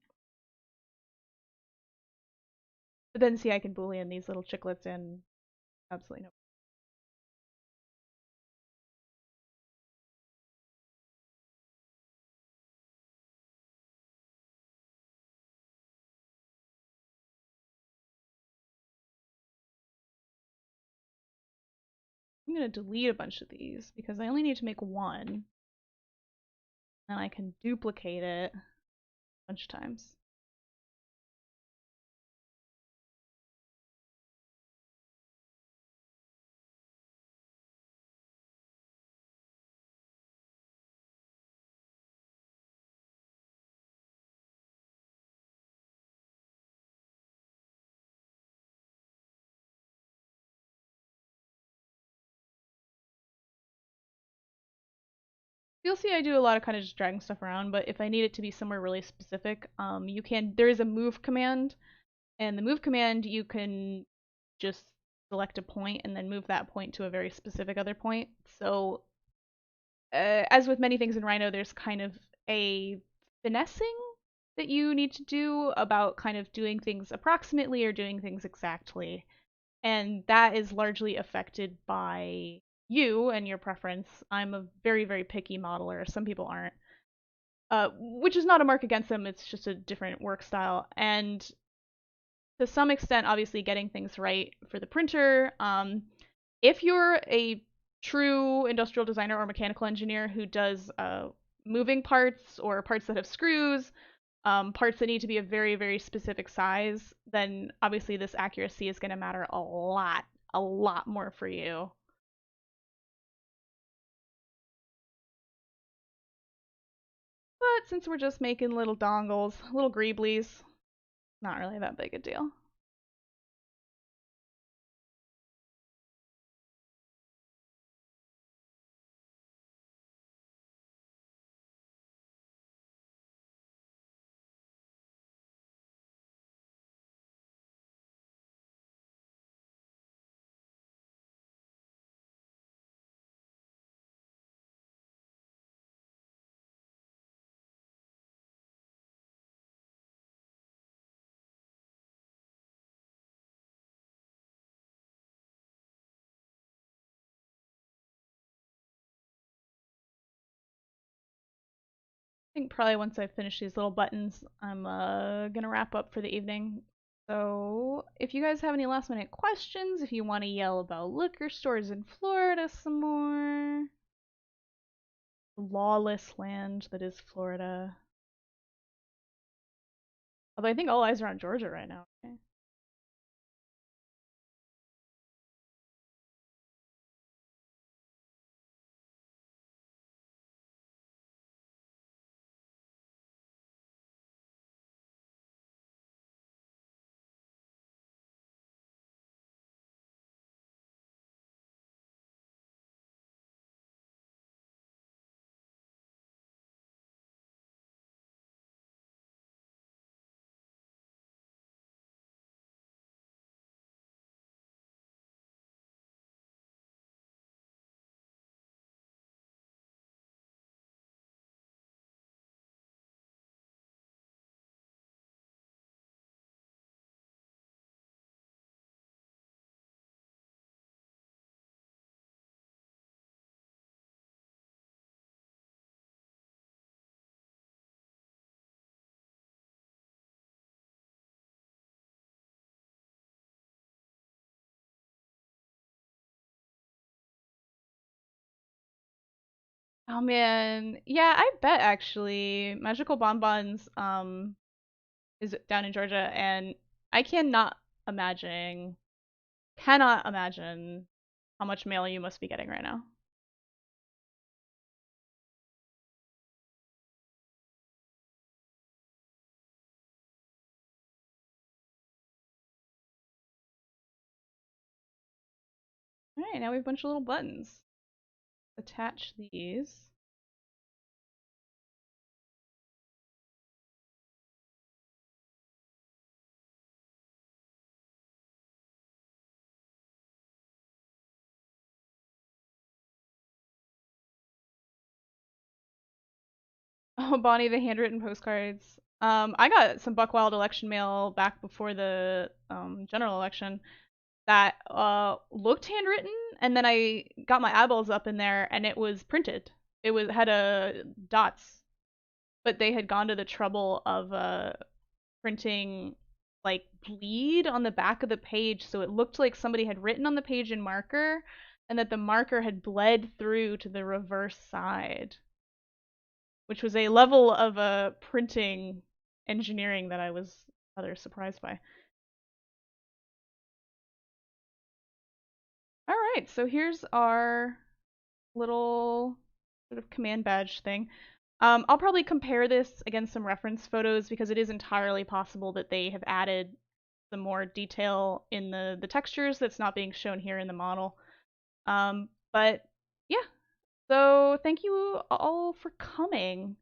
But then see, I can Boolean these little chiclets in absolutely no. I'm going to delete a bunch of these because I only need to make one, and I can duplicate it a bunch of times. You'll see I do a lot of kind of just dragging stuff around, but if I need it to be somewhere really specific, you can. There is a move command, and the move command you can just select a point and then move that point to a very specific other point. So, as with many things in Rhino, there's kind of a finessing that you need to do about kind of doing things approximately or doing things exactly. And that is largely affected by you and your preference. I'm a very, very picky modeler. Some people aren't. Which is not a mark against them, it's just a different work style. And to some extent, obviously, getting things right for the printer. If you're a true industrial designer or mechanical engineer who does moving parts or parts that have screws, parts that need to be a very, very specific size, then obviously this accuracy is going to matter a lot more for you. But since we're just making little dongles, little greeblies, not really that big a deal. I think probably once I finish these little buttons, I'm gonna wrap up for the evening. So if you guys have any last minute questions, if you want to yell about liquor stores in Florida some more, lawless land that is Florida. Although I think all eyes are on Georgia right now. Okay? Oh man, yeah, I bet actually. Magical Bonbons is down in Georgia, and I cannot imagine how much mail you must be getting right now. All right, now we have a bunch of little buttons. Attach these. Oh, Bonnie, the handwritten postcards. I got some Buckwild election mail back before the general election that looked handwritten, and then I got my eyeballs up in there, and it was printed. It was had dots, but they had gone to the trouble of printing like bleed on the back of the page, so it looked like somebody had written on the page in marker, and that the marker had bled through to the reverse side, which was a level of printing engineering that I was rather surprised by. All right, so here's our little sort of command badge thing. I'll probably compare this against some reference photos because it is entirely possible that they have added some more detail in the textures that's not being shown here in the model. But yeah, so thank you all for coming.